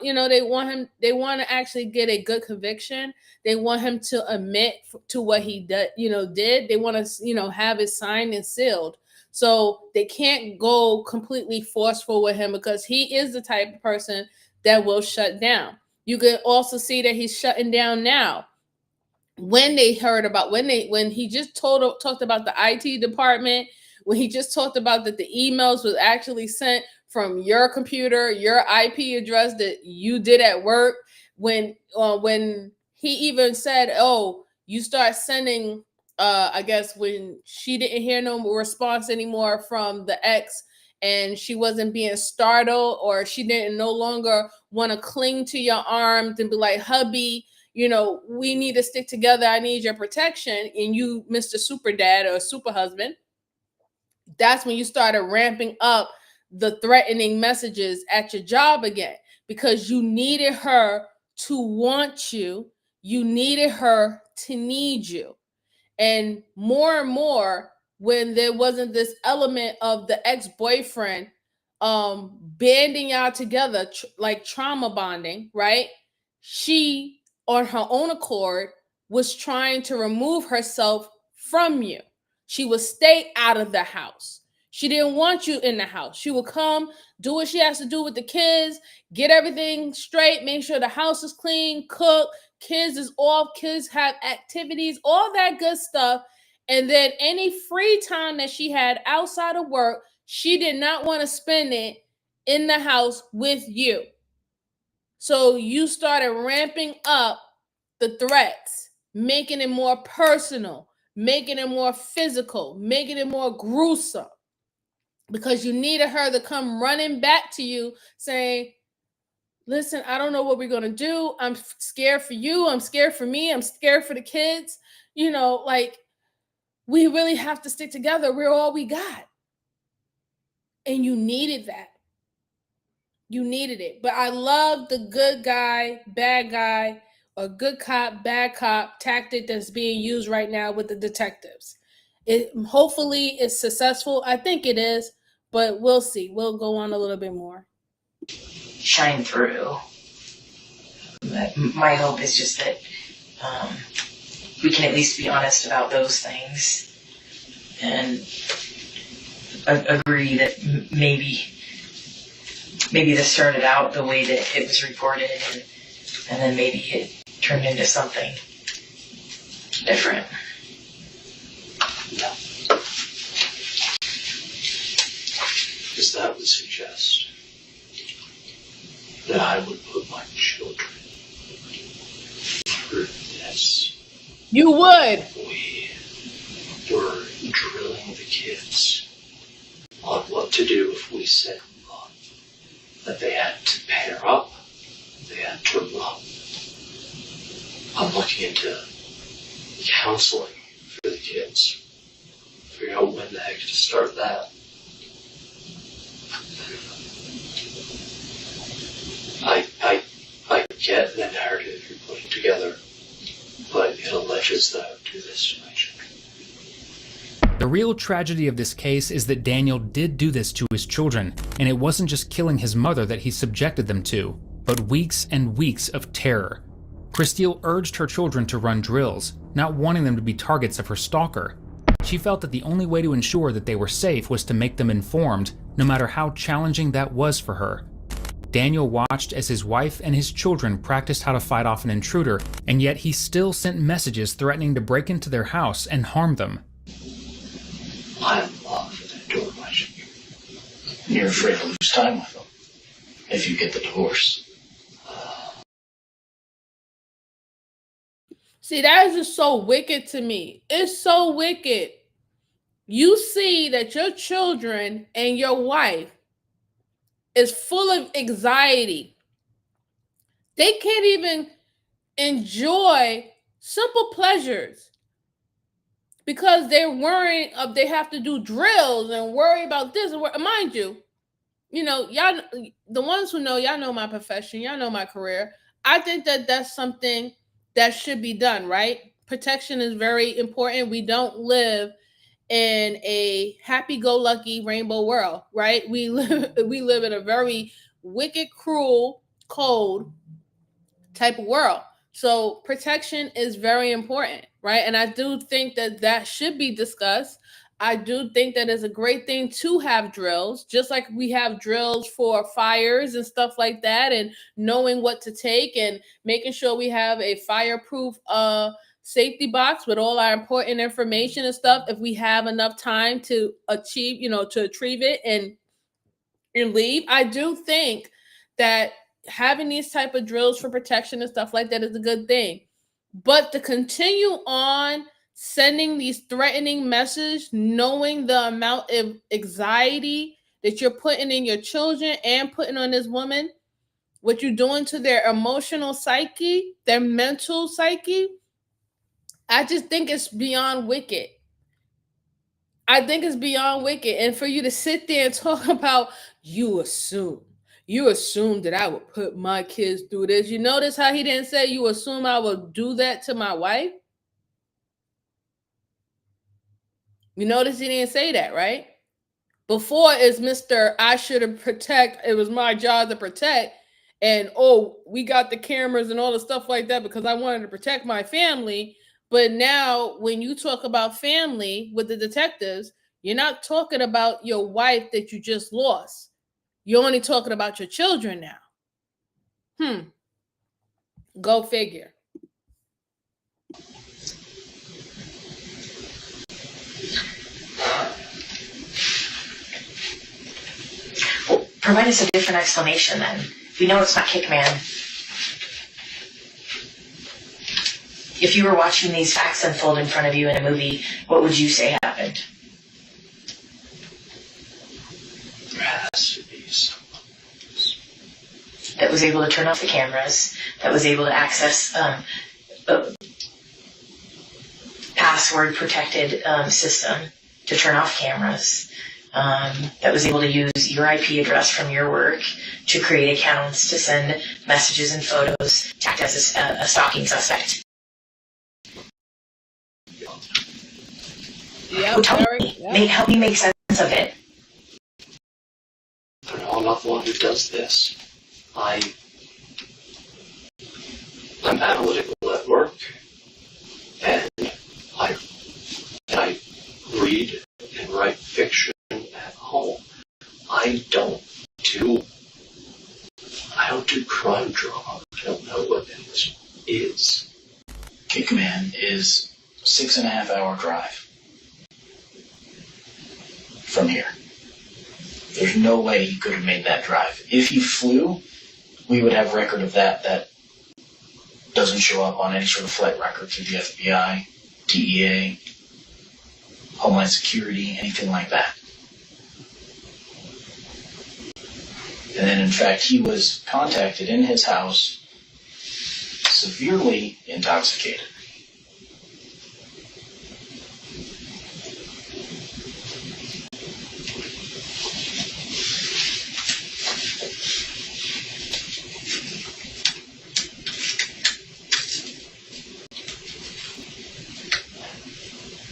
they want to actually get a good conviction. They want him to admit to what he did. They want to, have it signed and sealed. So they can't go completely forceful with him because he is the type of person that will shut down. You can also see that he's shutting down now. When they heard about, when he just talked about the IT department, when he just talked about that the emails was actually sent from your computer, your IP address that you did at work, when he even said, oh, you start sending, I guess when she didn't hear no response anymore from the ex and she wasn't being startled, or she didn't no longer want to cling to your arms and be like, hubby, we need to stick together. I need your protection. And you, Mr. Super Dad or Super Husband, that's when you started ramping up the threatening messages at your job again, because you needed her to want you. You needed her to need you. And more, when there wasn't this element of the ex-boyfriend banding y'all together, like trauma bonding, right? She, on her own accord, was trying to remove herself from you. She would stay out of the house. She didn't want you in the house. She would come, do what she has to do with the kids, get everything straight, make sure the house is clean, cook, kids is off, kids have activities, all that good stuff. And then any free time that she had outside of work, she did not want to spend it in the house with you. So you started ramping up the threats, making it more personal, making it more physical, making it more gruesome, because you needed her to come running back to you saying, listen, I don't know what we're going to do. I'm scared for you. I'm scared for me. I'm scared for the kids. We really have to stick together. We're all we got. And you needed that. You needed it. But I love the good guy, bad guy, or good cop, bad cop tactic that's being used right now with the detectives. Hopefully it's successful. I think it is, but we'll see. We'll go on a little bit more. Shine through. My hope is just that we can at least be honest about those things and agree that maybe this started out the way that it was reported, and then maybe it turned into something different. No. Because that would suggest that I would put my children through this. You would. We were drilling the kids on what to do if we said that they had to pair up, they had to run. I'm looking into counseling for the kids. Figure out when the heck to start that. I get the narrative you're putting together, but it alleges that I would do this to my children. The real tragedy of this case is that Daniel did do this to his children, and it wasn't just killing his mother that he subjected them to, but weeks and weeks of terror. Kristeel urged her children to run drills, not wanting them to be targets of her stalker. She felt that the only way to ensure that they were safe was to make them informed, no matter how challenging that was for her. Daniel watched as his wife and his children practiced how to fight off an intruder, and yet he still sent messages threatening to break into their house and harm them. I love that door much. You're afraid to lose time with them if you get the divorce. See, that is just so wicked to me. It's so wicked. You see that your children and your wife is full of anxiety. They can't even enjoy simple pleasures because they're worrying of they have to do drills and worry about this. Mind you, y'all, the ones who know, y'all know my profession, y'all know my career. I think that that's something that should be done, right? Protection is very important. We don't live in a happy-go-lucky rainbow world, right? We live in a very wicked, cruel, cold type of world. So protection is very important, right? And I do think that that should be discussed. I do think that it's a great thing to have drills, just like we have drills for fires and stuff like that, and knowing what to take and making sure we have a fireproof safety box with all our important information and stuff if we have enough time to achieve, to retrieve it and leave. I do think that having these type of drills for protection and stuff like that is a good thing. But to continue on sending these threatening messages, knowing the amount of anxiety that you're putting in your children and putting on this woman, what you're doing to their emotional psyche, their mental psyche, I just think it's beyond wicked. I think it's beyond wicked. And for you to sit there and talk about, you assume that I would put my kids through this. You notice how he didn't say, you assume I would do that to my wife? You notice he didn't say that, right? Before is Mr. I should protect. It was my job to protect. And, we got the cameras and all the stuff like that because I wanted to protect my family. But now when you talk about family with the detectives, you're not talking about your wife that you just lost. You're only talking about your children now. Go figure. Well, provide us a different explanation then. We know it's not Kickman. If you were watching these facts unfold in front of you in a movie, what would you say happened? There has to be someone that was able to turn off the cameras, that was able to access a password-protected system to turn off cameras, that was able to use your IP address from your work to create accounts, to send messages and photos, to act as a stalking suspect. Yep, help me make sense of it. I know I'm not the one who does this. I'm analytical at work, and 6.5 hour drive from here. There's no way he could have made that drive. If he flew, we would have record of that. That doesn't show up on any sort of flight record through the FBI, DEA, Homeland Security, anything like that. And then, in fact, he was contacted in his house, severely intoxicated.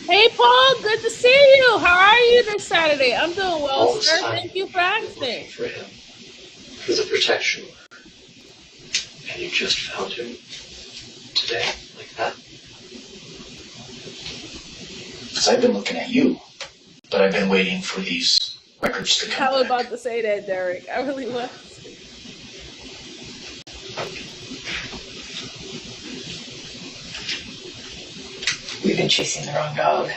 Hey, Paul, good to see you. How are you this Saturday? I'm doing well, sir. Thank you for asking. For him, for the protection order, and you just found him today, like that? Because I've been looking at you, but I've been waiting for these records to come I was back. about to say that, Derek. I really was. We've been chasing the wrong dog.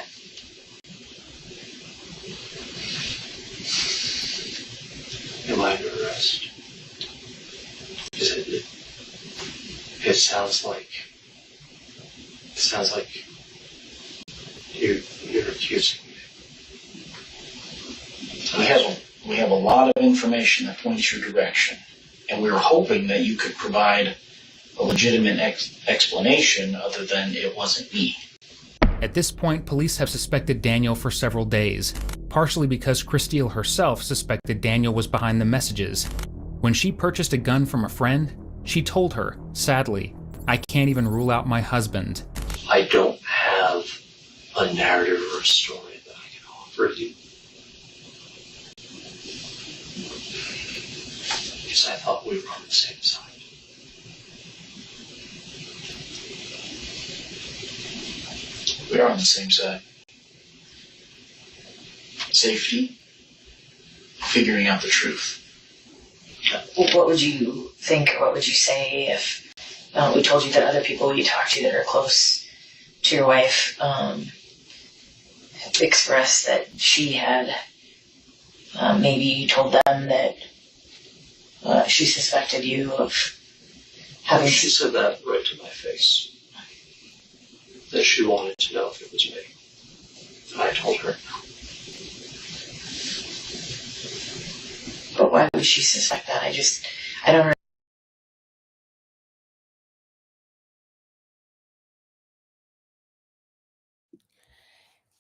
Am I under arrest? It sounds like you're accusing me. We have a lot of information that points your direction, and we were hoping that you could provide a legitimate explanation other than it wasn't me. At this point, police have suspected Daniel for several days, partially because Christine herself suspected Daniel was behind the messages. When she purchased a gun from a friend, she told her, sadly, "I can't even rule out my husband." I don't have a narrative or a story that I can offer you. Because I thought we were on the same side. We are on the same side. Safety, figuring out the truth. What would you think, or what would you say if we told you that other people you talk to that are close to your wife expressed that she had maybe told them that she suspected you of having... She said that right to my face. That she wanted to know if it was me. And I told her. But why would she suspect that? I don't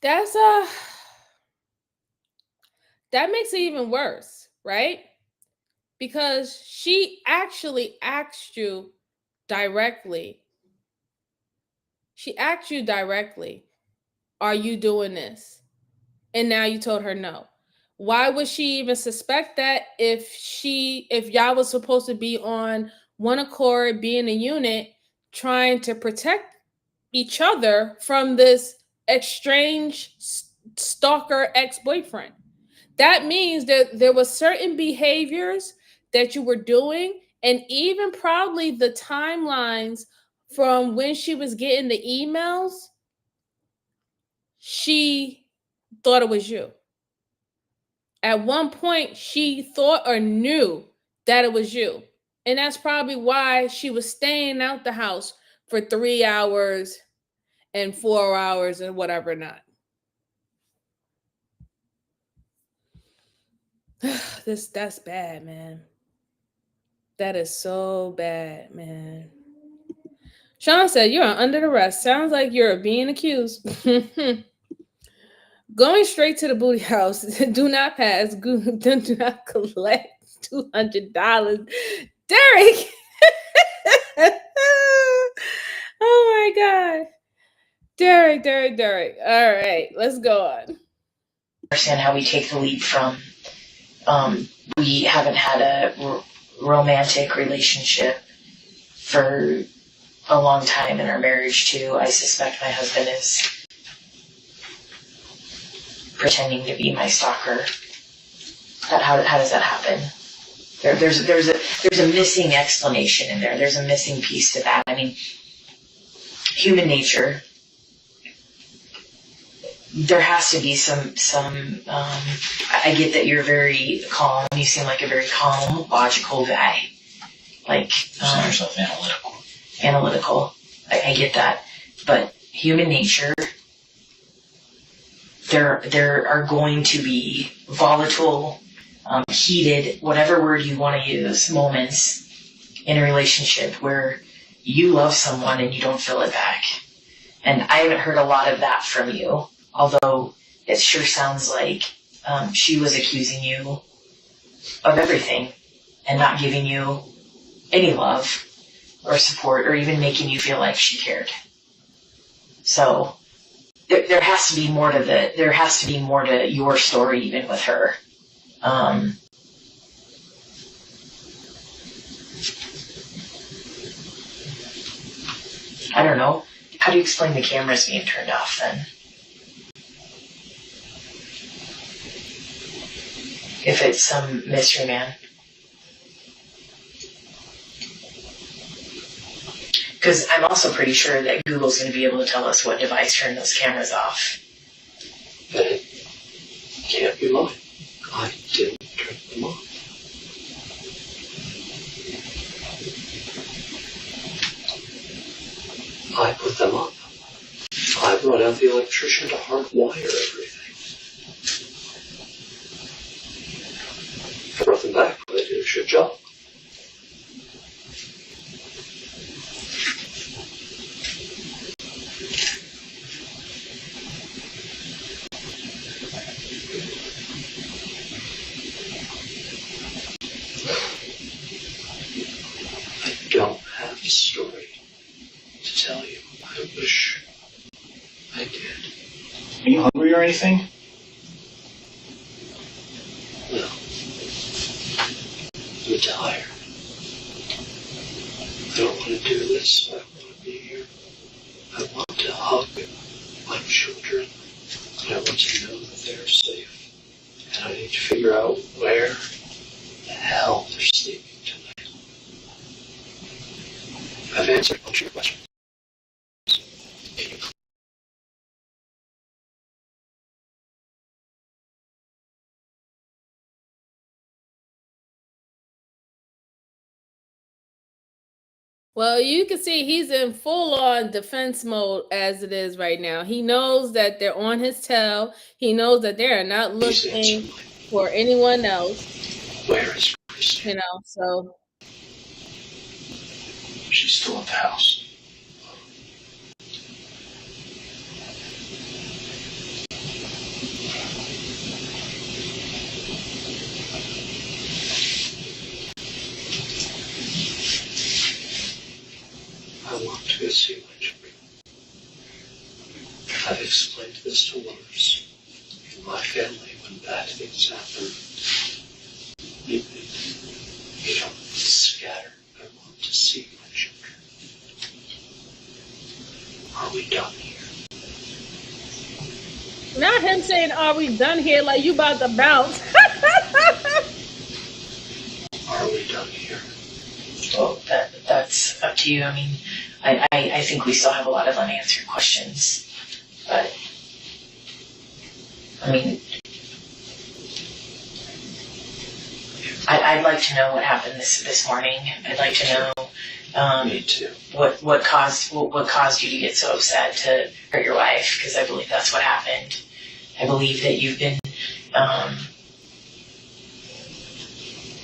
That's that makes it even worse, right? Because she actually asked you directly. She asked you directly, "Are you doing this?" And now you told her no. Why would she even suspect that if y'all was supposed to be on one accord, being a unit, trying to protect each other from this estranged stalker ex-boyfriend? That means that there were certain behaviors that you were doing, and even probably the timelines from when she was getting the emails, she thought it was you. At one point, she thought or knew that it was you. And that's probably why she was staying out the house for 3 hours and 4 hours and whatever not. That's bad, man. That is so bad, man. Sean said, "You're under arrest. Sounds like you're being accused." Going straight to the booty house. Do not pass. Do not collect $200. Derek! Oh my God. Derek. All right, let's go on. understand how we take the leap from we haven't had a romantic relationship for a long time in our marriage to I suspect my husband is pretending to be my stalker. How does that happen? There's a missing explanation in there. There's a missing piece to that. I mean, human nature there has to be some. I get that you're very calm. You seem like a very calm, logical guy. Like yourself analytical. Analytical. I get that, but human nature. There are going to be volatile, heated, whatever word you want to use, moments in a relationship where you love someone and you don't feel it back. And I haven't heard a lot of that from you, although it sure sounds like she was accusing you of everything and not giving you any love or support or even making you feel like she cared. So there has to be more to your story even with her. I don't know. How do you explain the cameras being turned off then? If it's some mystery man. Because I'm also pretty sure that Google's going to be able to tell us what device turned those cameras off. But it can't be mine. I didn't turn them off. I put them up. I brought out the electrician to hardwire everything. I brought them back, but they did a shit job. I don't have a story to tell you. I wish I did. Are you hungry or anything? No. I'm tired. I don't want to do this. I want to be here. I want to hug my children. And I want to know that they're safe. And I need to figure out where the hell they're sleeping tonight. I've answered a bunch of your questions. Well, you can see he's in full-on defense mode as it is right now. He knows that they're on his tail. He knows that they are not looking for anyone else. Where is Christy? You know, so She's still at the house. I want to go see my children. I've explained this to others. In my family, when bad things happen, you don't scatter. I want to see my children. Are we done here? not him saying, "Are we done here?" Like you about to bounce. Are we done here? Well, that's up to you. I mean, I think we still have a lot of unanswered questions. But, I mean, I'd like to know what happened this morning. I'd like to know Me too. what caused you to get so upset to hurt your wife, because I believe that's what happened. I believe that you've been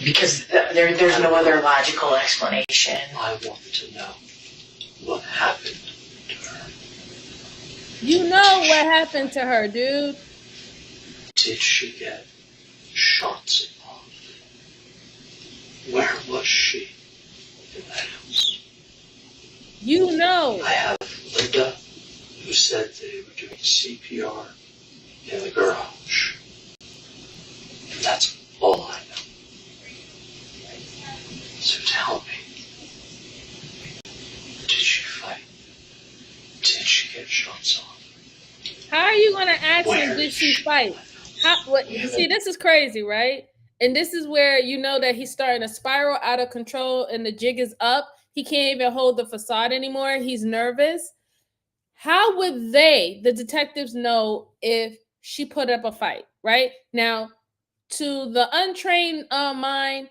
because there's no other logical explanation. I want to know what happened to her. You know what happened to her, dude. Did she get shots upon? Where was she in the house? You know. I have Linda, who said they were doing CPR in the garage. And that's all I know. So tell me, did she fight? Did she get shots on? How are you going to ask him, did she fight? See, this is crazy, right? And this is where you know that he's starting to spiral out of control and the jig is up. He can't even hold the facade anymore. He's nervous. how would the detectives, know if she put up a fight, right? Now, to the untrained mind,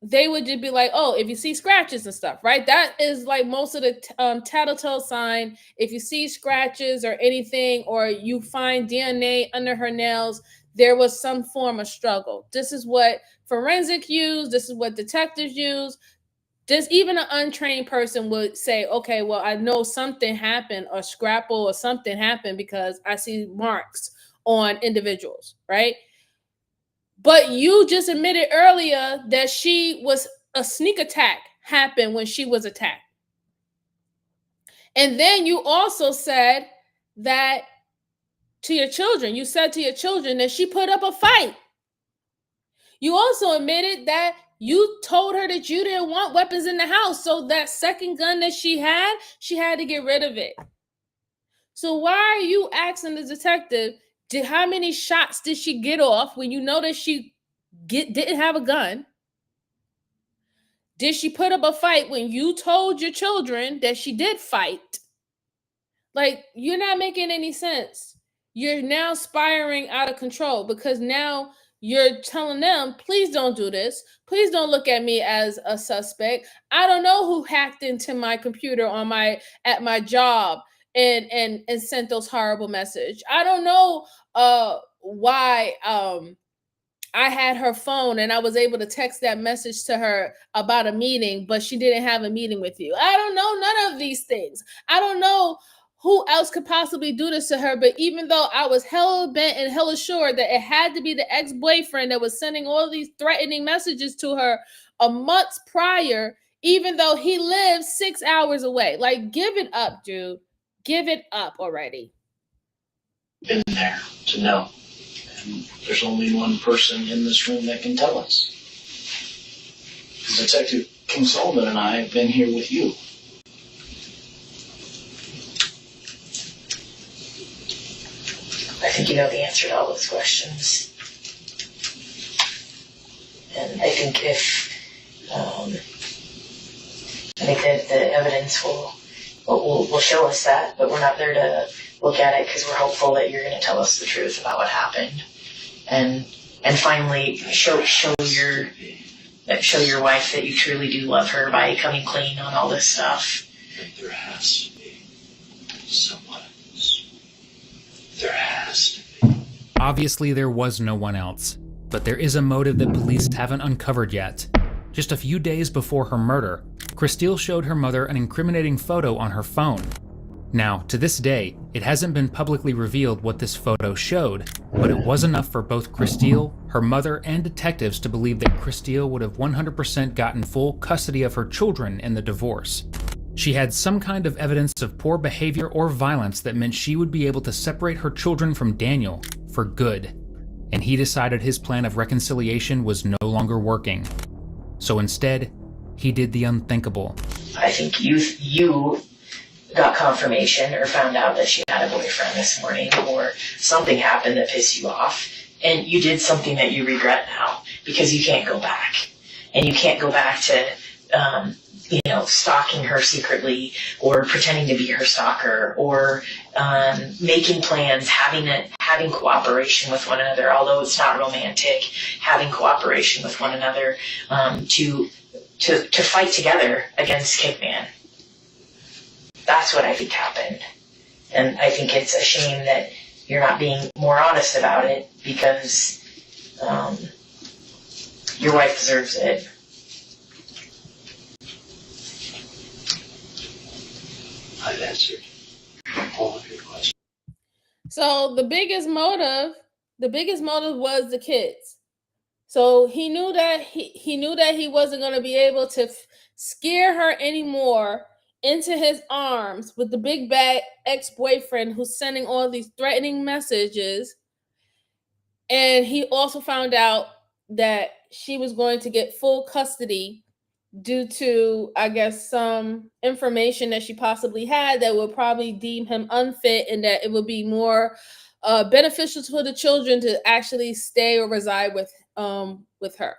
they would just be like, oh, if you see scratches and stuff, right? That is like most of the tattletale sign. If you see scratches or anything, or you find DNA under her nails, there was some form of struggle. This is what forensic use. This is what detectives use. Just even an untrained person would say, okay, well, I know something happened, or scrapple or something happened, because I see marks on individuals, right? But you just admitted earlier that a sneak attack happened when she was attacked. And then you also said that you said to your children that she put up a fight. You also admitted that you told her that you didn't want weapons in the house. So that second gun that she had to get rid of it. So why are you asking the detective, how many shots did she get off when you know that she didn't have a gun? Did she put up a fight when you told your children that she did fight? Like, you're not making any sense. You're now spiraling out of control, because now you're telling them, please don't do this. Please don't look at me as a suspect. I don't know who hacked into my computer at my job and sent those horrible messages. I don't know why I had her phone and I was able to text that message to her about a meeting, but she didn't have a meeting with you. I don't know none of these things. I don't know who else could possibly do this to her. But even though I was hell bent and hell assured that it had to be the ex-boyfriend that was sending all these threatening messages to her a month prior, even though he lives 6 hours away. Like, give it up, dude. Give it up already. Been there to know. And there's only one person in this room that can tell us. Detective King Solomon and I have been here with you. I think you know the answer to all those questions. And I think that the evidence will show us that, but we're not there to look at it because we're hopeful that you're going to tell us the truth about what happened, and finally show your wife that you truly do love her by coming clean on all this stuff. There has to be someone else. There has to be. Obviously, there was no one else, but there is a motive that police haven't uncovered yet. Just a few days before her murder, Christine showed her mother an incriminating photo on her phone. Now, to this day, it hasn't been publicly revealed what this photo showed, but it was enough for both Christine, her mother, and detectives to believe that Christine would have 100% gotten full custody of her children in the divorce. She had some kind of evidence of poor behavior or violence that meant she would be able to separate her children from Daniel for good, and he decided his plan of reconciliation was no longer working. So instead, he did the unthinkable. I think you got confirmation or found out that she had a boyfriend this morning, or something happened that pissed you off, and you did something that you regret now because you can't go back. And you can't go back to stalking her secretly, or pretending to be her stalker, or making plans, having cooperation with one another, although it's not romantic, having cooperation with one another to fight together against Kickman. That's what I think happened. And I think it's a shame that you're not being more honest about it, because your wife deserves it. I've answered all of your questions. So the biggest motive was the kids. So he knew that he wasn't going to be able to scare her anymore into his arms with the big bad ex-boyfriend who's sending all these threatening messages. And he also found out that she was going to get full custody due to, I guess, some information that she possibly had that would probably deem him unfit, and that it would be more beneficial to the children to actually stay or reside with her.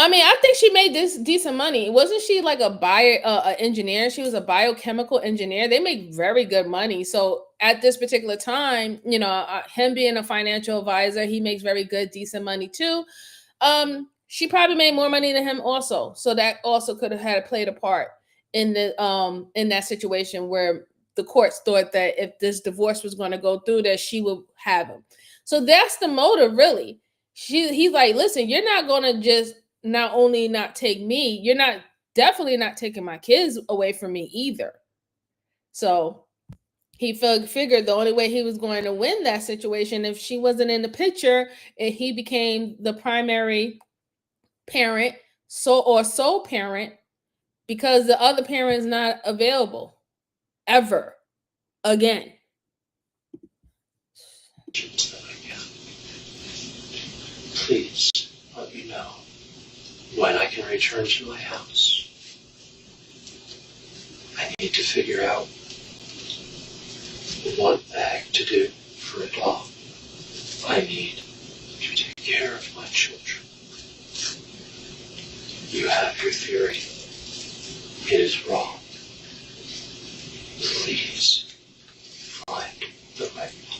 I mean, I think she made this decent money. Wasn't she like a engineer? She was a biochemical engineer. They make very good money. So at this particular time, him being a financial advisor, he makes very good, decent money too. She probably made more money than him also. So that also could have had played a part in that situation where the courts thought that if this divorce was going to go through, that she would have him. So that's the motive, really. He's like, listen, you're not going to just not only not take me, you're not definitely not taking my kids away from me either. So he figured the only way he was going to win that situation if she wasn't in the picture and he became the primary parent, sole parent, because the other parent is not available ever again. Please let me know when I can return to my house. I need to figure out what bag to do for a dog. I need to take care of my children. You have your theory. It is wrong. Please find the right one.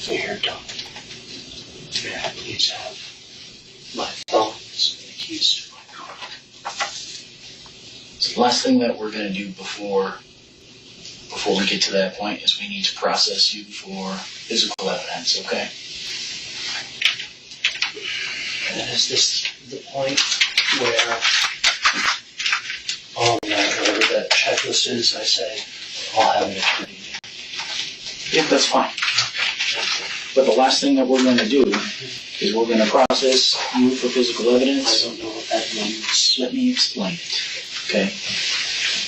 When you're done, please have my phones and the keys to my car. So the last thing that we're going to do before we get to that point is we need to process you for physical evidence, okay? And is this the point where on whatever that checklist is, I say, I'll have an attorney? Yeah, that's fine. But the last thing that we're going to do is we're going to process you for physical evidence. I don't know what that means. Let me explain it, okay?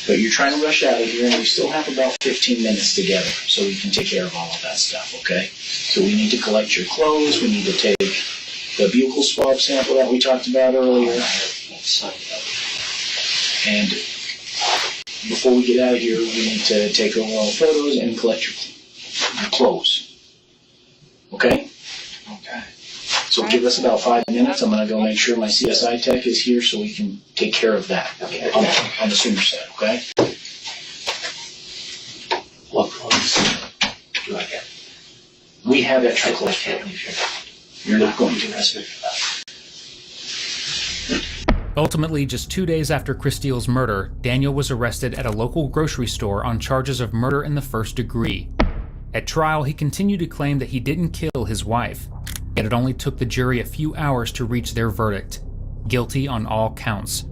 But you're trying to rush out of here, and we still have about 15 minutes together, so we can take care of all of that stuff, okay? So we need to collect your clothes. We need to take the buccal swab sample that we talked about earlier. And before we get out of here, we need to take overall photos and collect your clothes. Okay? Okay. So give us about 5 minutes. I'm going to go make sure my CSI tech is here so we can take care of that on the sooner side, okay? What clothes do I get? We have extra I clothes. can't leave here. You're not going to to. arrest me for that. Ultimately, just 2 days after Christiel's murder, Daniel was arrested at a local grocery store on charges of murder in the first degree. At trial, he continued to claim that he didn't kill his wife, yet it only took the jury a few hours to reach their verdict: guilty on all counts.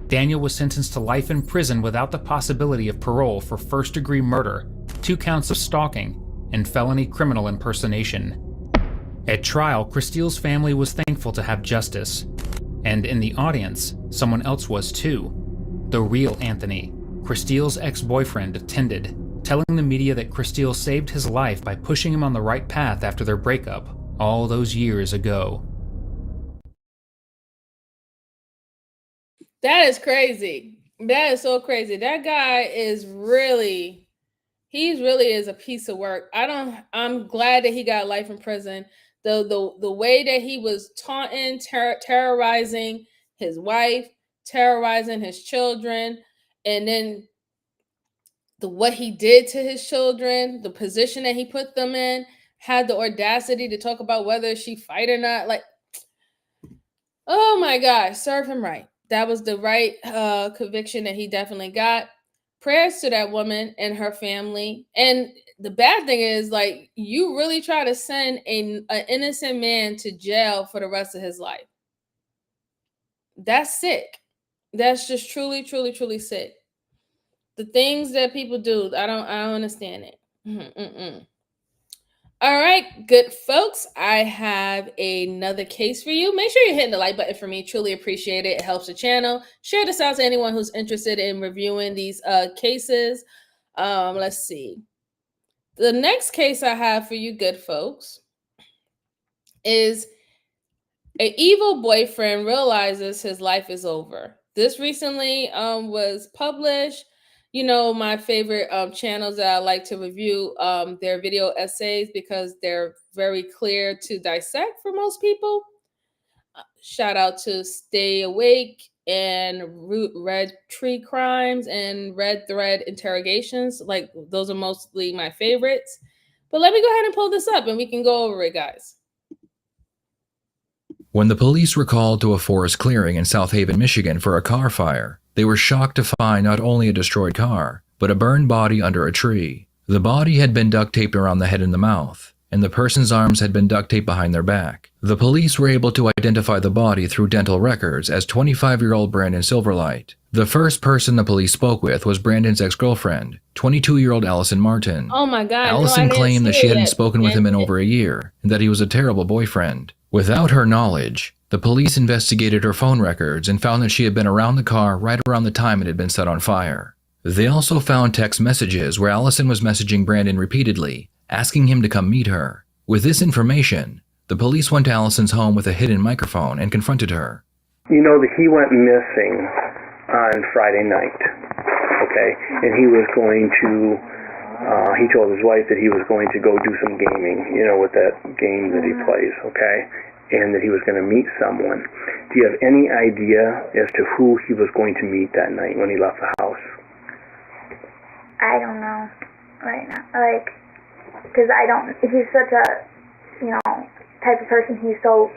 Daniel was sentenced to life in prison without the possibility of parole for first-degree murder, 2 counts of stalking, and felony criminal impersonation. At trial, Christiel's family was thankful to have justice. And in the audience, someone else was too. The real Anthony, Christiel's ex-boyfriend, attended, telling the media that Christiel saved his life by pushing him on the right path after their breakup all those years ago. That is crazy. That is so crazy. That guy is really, he really is a piece of work. I'm glad that he got life in prison. The way that he was taunting, terrorizing his wife, terrorizing his children, and then what he did to his children, the position that he put them in, had the audacity to talk about whether she fight or not. Like, oh my gosh, serve him right. That was the right conviction that he definitely got. Prayers to that woman and her family. And the bad thing is, like, you really try to send an innocent man to jail for the rest of his life. That's sick. That's just truly, truly, truly sick. The things that people do, I don't understand it. Mm-mm. All right, good folks. I have another case for you. Make sure you're hitting the like button for me. Truly appreciate it. It helps the channel. Share this out to anyone who's interested in reviewing these cases. Let's see. The next case I have for you, good folks, is an evil boyfriend realizes his life is over. This recently was published. You know, my favorite channels that I like to review their video essays because they're very clear to dissect for most people. Shout out to Stay Awake and Red Tree Crimes and Red Thread Interrogations. Like, those are mostly my favorites. But let me go ahead and pull this up and we can go over it, guys. When the police were called to a forest clearing in South Haven, Michigan for a car fire, they were shocked to find not only a destroyed car, but a burned body under a tree. The body had been duct taped around the head and the mouth, and the person's arms had been duct taped behind their back. The police were able to identify the body through dental records as 25-year-old Brandon Silverlight. The first person the police spoke with was Brandon's ex-girlfriend, 22-year-old Allison Martin. Oh my God. Allison claimed that she hadn't spoken with him in over a year, and that he was a terrible boyfriend. Without her knowledge, the police investigated her phone records and found that she had been around the car right around the time it had been set on fire. They also found text messages where Allison was messaging Brandon repeatedly, asking him to come meet her. With this information, the police went to Allison's home with a hidden microphone and confronted her. You know that he went missing on Friday night, okay? And he was going to, he told his wife that he was going to go do some gaming, you know, with that game that he plays, okay? And that he was going to meet someone. Do you have any idea as to who he was going to meet that night when he left the house? I don't know right now, like, because he's such a, you know, type of person. He's so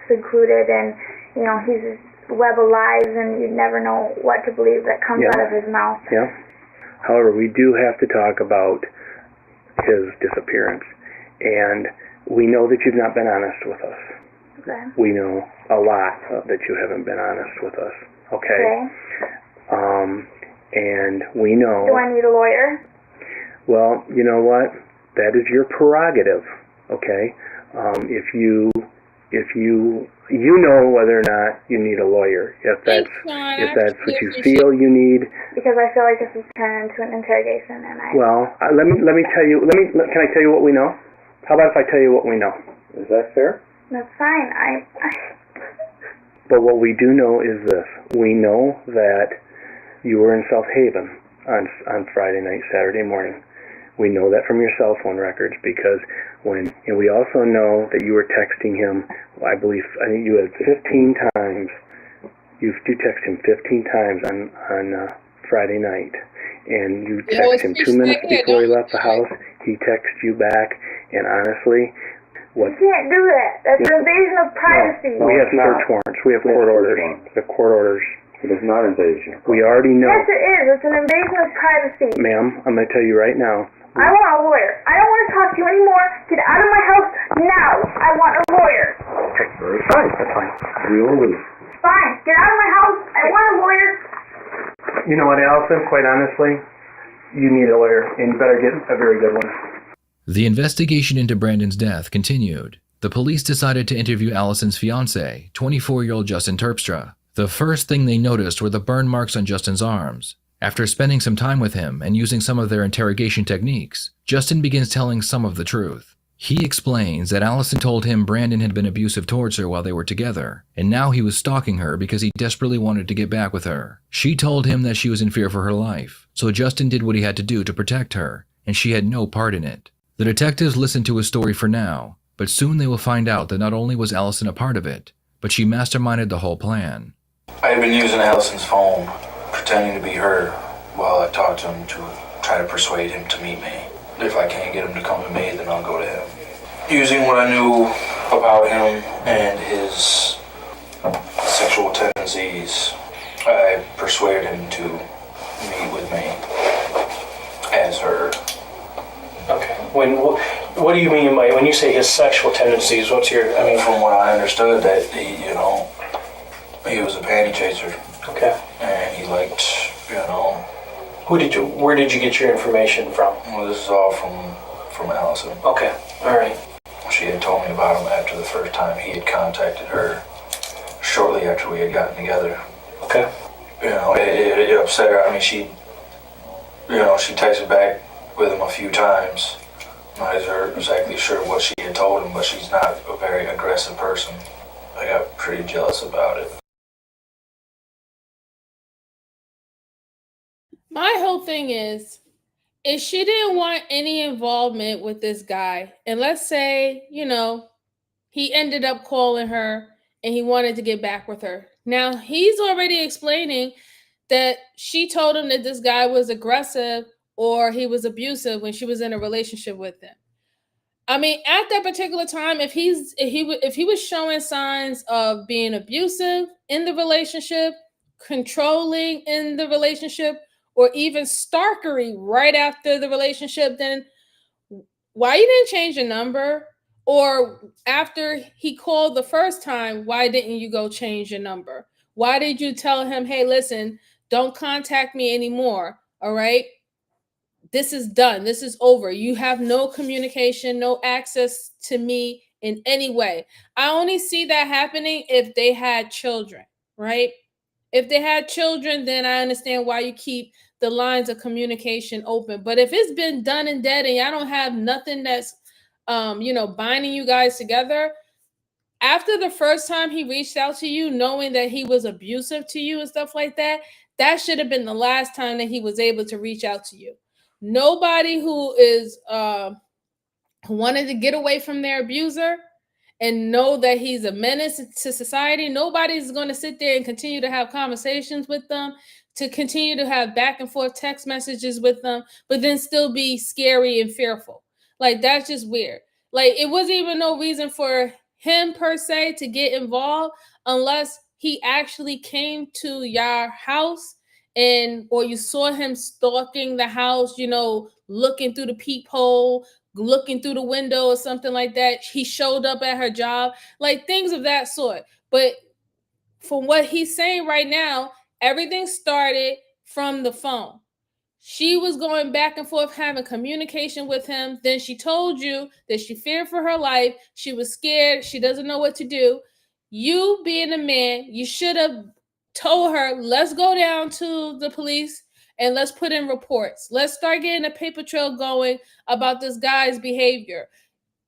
secluded and, you know, he's a web of lies and you never know what to believe that comes out of his mouth. Yeah. However, we do have to talk about his disappearance. And we know that you've not been honest with us. Okay. We know a lot that you haven't been honest with us. Okay? And we know... Do I need a lawyer? Well, you know what? That is your prerogative. Okay? If you know whether or not you need a lawyer. If that's what you feel you need. Because I feel like this is turned into an interrogation, and Well, let me tell you. Can I tell you what we know? How about if I tell you what we know? Is that fair? That's fine. But what we do know is this: we know that you were in South Haven on Friday night, Saturday morning. We know that from your cell phone records because and we also know that you were texting him, I think you had 15 times. You text him 15 times on Friday night. And you text him 2 minutes before he left the house. He texts you back. And honestly, you can't do that. That's an invasion of privacy. We have search warrants. We have court orders. The court orders. It is not invasion. We already know. Yes, it is. It's an invasion of privacy. Ma'am, I'm going to tell you right now. I want a lawyer. I don't want to talk to you anymore. Get out of my house now. I want a lawyer. Okay, very fine. That's fine. We will leave. Fine. Get out of my house. I want a lawyer. You know what, Allison? Quite honestly, you need a lawyer, and you better get a very good one. The investigation into Brandon's death continued. The police decided to interview Allison's fiancé, 24-year-old Justin Terpstra. The first thing they noticed were the burn marks on Justin's arms. After spending some time with him and using some of their interrogation techniques, Justin begins telling some of the truth. He explains that Allison told him Brandon had been abusive towards her while they were together, and now he was stalking her because he desperately wanted to get back with her. She told him that she was in fear for her life, so Justin did what he had to do to protect her, and she had no part in it. The detectives listened to his story for now, but soon they will find out that not only was Allison a part of it, but she masterminded the whole plan. I had been using Allison's phone, pretending to be her, while I talked to him to try to persuade him to meet me. If I can't get him to come to me, then I'll go to him. Using what I knew about him and his sexual tendencies, I persuaded him to meet with me as her. Okay. What do you mean by when you say his sexual tendencies? What's your? I mean, from what I understood, that he was a panty chaser. Okay. And he liked, Where did you get your information from? Well, this is all from Allison. Okay. All right. She had told me about him after the first time he had contacted her, shortly after we had gotten together. Okay. It upset her. I mean, she texted back with him a few times. I'm not exactly sure what she had told him, but she's not a very aggressive person. I got pretty jealous about it. My whole thing is, if she didn't want any involvement with this guy, and let's say, he ended up calling her and he wanted to get back with her. Now, he's already explaining that she told him that this guy was aggressive or he was abusive when she was in a relationship with him. I mean, at that particular time, if he was showing signs of being abusive in the relationship, controlling in the relationship, or even stalkery right after the relationship, then why you didn't change your number? Or after he called the first time, why didn't you go change your number? Why did you tell him, hey, listen, don't contact me anymore? All right. This is done. This is over. You have no communication, no access to me in any way. I only see that happening if they had children, right? If they had children, then I understand why you keep the lines of communication open. But if it's been done and dead and y'all don't have nothing that's binding you guys together, after the first time he reached out to you, knowing that he was abusive to you and stuff like that, that should have been the last time that he was able to reach out to you. Nobody who is who wanted to get away from their abuser and know that he's a menace to society, nobody's going to sit there and continue to have conversations with them, to continue to have back and forth text messages with them, but then still be scary and fearful. Like, that's just weird. Like, it wasn't even no reason for him per se to get involved unless he actually came to your house or you saw him stalking the house, looking through the peephole, looking through the window or something like that. He showed up at her job, like things of that sort. But from what he's saying right now, everything started from the phone. She was going back and forth having communication with him. Then she told you that she feared for her life. She was scared. She doesn't know what to do. You being a man, you should have told her, let's go down to the police and let's put in reports. Let's start getting a paper trail going about this guy's behavior.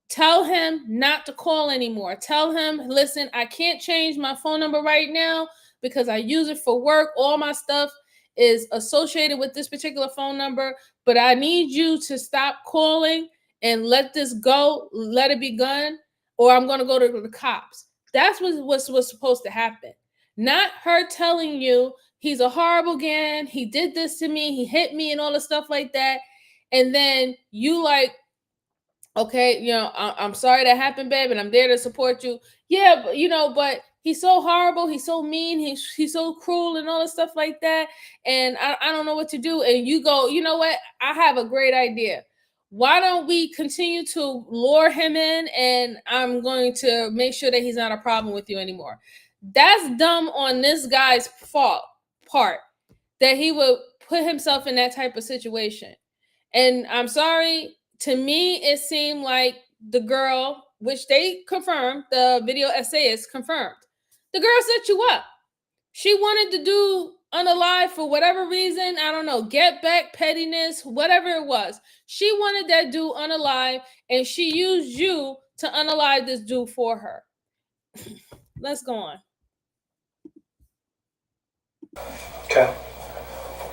Tell him not to call anymore. Tell him, listen, I can't change my phone number right now because I use it for work. All my stuff is associated with this particular phone number, but I need you to stop calling and let this go, let it be gone, or I'm going to go to the cops. That's what's supposed to happen. Not her telling you he's a horrible man, he did this to me, he hit me and all the stuff like that. And then you like, okay, I'm sorry that happened, babe, and I'm there to support you. Yeah, but he's so horrible, he's so mean, he's so cruel and all the stuff like that. And I don't know what to do. And you go, you know what? I have a great idea. Why don't we continue to lure him in, and I'm going to make sure that he's not a problem with you anymore. That's dumb on this guy's part that he would put himself in that type of situation. And I'm sorry, to me, it seemed like the girl, which they confirmed, the video essayist confirmed, the girl set you up. She wanted to do unalive for whatever reason. I don't know, get back, pettiness, whatever it was. She wanted that dude unalive, and she used you to unalive this dude for her. Let's go on. Okay.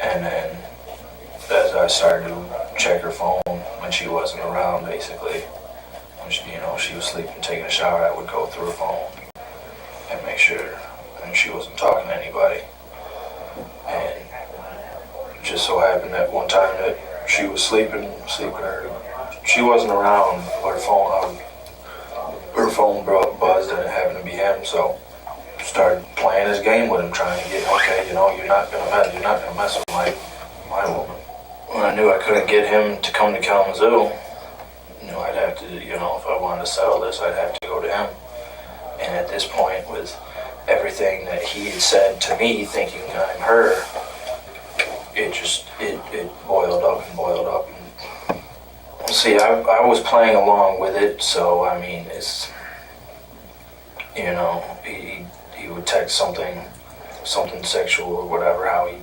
And then as I started to check her phone when she wasn't around, basically, when she was sleeping, taking a shower, I would go through her phone and make sure she wasn't talking to anybody. And it just so happened that one time that she was sleeping, she wasn't around, her phone buzzed, and it happened to be him. So started playing this game with him, trying to get, okay, you're not gonna mess with my woman. When I knew I couldn't get him to come to Kalamazoo, I'd have to, if I wanted to settle this, I'd have to go to him. And at this point, with everything that he had said to me, thinking I'm her, it boiled up. And see, I was playing along with it, so I mean, it's, he would text something sexual or whatever, how he,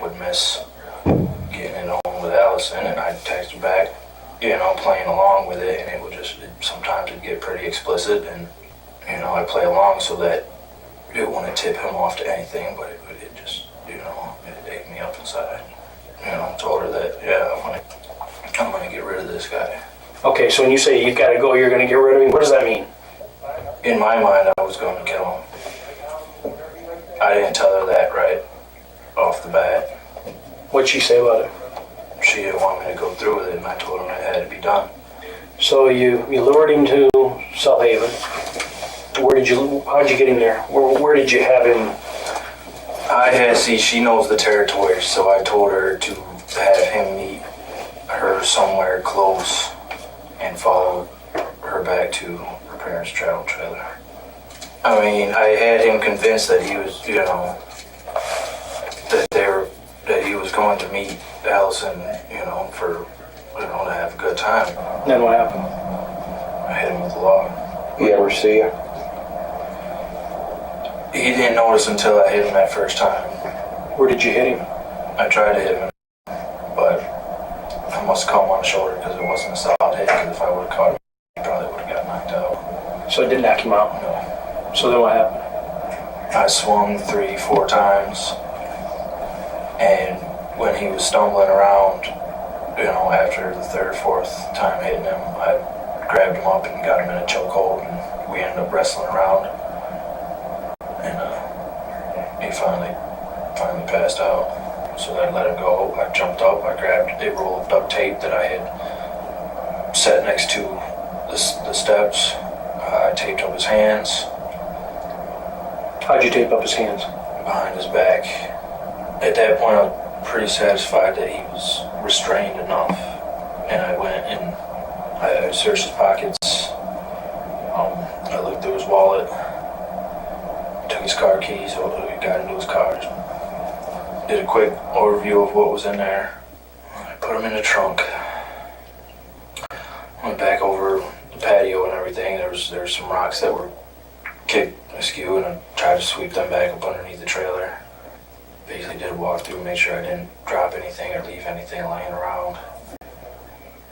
would miss getting it on with Allison, and I'd text her back, playing along with it, and it would sometimes it'd get pretty explicit, and, I'd play along so that it wouldn't tip him off to anything, but it just, it ate me up inside. told her that, yeah, I'm gonna get rid of this guy. Okay, so when you say you gotta go, you're gonna get rid of him, what does that mean? In my mind, I was going to kill him. I didn't tell her that right off the bat. What'd she say about it? She didn't want me to go through with it, and I told her it had to be done. So you lured him to South Haven. How'd you get him there? Where did you have him? She knows the territory, so I told her to have him meet her somewhere close and follow her back to her parents' travel trailer. I mean, I had him convinced that he was, that he was going to meet Allison, for, to have a good time. Then what happened? I hit him with a log. He ever see you? He didn't notice until I hit him that first time. Where did you hit him? I tried to hit him, but I must have caught him on the shoulder because it wasn't a solid hit, because if I would have caught him, he probably would have got knocked out. So it didn't knock him out? No. So then what happened? I swung 3-4 times, and when he was stumbling around, after the third or fourth time hitting him, I grabbed him up and got him in a chokehold, and we ended up wrestling around, and he finally passed out. So I let him go. I jumped up, I grabbed a roll of duct tape that I had set next to the steps. I taped up his hands. How'd you tape up his hands? Behind his back. At that point, I was pretty satisfied that he was restrained enough. And I went and I searched his pockets. I looked through his wallet, took his car keys, got into his car. Did a quick overview of what was in there. I put him in the trunk. Went back over the patio and everything. There was some rocks that were kicked askew, and I tried to sweep them back up underneath the trailer. Basically did a walkthrough, made sure I didn't drop anything or leave anything laying around.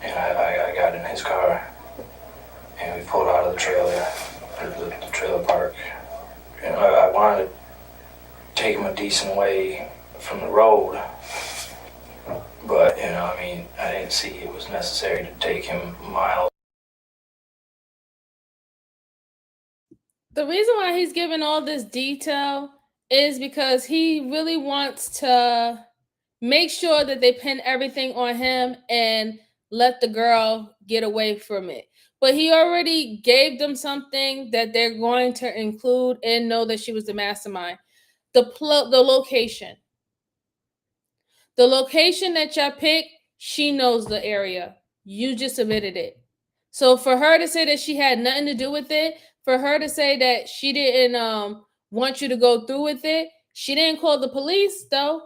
And I got in his car, and we pulled out of the trailer, or the trailer park. And I wanted to take him a decent way from the road, but I didn't see it was necessary to take him miles. The reason why he's giving all this detail is because he really wants to make sure that they pin everything on him and let the girl get away from it. But he already gave them something that they're going to include and know that she was the mastermind. The location. The location that y'all picked, she knows the area. You just admitted it. So for her to say that she had nothing to do with it, for her to say that she didn't want you to go through with it, she didn't call the police though.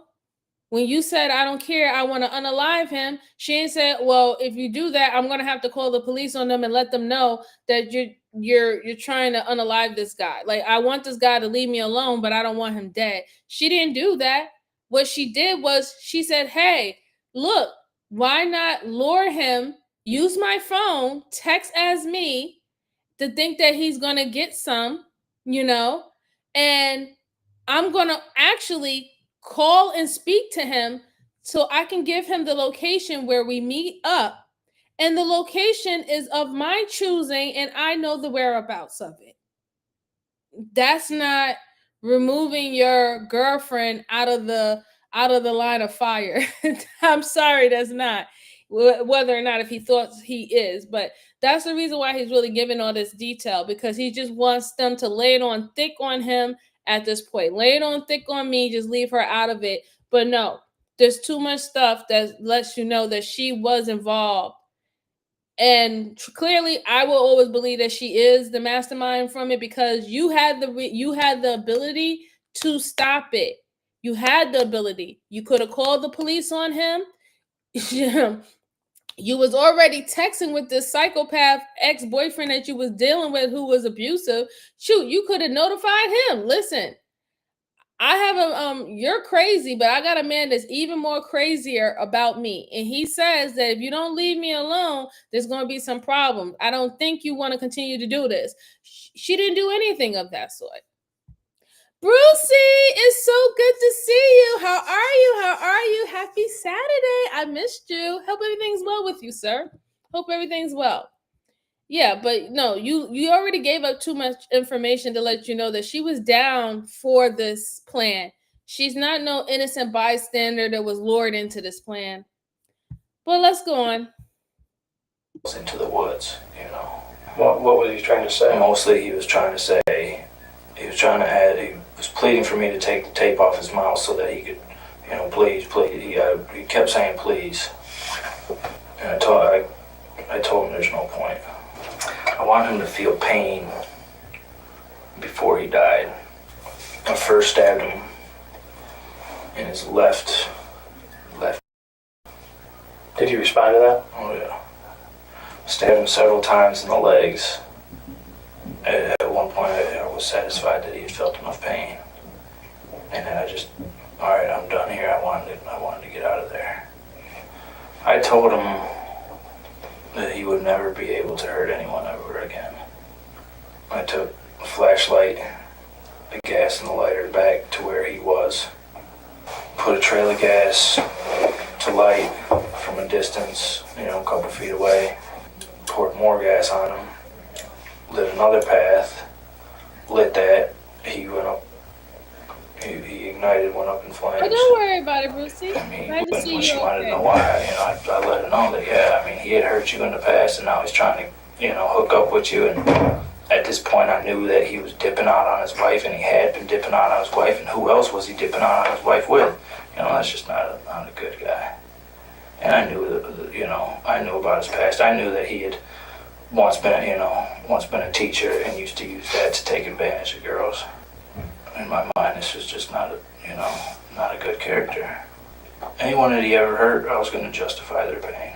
When you said, I don't care, I want to unalive him, she didn't say, well, if you do that, I'm going to have to call the police on them and let them know that you're trying to unalive this guy. Like, I want this guy to leave me alone, but I don't want him dead. She didn't do that. What she did was she said, hey, look, why not lure him, use my phone, text as me to think that he's going to get some, and I'm going to actually call and speak to him so I can give him the location where we meet up. And the location is of my choosing, and I know the whereabouts of it. That's not removing your girlfriend out of the line of fire. I'm sorry, that's not. Whether or not if he thought he is, but that's the reason why he's really giving all this detail, because he just wants them to lay it on thick on him at this point. Lay it on thick on me, just leave her out of it. But no, there's too much stuff that lets you know that she was involved. And clearly, I will always believe that she is the mastermind from it, because you had the ability to stop it. You had the ability. You could have called the police on him. You was already texting with this psychopath ex-boyfriend that you was dealing with who was abusive. Shoot, you could have notified him. Listen, I have you're crazy, but I got a man that's even more crazier about me. And he says that if you don't leave me alone, there's going to be some problems. I don't think you want to continue to do this. She didn't do anything of that sort. Brucey, it's so good to see you. How are you? How are you? Happy Saturday. I missed you. Hope everything's well with you, sir. Hope everything's well. Yeah, but no, you already gave up too much information to let you know that she was down for this plan. She's not no innocent bystander that was lured into this plan. But let's go on. Into the woods, you know. What was he trying to say? Mostly he was trying to say, he was pleading for me to take the tape off his mouth so that he could, you know, please. He kept saying please. And I told him there's no point. I want him to feel pain before he died. I first stabbed him in his left. Did he respond to that? Oh yeah. Stabbed him several times in the legs. At one point I was satisfied that he had felt enough pain. And then alright, I'm done here. I wanted to get out of there. I told him that he would never be able to hurt anyone ever again. I took a flashlight, the gas and the lighter back to where he was. Put a trail of gas to light from a distance, you know, a couple feet away. Poured more gas on him. Lit another path. Lit that. He went up. He ignited, went up in flames. Oh, don't worry about it, Brucey. I mean, Glad to see when you she wanted okay. to know why, you know, I let her know that, yeah, I mean, he had hurt you in the past, and now he's trying to, you know, hook up with you. And at this point, I knew that he was dipping out on his wife, and he had been dipping out on his wife, and who else was he dipping out on his wife with? You know, that's just not a good guy. And I knew that, you know, I knew about his past. I knew that he had once been a teacher and used to use that to take advantage of girls. In my mind, this was just not a good character. Anyone that he ever hurt, I was going to justify their pain.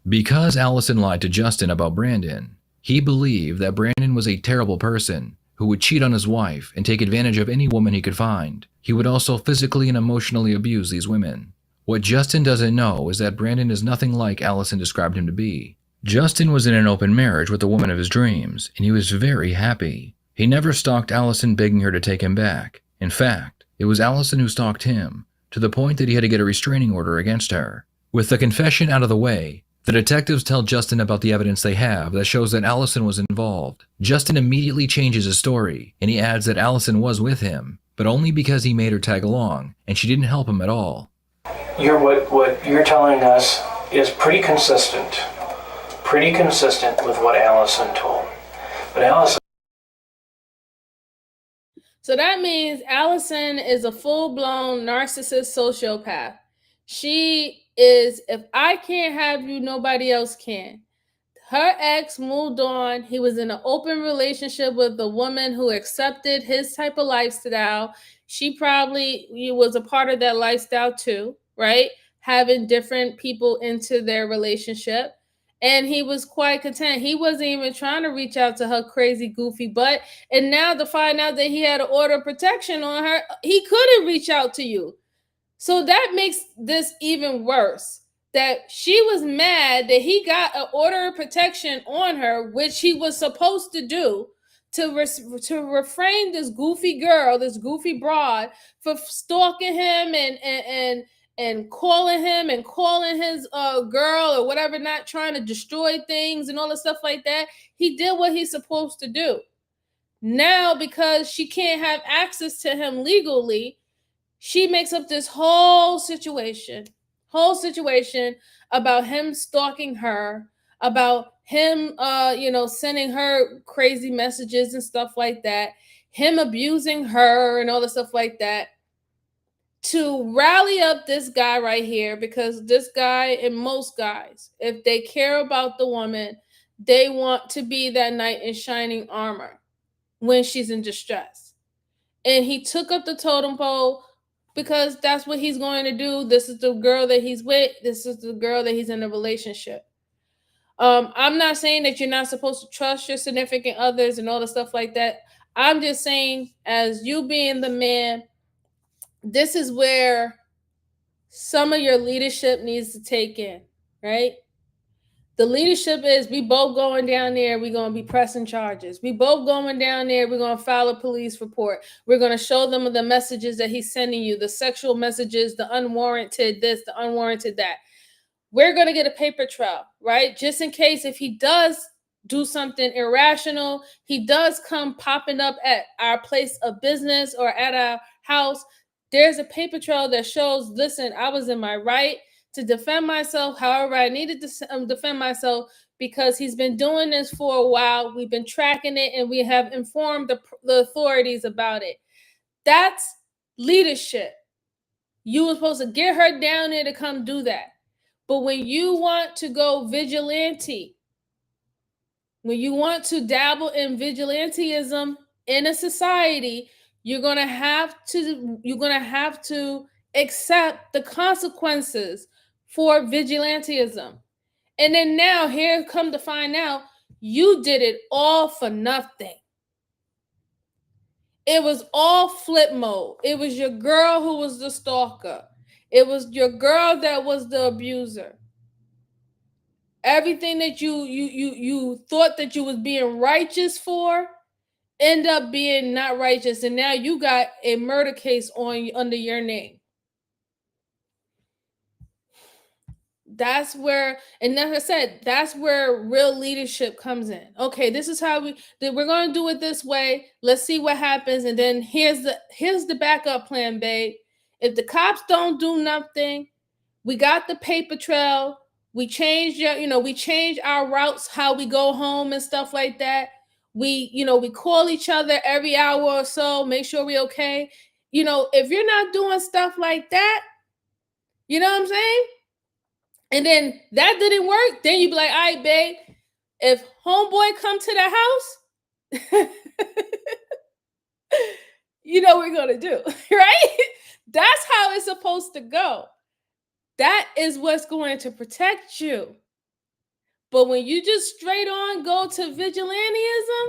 Because Allison lied to Justin about Brandon, he believed that Brandon was a terrible person who would cheat on his wife and take advantage of any woman he could find. He would also physically and emotionally abuse these women. What Justin doesn't know is that Brandon is nothing like Allison described him to be. Justin was in an open marriage with the woman of his dreams, and he was very happy. He never stalked Allison begging her to take him back. In fact, it was Allison who stalked him, to the point that he had to get a restraining order against her. With the confession out of the way, the detectives tell Justin about the evidence they have that shows that Allison was involved. Justin immediately changes his story, and he adds that Allison was with him, but only because he made her tag along, and she didn't help him at all. What you're telling us is pretty consistent with what Allison told. But Allison. So that means Allison is a full-blown narcissist sociopath. She is, if I can't have you, nobody else can. Her ex moved on. He was in an open relationship with a woman who accepted his type of lifestyle. She probably was a part of that lifestyle too, right? Having different people into their relationship. And he was quite content. He wasn't even trying to reach out to her crazy, goofy butt. And now to find out that he had an order of protection on her, he couldn't reach out to you. So that makes this even worse. That she was mad that he got an order of protection on her, which he was supposed to do, to refrain this goofy girl, this goofy broad, for stalking him and calling him and calling his girl or whatever, not trying to destroy things and all the stuff like that. He did what he's supposed to do. Now, because she can't have access to him legally, she makes up this whole situation about him stalking her, about him, sending her crazy messages and stuff like that, him abusing her and all the stuff like that, to rally up this guy right here, because this guy and most guys, if they care about the woman, they want to be that knight in shining armor when she's in distress. And he took up the totem pole because that's what he's going to do. This is the girl that he's with. This is the girl that he's in a relationship. I'm not saying that you're not supposed to trust your significant others and all the stuff like that. I'm just saying, as you being the man, this is where some of your leadership needs to take in, right? The leadership is we both going down there, we're going to be pressing charges. We both going down there, we're going to file a police report. We're going to show them the messages that he's sending you, the sexual messages, the unwarranted this, the unwarranted that. We're going to get a paper trail, right? Just in case if he does do something irrational, he does come popping up at our place of business or at our house, there's a paper trail that shows, listen, I was in my right to defend myself however I needed to defend myself, because he's been doing this for a while. We've been tracking it and we have informed the authorities about it. That's leadership. You were supposed to get her down there to come do that. But when you want to go vigilante, when you want to dabble in vigilantism in a society, you're gonna have to accept the consequences for vigilantism. And then now here come to find out you did it all for nothing. It was all flip mode. It was your girl who was the stalker. It was your girl that was the abuser. Everything that you thought that you was being righteous for end up being not righteous, and now you got a murder case on under your name. That's where, and like I said, that's where real leadership comes in. Okay, this is how we're going to do it this way. Let's see what happens, and then here's the backup plan, babe. If the cops don't do nothing, we got the paper trail. We changed we changed our routes, how we go home and stuff like that. We call each other every hour or so, make sure we're okay. If you're not doing stuff like that, you know what I'm saying? And then that didn't work, then you be like, all right, babe, if homeboy come to the house, you know what we're gonna do, right? That's how it's supposed to go. That is what's going to protect you. But when you just straight on go to vigilantism,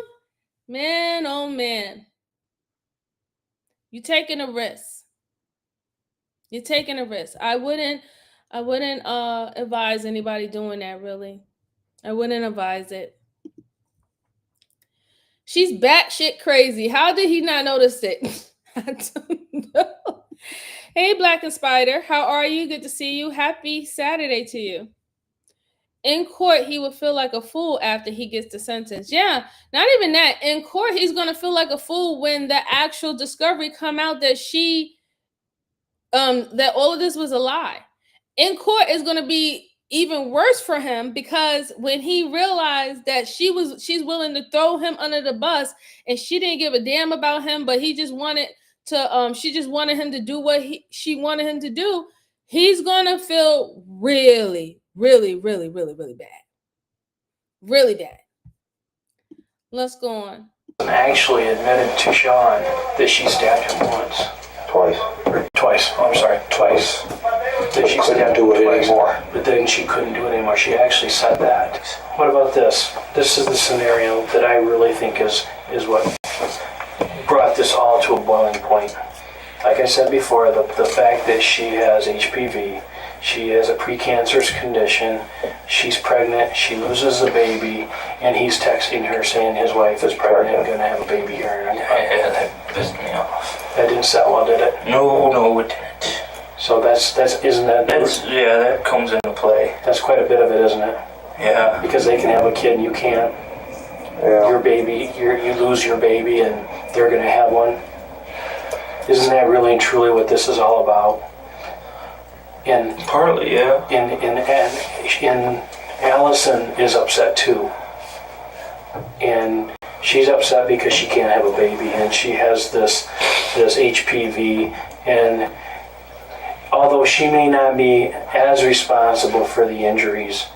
man, oh man, you're taking a risk. You're taking a risk. I wouldn't advise anybody doing that, really. I wouldn't advise it. She's batshit crazy. How did he not notice it? I don't know. Hey, Black and Spider, how are you? Good to see you. Happy Saturday to you. In court, he would feel like a fool after he gets the sentence. Yeah, not even that. In court, he's going to feel like a fool when the actual discovery come out that that all of this was a lie. In court, it's going to be even worse for him, because when he realized that she's willing to throw him under the bus and she didn't give a damn about him, but he just wanted to she just wanted him to do what she wanted him to do, he's going to feel really, really, really, really, really bad. Really bad. Let's go on. Actually admitted to Sean that she stabbed him once. Twice. I'm sorry, twice. That she couldn't do it anymore. But then she couldn't do it anymore. She actually said that. What about this? This is the scenario that I really think is what brought this all to a boiling point. Like I said before, the fact that she has HPV, she has a precancerous condition, she's pregnant, she loses a baby, and he's texting her saying his wife is pregnant and going to have a baby here. Yeah, that pissed me off. That didn't set well, did it? No, it didn't. So that comes into play. That's quite a bit of it, isn't it? Yeah. Because they can have a kid and you can't. Yeah. Your baby, you lose your baby and they're going to have one. Isn't that really and truly what this is all about? And partly, yeah. And Allison is upset too. And she's upset because she can't have a baby and she has this HPV, and although she may not be as responsible for the injuries,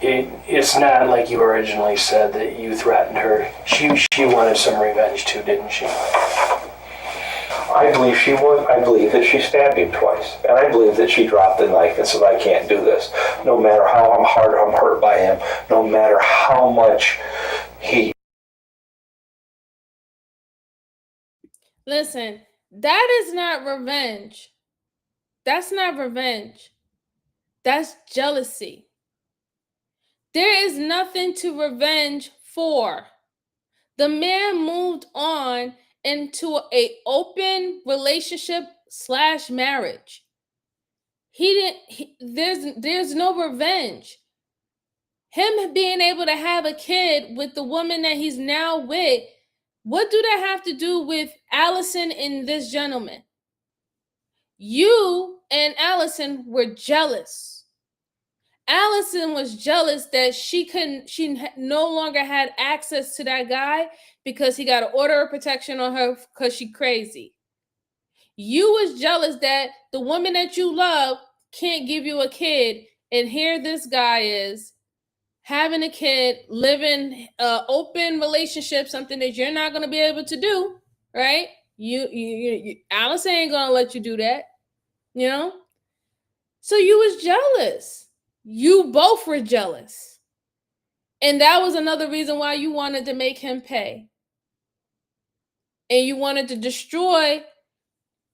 it's not like you originally said that you threatened her. She wanted some revenge too, didn't she? I believe that she stabbed him twice, and I believe that she dropped the knife and said, I can't do this. No matter how hard I'm hurt by him, no matter how much he... Listen, that is not revenge. That's not revenge. That's jealousy. There is nothing to revenge for. The man moved on into a open relationship / marriage. There's no revenge. Him being able to have a kid with the woman that he's now with, what do that have to do with Allison and this gentleman? You and Allison were jealous. Allison was jealous that she no longer had access to that guy because he got an order of protection on her because she crazy. You was jealous that the woman that you love can't give you a kid, and here this guy is having a kid, living an open relationship, something that you're not going to be able to do, right? You Allison ain't going to let you do that, you know? So you was jealous. You both were jealous. And that was another reason why you wanted to make him pay. And you wanted to destroy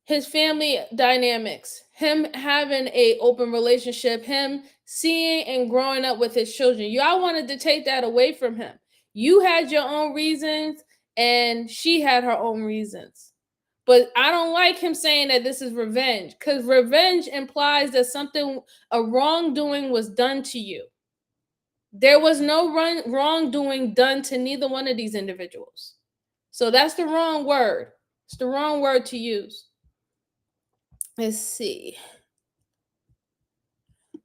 his family dynamics, him having an open relationship, him seeing and growing up with his children. Y'all wanted to take that away from him. You had your own reasons and she had her own reasons. But I don't like him saying that this is revenge, because revenge implies that a wrongdoing was done to you. There was no wrongdoing done to neither one of these individuals. So that's the wrong word. It's the wrong word to use. Let's see.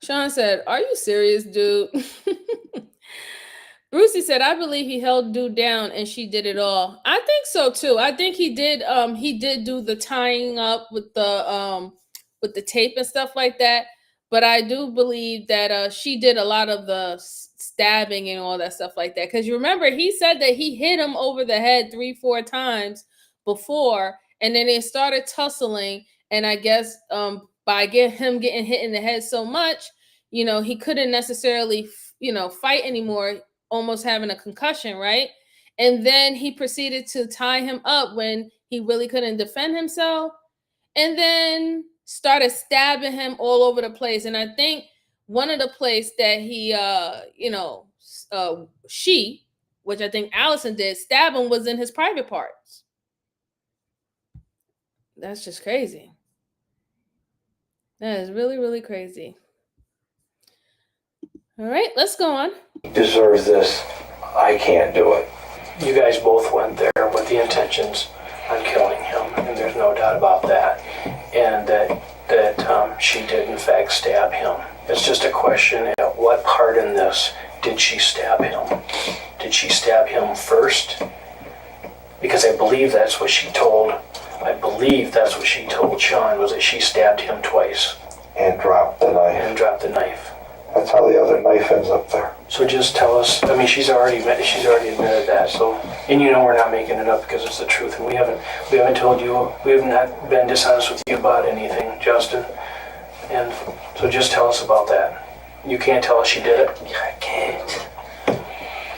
Sean said, "Are you serious, dude?" Brucey said, "I believe he held dude down and she did it all." I think so too. I think he did do the tying up with the tape and stuff like that. But I do believe that she did a lot of the stabbing and all that stuff like that. Because you remember, he said that he hit him over the head 3-4 times before, and then they started tussling. And I guess by him getting hit in the head so much, he couldn't necessarily, fight anymore, almost having a concussion, right? And then he proceeded to tie him up when he really couldn't defend himself, and then started stabbing him all over the place. And I think one of the place that he, which I think Allison did, stab him was in his private parts. That's just crazy. That is really, really crazy. All right, let's go on. He deserves this. I can't do it. You guys both went there with the intentions on killing him, and there's no doubt about that. And that she did in fact stab him. It's just a question at what part in this did she stab him? Did she stab him first? Because I believe that's what she told Sean, was that she stabbed him twice. And dropped the knife. That's how the other knife ends up there. So just tell us. I mean, she's already admitted that. So, and we're not making it up because it's the truth, and we haven't told you. We have not been dishonest with you about anything, Justin. And so just tell us about that. You can't tell us she did it. I can't.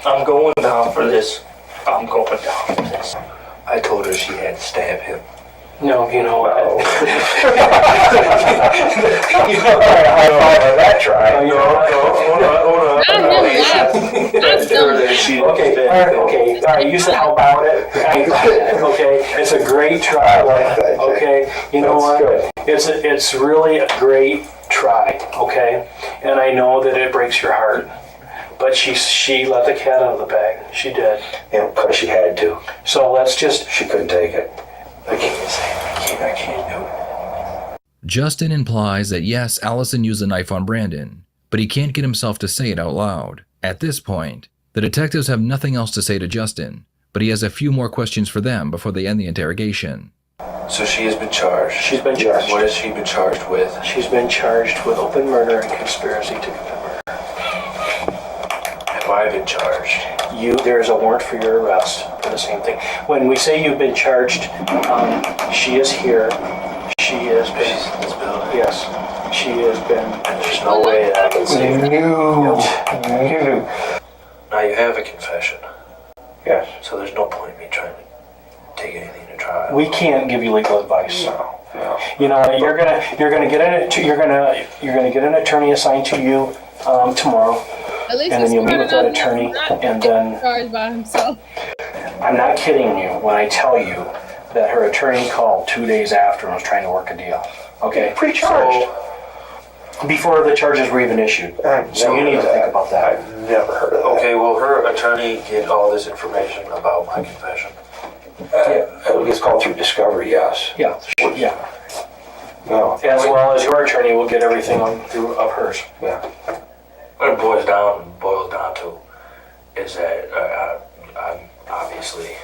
I'm going down for this. I told her she had to stab him. No, you know what? That try. Okay. All right. You said how about it? Okay. It's a great try. Okay. You know what? It's really a great try. Okay. And I know that it breaks your heart. But she let the cat out of the bag. She did. Yeah, because she had to. So let's just... She couldn't take it. I can't do it. Justin implies that yes, Allison used a knife on Brandon, but he can't get himself to say it out loud. At this point, the detectives have nothing else to say to Justin, but he has a few more questions for them before they end the interrogation. So she has been charged. She's been charged. What has she been charged with? She's been charged with open murder and conspiracy to commit murder. Have I been charged? There's a warrant for your arrest for the same thing. When we say you've been charged, she is here. She has been. She's in this building. Yes, she has been. And there's no way that I can save her. No. Now you have a confession. Yes. So there's no point in me trying to take anything to trial. We can't give you legal advice. No. You're gonna get an attorney assigned to you tomorrow. At least and then you'll meet with that attorney, and then charged by himself. I'm not kidding you when I tell you that her attorney called 2 days after and was trying to work a deal. Okay? Pre-charged. Before the charges were even issued. So you need to think about that. I've never heard of that. Okay, will her attorney get all this information about my confession? It's called through discovery, yes. Yeah. No. As well as your attorney will get everything through of hers. Yeah. What it boils down to is that I'm obviously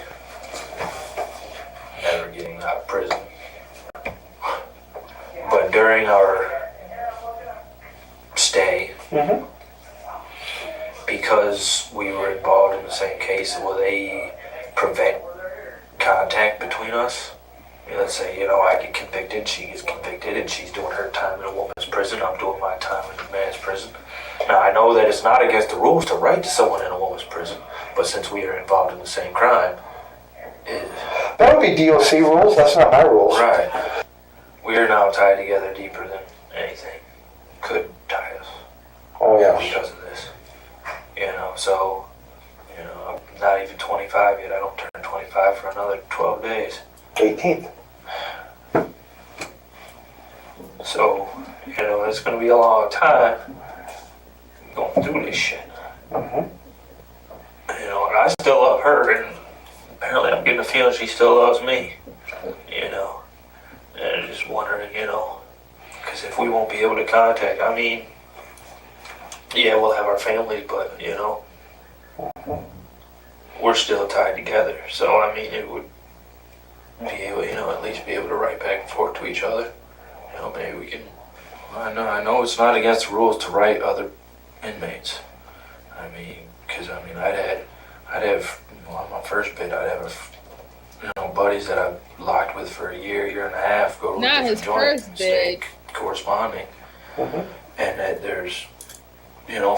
never getting out of prison. But during our stay, because we were involved in the same case, will they prevent contact between us? Let's say, I get convicted, she gets convicted, and she's doing her time in a woman's prison, I'm doing my time in a man's prison. Now, I know that it's not against the rules to write to someone in a woman's prison, but since we are involved in the same crime, that would be DOC rules, that's not my rules. Right. We are now tied together deeper than anything could tie us. Oh, yeah. Because of this. So, I'm not even 25 yet. I don't turn 25 for another 12 days. 18th. So, it's going to be a long time going through this shit. And I still love her, and apparently I'm getting the feeling she still loves me. And I'm just wondering, because if we won't be able to contact, yeah, we'll have our families, but, we're still tied together. So, it would be able, at least be able to write back and forth to each other. Maybe we can, I know it's not against the rules to write other inmates. Because, I'd have, on my first bit, I'd have, buddies that I've locked with for a year and a half, go to Not his first bit. Corresponding. And that there's,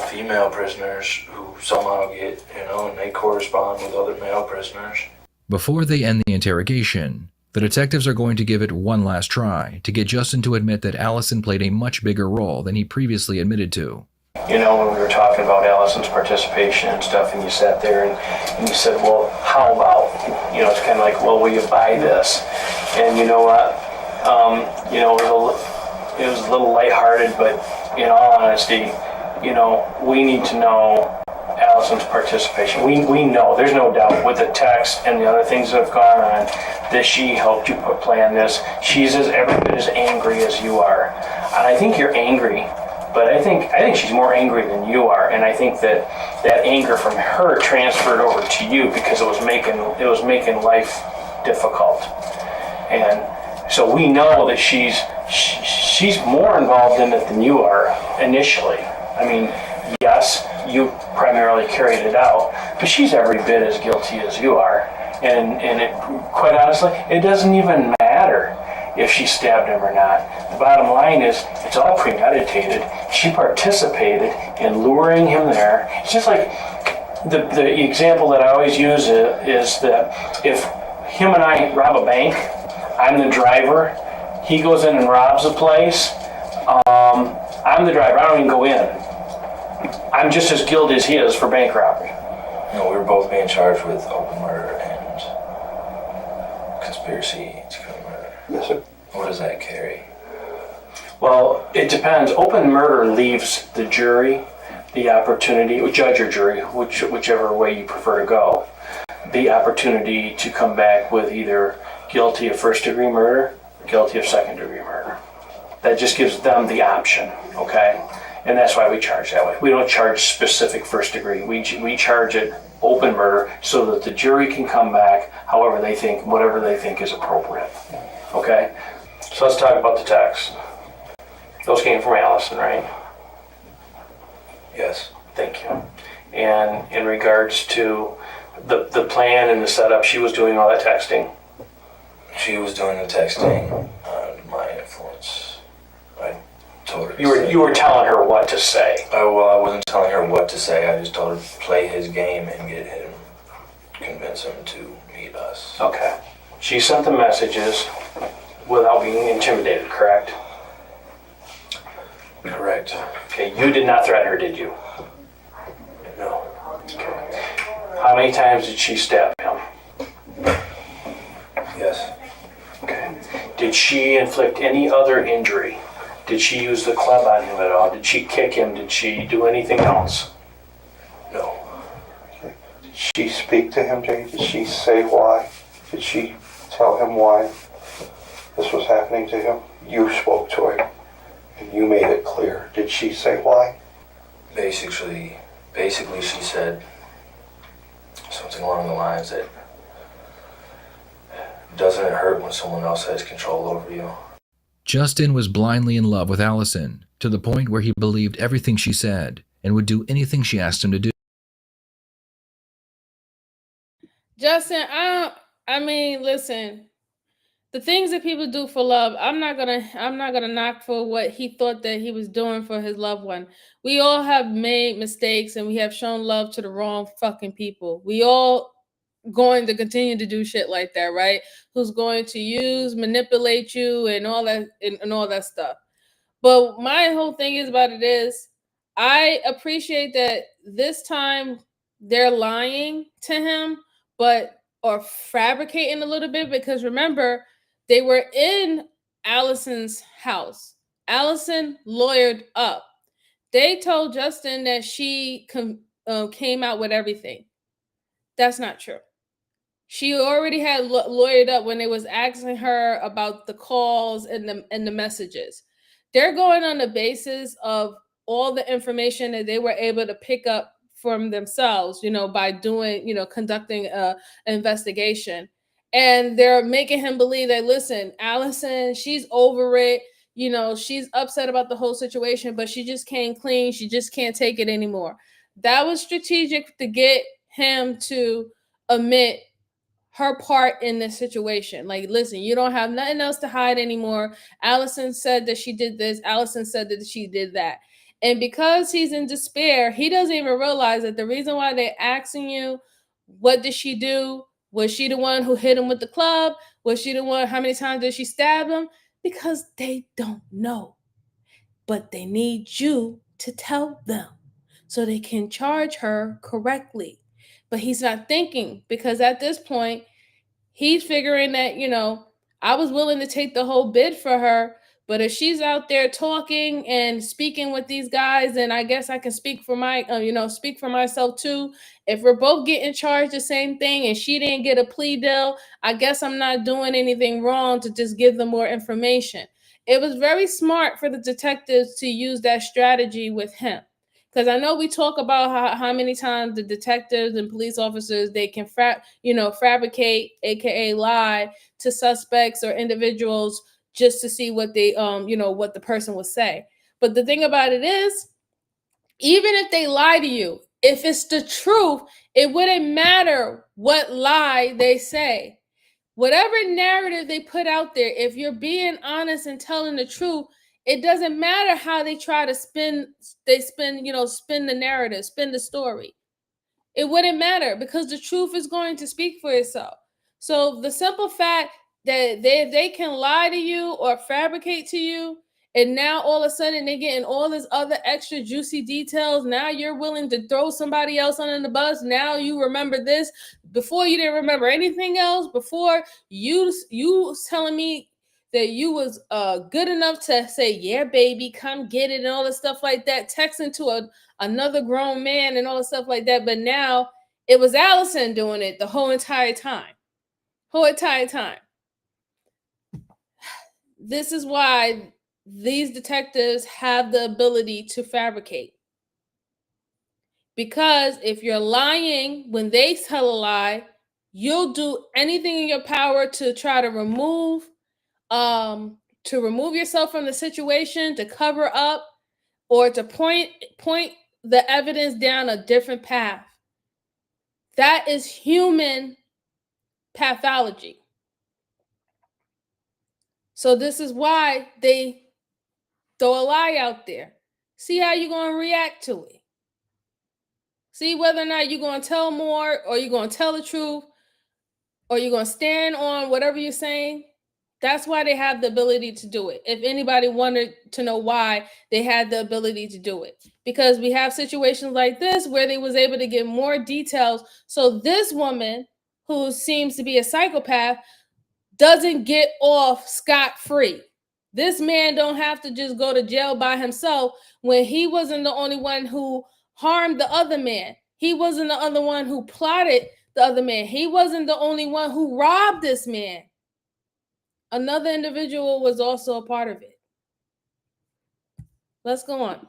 female prisoners who somehow get, and they correspond with other male prisoners. Before they end the interrogation, the detectives are going to give it one last try to get Justin to admit that Allison played a much bigger role than he previously admitted to. When we were talking about Allison's participation and stuff, and you sat there and you said, well, how about, it's kind of like, well, will you buy this? And you know what? It was a little lighthearted, but in all honesty, we need to know Allison's participation. We know, there's no doubt with the text and the other things that have gone on that she helped you plan this. She's every bit as angry as you are. And I think you're angry, but I think she's more angry than you are. And I think that anger from her transferred over to you because it was making life difficult. And so we know that she's more involved in it than you are initially. Yes, you primarily carried it out, but she's every bit as guilty as you are. And it, quite honestly, it doesn't even matter if she stabbed him or not. The bottom line is, it's all premeditated. She participated in luring him there. It's just like the example that I always use is that if him and I rob a bank, I'm the driver, he goes in and robs the place, I'm the driver, I don't even go in. I'm just as guilty as he is for bank robbery. We were both being charged with open murder and conspiracy to commit murder. Yes, sir. What does that carry? Well, it depends. Open murder leaves the jury the opportunity, judge or jury, whichever way you prefer to go, the opportunity to come back with either guilty of first-degree murder or guilty of second-degree murder. That just gives them the option, okay? And that's why we charge that way. We don't charge specific first degree. We charge it open murder so that the jury can come back however they think, whatever they think is appropriate. Okay? So let's talk about the text. Those came from Allison, right? Yes. Thank you. And in regards to the plan and the setup, she was doing all that texting? She was doing the texting under my influence. I told her You were telling her what to say. I wasn't telling her what to say. I just told her to play his game and convince him to meet us. Okay. She sent the messages without being intimidated, correct? Correct. Okay, you did not threaten her, did you? many times did she stab him? Yes. Okay. Did she inflict any other injury? Did she use the club on him at all? Did she kick him? Did she do anything else? No. Did she speak to him, Jay? Did she say why? Did she tell him why this was happening to him? You spoke to him, and you made it clear. Did she say why? Basically, she said something along the lines that, doesn't it hurt when someone else has control over you? Justin was blindly in love with Allison, to the point where he believed everything she said and would do anything she asked him to do. Justin, I mean, listen. The things that people do for love, I'm not gonna knock for what he thought that he was doing for his loved one. We all have made mistakes and we have shown love to the wrong fucking people. We all going to continue to do shit like that, right? Who's going to manipulate you and all that and all that stuff. But my whole thing is about it is I appreciate that this time they're lying to him, but or fabricating a little bit because remember, they were in Allison's house. Allison lawyered up. They told Justin that she came out with everything. That's not true. She already had lawyered up when they was asking her about the calls and the messages. They're going on the basis of all the information that they were able to pick up from themselves, by doing, conducting an investigation. And they're making him believe that, listen, Allison, she's over it. She's upset about the whole situation, but she just came clean. She just can't take it anymore. That was strategic to get him to admit her part in this situation. Like, listen, you don't have nothing else to hide anymore. Allison said that she did this. Allison said that she did that. And because he's in despair, he doesn't even realize that the reason why they're asking you, what did she do? Was she the one who hit him with the club? Was she the one? How many times did she stab him? Because they don't know. But they need you to tell them so they can charge her correctly. But he's not thinking because at this point, he's figuring that, I was willing to take the whole bid for her, but if she's out there talking and speaking with these guys, then I guess I can speak for speak for myself too. If we're both getting charged the same thing and she didn't get a plea deal, I guess I'm not doing anything wrong to just give them more information. It was very smart for the detectives to use that strategy with him. Because I know we talk about how many times the detectives and police officers, they can fabricate, aka lie, to suspects or individuals just to see what they what the person will say. But the thing about it is, even if they lie to you, if it's the truth, it wouldn't matter what lie they say. Whatever narrative they put out there, if you're being honest and telling the truth, it doesn't matter how they try to spin the narrative, spin the story. It wouldn't matter because the truth is going to speak for itself. So the simple fact that they can lie to you or fabricate to you, and now all of a sudden they're getting all this other extra juicy details. Now you're willing to throw somebody else under the bus. Now you remember this. Before you didn't remember anything else. Before you telling me that you was good enough to say, yeah, baby, come get it and all this stuff like that, texting to another grown man and all this stuff like that. But now it was Allison doing it the whole entire time. This is why these detectives have the ability to fabricate. Because if you're lying when they tell a lie, you'll do anything in your power to try to remove yourself from the situation, to cover up, or to point the evidence down a different path. That is human pathology. So this is why they throw a lie out there. See how you're going to react to it. See whether or not you're going to tell more, or you're going to tell the truth, or you're going to stand on whatever you're saying. That's why they have the ability to do it. If anybody wanted to know why they had the ability to do it, because we have situations like this where they was able to get more details. So this woman who seems to be a psychopath doesn't get off scot-free. This man don't have to just go to jail by himself when he wasn't the only one who harmed the other man. He wasn't the other one who plotted the other man. He wasn't the only one who robbed this man. Another individual was also a part of it. Let's go on.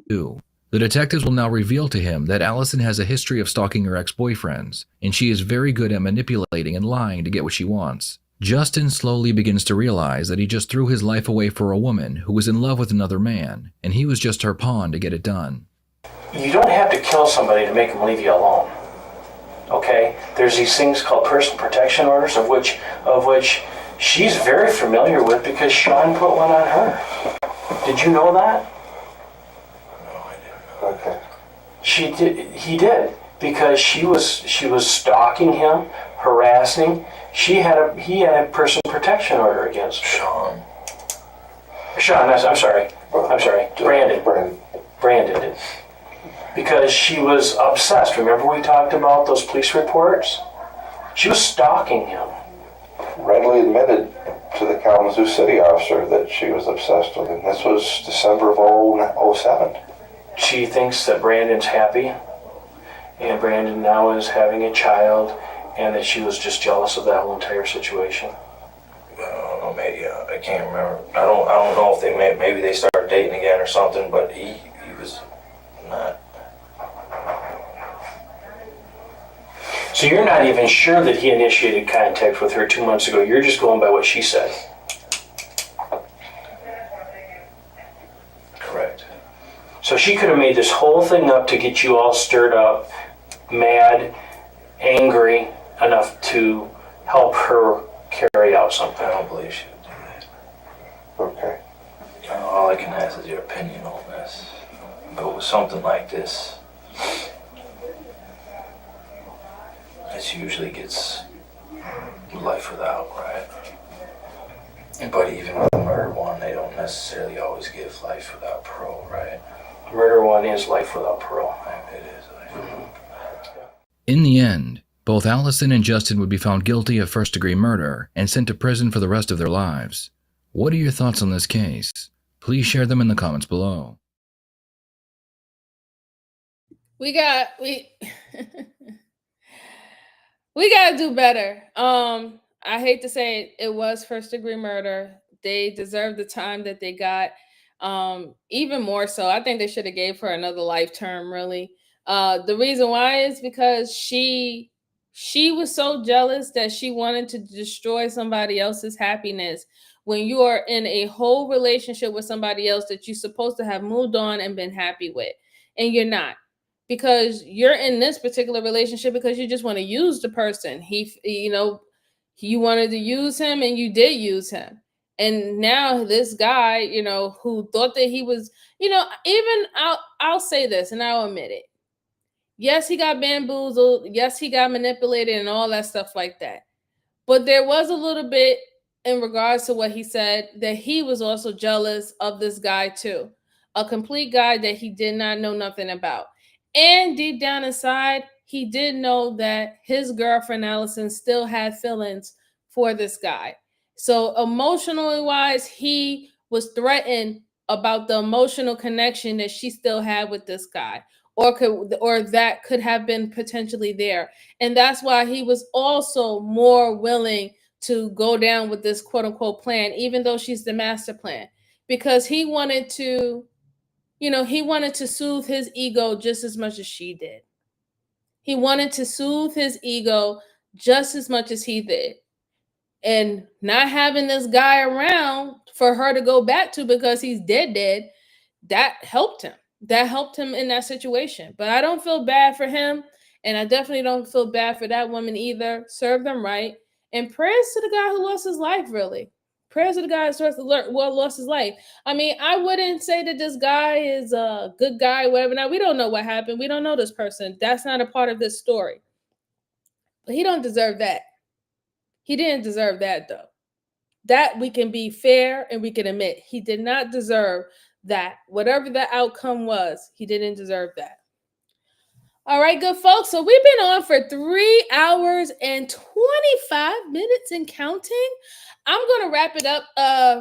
The detectives will now reveal to him that Allison has a history of stalking her ex-boyfriends, and she is very good at manipulating and lying to get what she wants. Justin slowly begins to realize that he just threw his life away for a woman who was in love with another man, and he was just her pawn to get it done. You don't have to kill somebody to make them leave you alone. Okay? There's these things called personal protection orders, of which she's very familiar with because Sean put one on her. Did you know that? Okay. He did, because she was stalking him, harassing him. He had a personal protection order against her. Sean, I'm sorry. Brandon did. Because she was obsessed. Remember we talked about those police reports? She was stalking him. Readily admitted to the Kalamazoo city officer that she was obsessed with him. This was December of 07. She thinks that Brandon's happy, and Brandon now is having a child, and that she was just jealous of that whole entire situation. I don't know, maybe I can't remember. I don't know if maybe they started dating again or something, but he was not. So you're not even sure that he initiated contact with her 2 months ago. You're just going by what she said. Correct. So she could have made this whole thing up to get you all stirred up, mad, angry enough to help her carry out something. I don't believe she would do that. Okay. All I can ask is your opinion on this. But with something like this, it usually gets life without, right? But even with a murder one, they don't necessarily always give life without parole, right? Murder one is life without parole. It is life without parole. In the end, both Allison and Justin would be found guilty of first-degree murder and sent to prison for the rest of their lives. What are your thoughts on this case? Please share them in the comments below. We gotta do better. I hate to say it was first degree murder. They deserve the time that they got. Even more so, I think they should have gave her another life term, really. The reason why is because she was so jealous that she wanted to destroy somebody else's happiness. When you are in a whole relationship with somebody else that you're supposed to have moved on and been happy with, and you're not, because you're in this particular relationship because you just want to use the person. You wanted to use him and you did use him. And now this guy, who thought that he was, even I'll say this and I'll admit it. Yes, he got bamboozled. Yes, he got manipulated and all that stuff like that. But there was a little bit in regards to what he said that he was also jealous of this guy too. A complete guy that he did not know nothing about. And deep down inside, he did know that his girlfriend Allison still had feelings for this guy. So emotionally wise, he was threatened about the emotional connection that she still had with this guy, or that could have been potentially there. And that's why he was also more willing to go down with this quote unquote plan, even though she's the master plan, because he wanted to soothe his ego just as much as she did. He wanted to soothe his ego just as much as he did. And not having this guy around for her to go back to because he's dead, that helped him. That helped him in that situation. But I don't feel bad for him. And I definitely don't feel bad for that woman either. Serve them right. And prayers to the guy who lost his life, really. Prayers to the guy who lost his life. I mean, I wouldn't say that this guy is a good guy, whatever. Now, we don't know what happened. We don't know this person. That's not a part of this story. But he don't deserve that. He didn't deserve that, though. That we can be fair and we can admit he did not deserve that. Whatever the outcome was, he didn't deserve that. All right, good folks. So we've been on for 3 hours and 25 minutes and counting. I'm going to wrap it up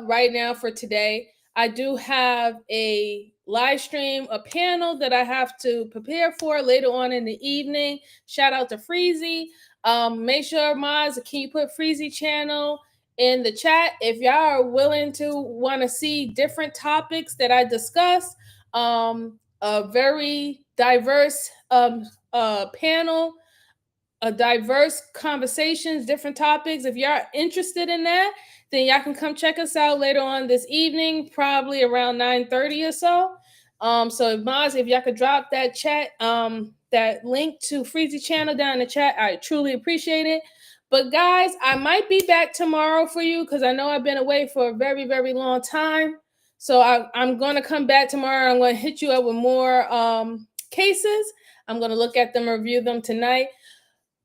right now for today. I do have a live stream, a panel that I have to prepare for later on in the evening. Shout out to Freezy. Make sure, Maz, can you put Freezy channel in the chat if y'all are willing to want to see different topics that I discuss. A very diverse panel, diverse conversations, different topics. If y'all interested in that, then y'all can come check us out later on this evening, probably around 9:30 or so. So Maz, if y'all could drop that chat, that link to Freezy channel down in the chat, I truly appreciate it. But guys, I might be back tomorrow for you because I know I've been away for a very, very long time. So I'm going to come back tomorrow. I'm going to hit you up with more cases. I'm going to look at them, review them tonight.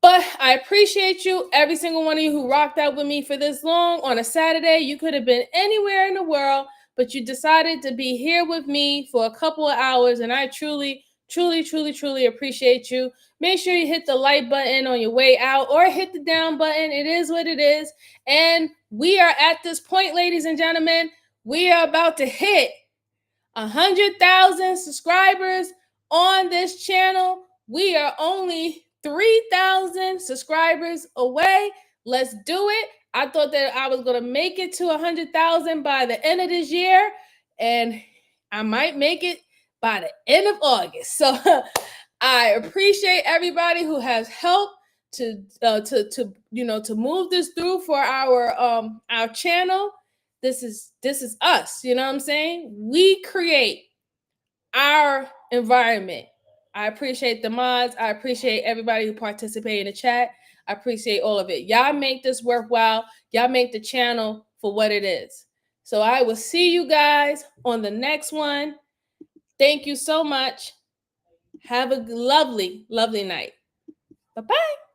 But I appreciate you, every single one of you who rocked out with me for this long on a Saturday. You could have been anywhere in the world, but you decided to be here with me for a couple of hours. And I truly, truly, truly, truly appreciate you. Make sure you hit the like button on your way out or hit the down button. It is what it is. And we are at this point, ladies and gentlemen. We are about to hit 100,000 subscribers on this channel. We are only 3,000 subscribers away. Let's do it. I thought that I was going to make it to 100,000 by the end of this year, and I might make it by the end of August. So I appreciate everybody who has helped to move this through for our channel. This is us, you know what I'm saying? We create our environment. I appreciate the mods. I appreciate everybody who participated in the chat. I appreciate all of it. Y'all make this worthwhile. Y'all make the channel for what it is. So I will see you guys on the next one. Thank you so much. Have a lovely, lovely night. Bye-bye.